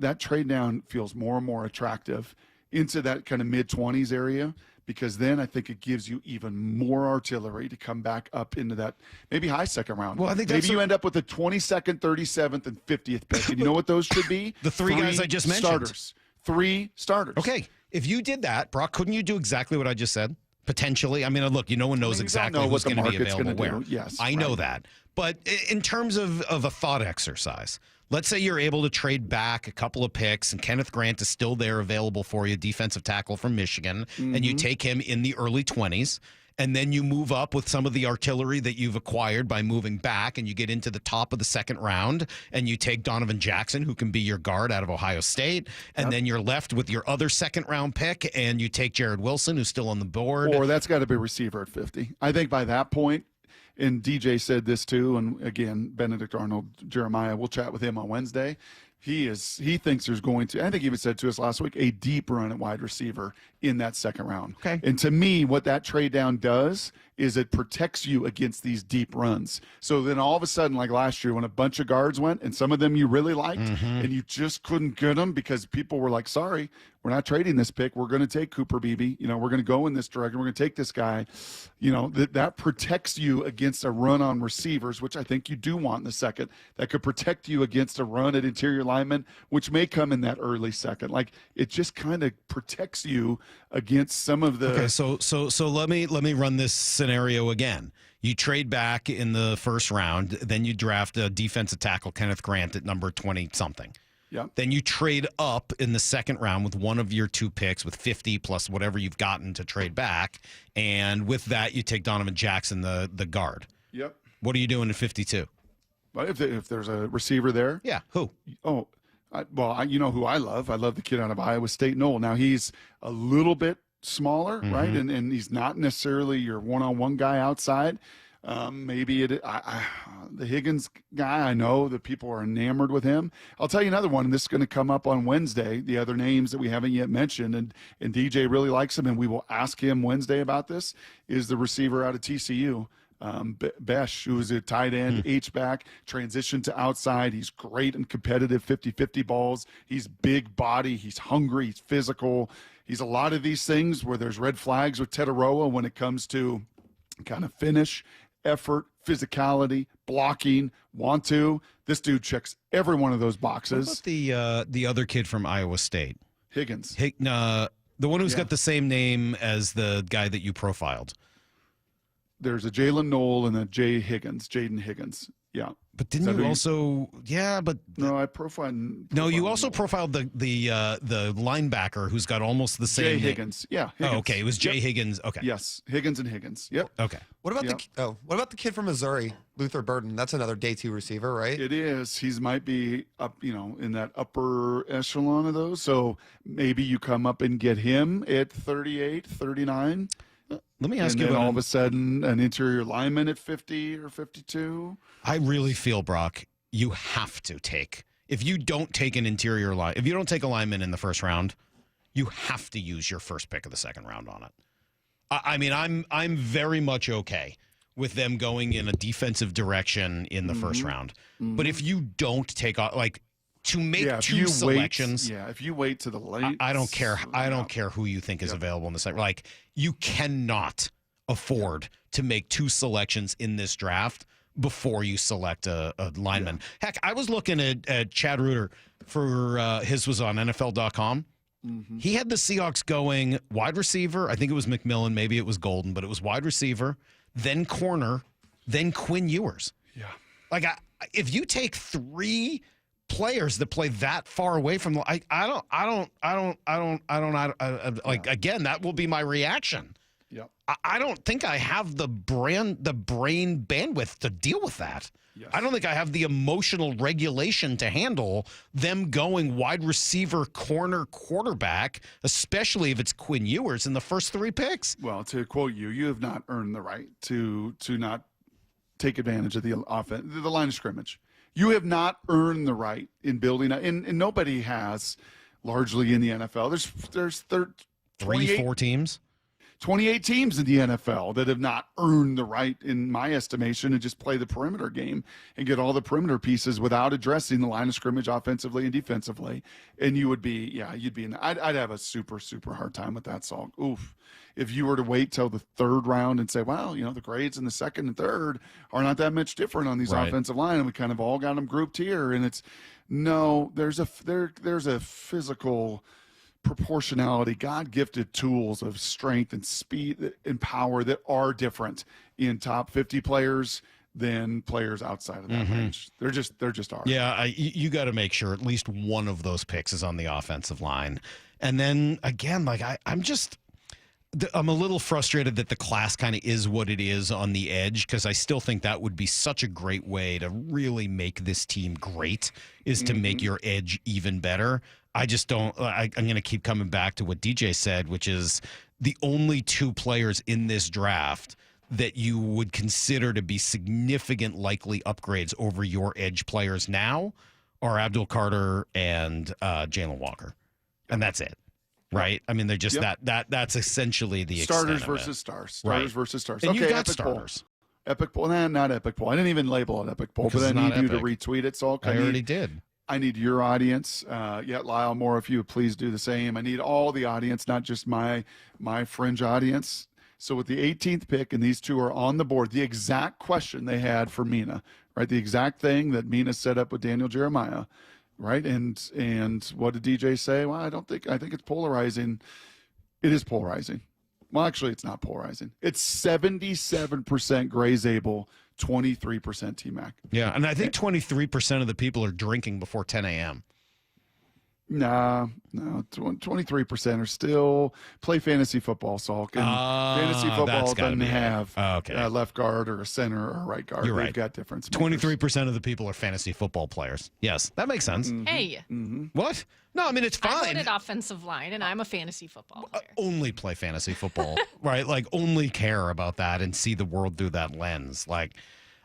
that trade down feels more and more attractive into that kind of mid-20s area, because then I think it gives you even more artillery to come back up into that maybe high second round. Well, I think maybe you end up with the 22nd, 37th, and 50th pick. And you know what those should be? The three guys I just mentioned. Starters. 3 starters. Okay. If you did that, Brock, couldn't you do exactly what I just said? Potentially. I mean, look, no one knows exactly who's going to be available where. Yes, I know that. But in terms of a thought exercise, let's say you're able to trade back a couple of picks and Kenneth Grant is still there available for you, defensive tackle from Michigan, and you take him in the early 20s. And then you move up with some of the artillery that you've acquired by moving back, and you get into the top of the second round, and you take Donovan Jackson, who can be your guard out of Ohio State, and then you're left with your other second-round pick, and you take Jared Wilson, who's still on the board. Or that's got to be receiver at 50. I think by that point, and DJ said this too, and again, Benedict Arnold Jeremiah, we'll chat with him on Wednesday. He thinks there's going to, I think he even said to us last week, a deep run at wide receiver in that second round. Okay. And to me, what that trade down does is it protects you against these deep runs. So then all of a sudden, like last year when a bunch of guards went and some of them you really liked and you just couldn't get them because people were like, sorry, we're not trading this pick. We're going to take Cooper Beebe. We're going to go in this direction. We're going to take this guy. That protects you against a run on receivers, which I think you do want in the second. That could protect you against a run at interior linemen, which may come in that early second. Like it just kind of protects you against some of the. Okay, so let me run this scenario again. You trade back in the first round, then you draft a defensive tackle, Kenneth Grant, at number 20-something. Yeah. Then you trade up in the second round with one of your 2 picks with 50 plus whatever you've gotten to trade back. And with that, you take Donovan Jackson, the guard. Yep. What are you doing at 52? But if there's a receiver there. Yeah. Who? Oh, you know who I love. I love the kid out of Iowa State, Noel. Now, he's a little bit smaller, right? And he's not necessarily your one-on-one guy outside. Maybe the Higgins guy, I know that people are enamored with him. I'll tell you another one, and this is going to come up on Wednesday, the other names that we haven't yet mentioned, and DJ really likes him, and we will ask him Wednesday about this, is the receiver out of TCU. Besh, who is a tight end, H-back, transition to outside. He's great and competitive 50-50 balls. He's big body. He's hungry. He's physical. He's a lot of these things where there's red flags with Tetairoa when it comes to kind of finish, effort, physicality, blocking, want to. This dude checks every one of those boxes. What about the other kid from Iowa State? Higgins. The one who's got the same name as the guy that you profiled. There's a Jalen Knoll and a Jaden Higgins. Yeah. But didn't you also? Yeah, but no, I profiled. No, you also profiled the linebacker who's got almost the same. Jay Higgins. Yeah. Higgins. Oh, okay. It was Jay Higgins. Okay. Yes, Higgins and Higgins. Yep. Okay. What about the kid from Missouri, Luther Burden? That's another day 2 receiver, right? It is. He might be up, in that upper echelon of those. So maybe you come up and get him at 38, 39. Let me ask you then about all of a sudden an interior lineman at 50 or 52. I really feel, Brock, you have to take. If you don't take an interior line, if you don't take a lineman in the first round, you have to use your first pick of the second round on it. I mean, I'm very much okay with them going in a defensive direction in the first round. But if you don't take to make 2 selections. If you wait to the late. I don't care. I don't care who you think is available in the second. Like, you cannot afford to make 2 selections in this draft before you select a lineman. Heck, I was looking at Chad Reuter for his was on NFL.com. He had the Seahawks going wide receiver. I think it was McMillan. Maybe it was Golden, but it was wide receiver, then corner, then Quinn Ewers. Yeah. Like, if you take 3 players that play that far away from again, that will be my reaction. Yeah. I don't think I have the brain bandwidth to deal with that. Yes. I don't think I have the emotional regulation to handle them going wide receiver, corner, quarterback, especially if it's Quinn Ewers in the first 3 picks. Well, to quote you have not earned the right to not take advantage of the offense, the line of scrimmage. You have not earned the right in building, and nobody has, largely in the NFL. There's 3-4 teams. 28 teams in the NFL that have not earned the right, in my estimation, to just play the perimeter game and get all the perimeter pieces without addressing the line of scrimmage offensively and defensively. And you'd be I'd have a super, super hard time with that, Salk. Oof. If you were to wait till the third round and say, well, the grades in the second and third are not that much different on these offensive line, and we kind of all got them grouped here. And there's a physical proportionality, God-gifted tools of strength and speed and power that are different in top 50 players than players outside of that range. They're just are. Yeah, you got to make sure at least one of those picks is on the offensive line. And then again, I'm a little frustrated that the class kind of is what it is on the edge, because I still think that would be such a great way to really make this team great, is to make your edge even better. I just don't. I'm going to keep coming back to what DJ said, which is the only two players in this draft that you would consider to be significant likely upgrades over your edge players now are Abdul Carter and Jalen Walker. And that's it. Right? I mean, they're just that's essentially the starters versus stars. Starters versus stars. And okay, you've got epic starters. Poll. Epic poll. Nah, not epic poll. I didn't even label it epic poll, Because but I it's need not you to epic. retweet it, Salk. I already did. I need your audience. Lyle Moore, if you would please do the same. I need all the audience, not just my fringe audience. So with the 18th pick, and these two are on the board, the exact question they had for Mina, right? The exact thing that Mina set up with Daniel Jeremiah, right? And what did DJ say? Well, I think it's polarizing. It is polarizing. Well, actually, it's not polarizing. It's 77% Grey Zabel, 23% T-Mac. Yeah, and I think 23% of the people are drinking before 10 a.m. No, 23% are still play fantasy football, Salk. And fantasy football doesn't have a left guard or a center or a right guard. You're They've right. got difference. 23% of the people are fantasy football players. Yes, that makes sense. Hey, What? No, I mean, it's fine. I voted offensive line, and I'm a fantasy football player. Only play fantasy football, right? Like, only care about that and see the world through that lens. Like,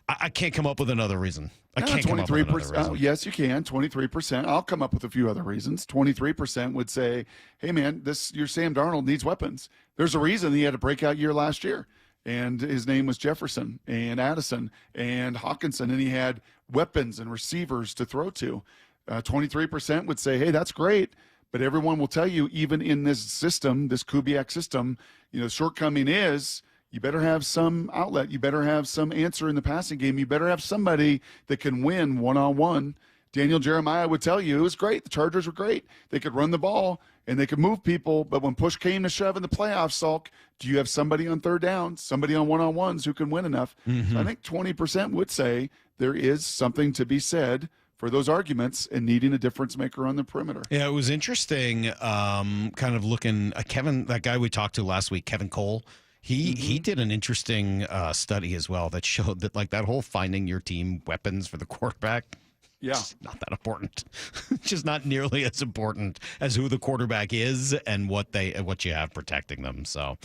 I can't come up with another reason. I can't come up with another reason. Yes, you can. 23%. I'll come up with a few other reasons. 23% would say, hey, man, your Sam Darnold needs weapons. There's a reason he had a breakout year last year. And his name was Jefferson and Addison and Hawkinson, and he had weapons and receivers to throw to. 23% would say, hey, that's great. But everyone will tell you, even in this system, this Kubiak system, shortcoming is you better have some outlet. You better have some answer in the passing game. You better have somebody that can win one-on-one. Daniel Jeremiah would tell you it was great. The Chargers were great. They could run the ball and they could move people. But when push came to shove in the playoffs, Salk, do you have somebody on third down, somebody on one-on-ones who can win enough? So I think 20% would say there is something to be said for those arguments and needing a difference maker on the perimeter. Yeah, it was interesting kind of looking at Kevin, that guy we talked to last week, Kevin Cole. He did an interesting study as well that showed that, like, that whole finding your team weapons for the quarterback, not that important. Just not nearly as important as who the quarterback is and what you have protecting them. So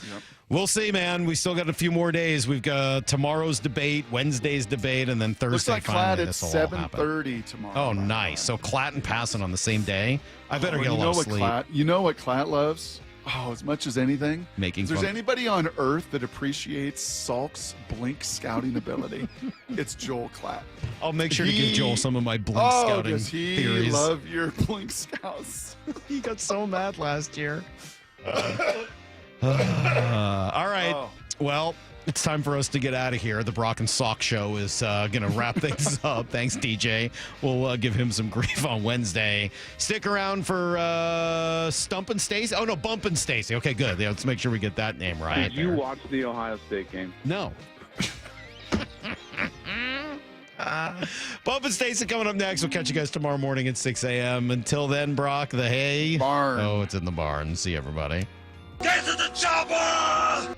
we'll see, man. We still got a few more days. We've got tomorrow's debate, Wednesday's debate, and then Thursday. Looks like finally, Klatt at 7:30 tomorrow. Oh, nice. So Klatt and Passon on the same day. I better get a lot of sleep. You know what Klatt loves? Oh, as much as anything. Making If there's fun. anybody on earth that appreciates Salk's blink scouting ability, it's Joel Klatt. I'll make sure to give Joel some of my blink scouting does he theories. love your blink scouts? He got so mad last year. All right. Well, it's time for us to get out of here. The Brock and Salk show is going to wrap things up. Thanks, DJ. We'll give him some grief on Wednesday. Stick around for Stumpin' Stacy. Oh, no, Bumpin' Stacy. Okay, good. Yeah, let's make sure we get that name right. Did you watch the Ohio State game? No. Bumpin' Stacy coming up next. We'll catch you guys tomorrow morning at 6 a.m. Until then, Brock, the hay. Barn. Oh, it's in the barn. See everybody. Get to the chopper!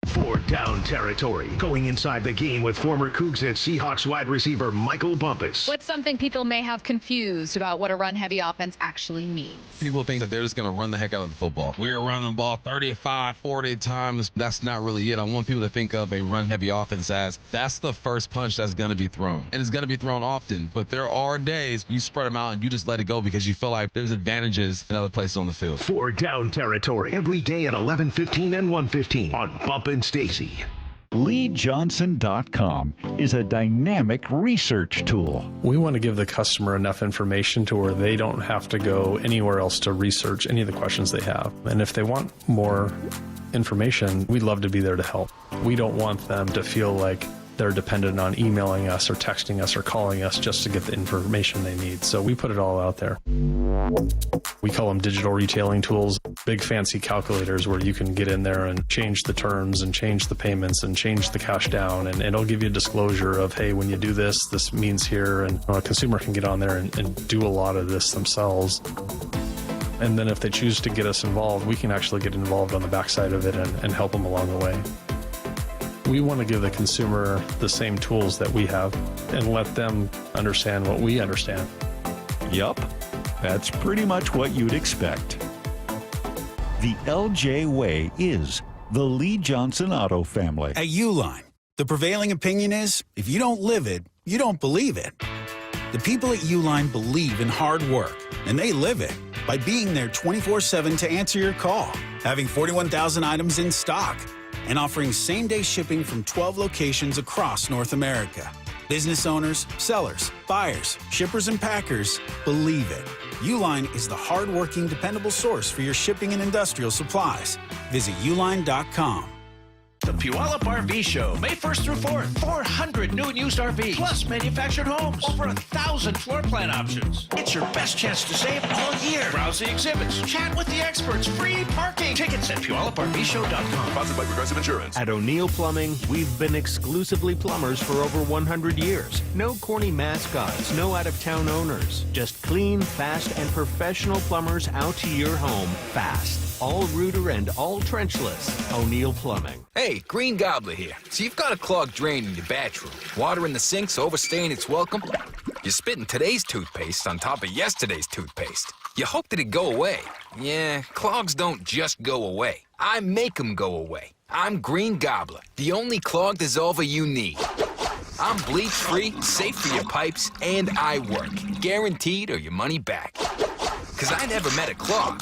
For downtown territory. Going inside the game with former Cougs and Seahawks wide receiver Michael Bumpus. What's something people may have confused about what a run-heavy offense actually means? People think that they're just going to run the heck out of the football. We're running the ball 35, 40 times. That's not really it. I want people to think of a run-heavy offense as that's the first punch that's going to be thrown. And it's going to be thrown often. But there are days you spread them out and you just let it go because you feel like there's advantages in other places on the field. 4 Down territory every day at 11:15 and 1:15 on Bump and Stacy. LeeJohnson.com is a dynamic research tool. We want to give the customer enough information to where they don't have to go anywhere else to research any of the questions they have. And if they want more information, we'd love to be there to help. We don't want them to feel like they're dependent on emailing us or texting us or calling us just to get the information they need. So we put it all out there. We call them digital retailing tools, big fancy calculators where you can get in there and change the terms and change the payments and change the cash down. And it'll give you a disclosure of, hey, when you do this, this means here. And a consumer can get on there and do a lot of this themselves. And then if they choose to get us involved, we can actually get involved on the backside of it and help them along the way. We want to give the consumer the same tools that we have and let them understand what we understand. Yup, that's pretty much what you'd expect. The LJ way is the Lee Johnson Auto family. At Uline, the prevailing opinion is if you don't live it, you don't believe it. The people at Uline believe in hard work, and they live it by being there 24/7 to answer your call, having 41,000 items in stock, and offering same-day shipping from 12 locations across North America. Business owners, sellers, buyers, shippers, and packers believe it. Uline is the hard-working, dependable source for your shipping and industrial supplies. Visit uline.com. The Puyallup RV Show, May 1st through 4th. 400 new and used RVs, plus manufactured homes. Over 1,000 floor plan options. It's your best chance to save all year. Browse the exhibits, chat with the experts, free parking. Tickets at PuyallupRVShow.com. Sponsored by Progressive Insurance. At O'Neill Plumbing, we've been exclusively plumbers for over 100 years. No corny mascots, no out-of-town owners. Just clean, fast, and professional plumbers out to your home fast. All rooter and all trenchless. O'Neill Plumbing. Hey, Green Gobbler here. So you've got a clogged drain in your bathroom. Water in the sink's overstaying its welcome. You're spitting today's toothpaste on top of yesterday's toothpaste. You hope that it go away. Yeah, clogs don't just go away. I make them go away. I'm Green Gobbler, the only clog dissolver you need. I'm bleach-free, safe for your pipes, and I work. Guaranteed or your money back. Because I never met a clog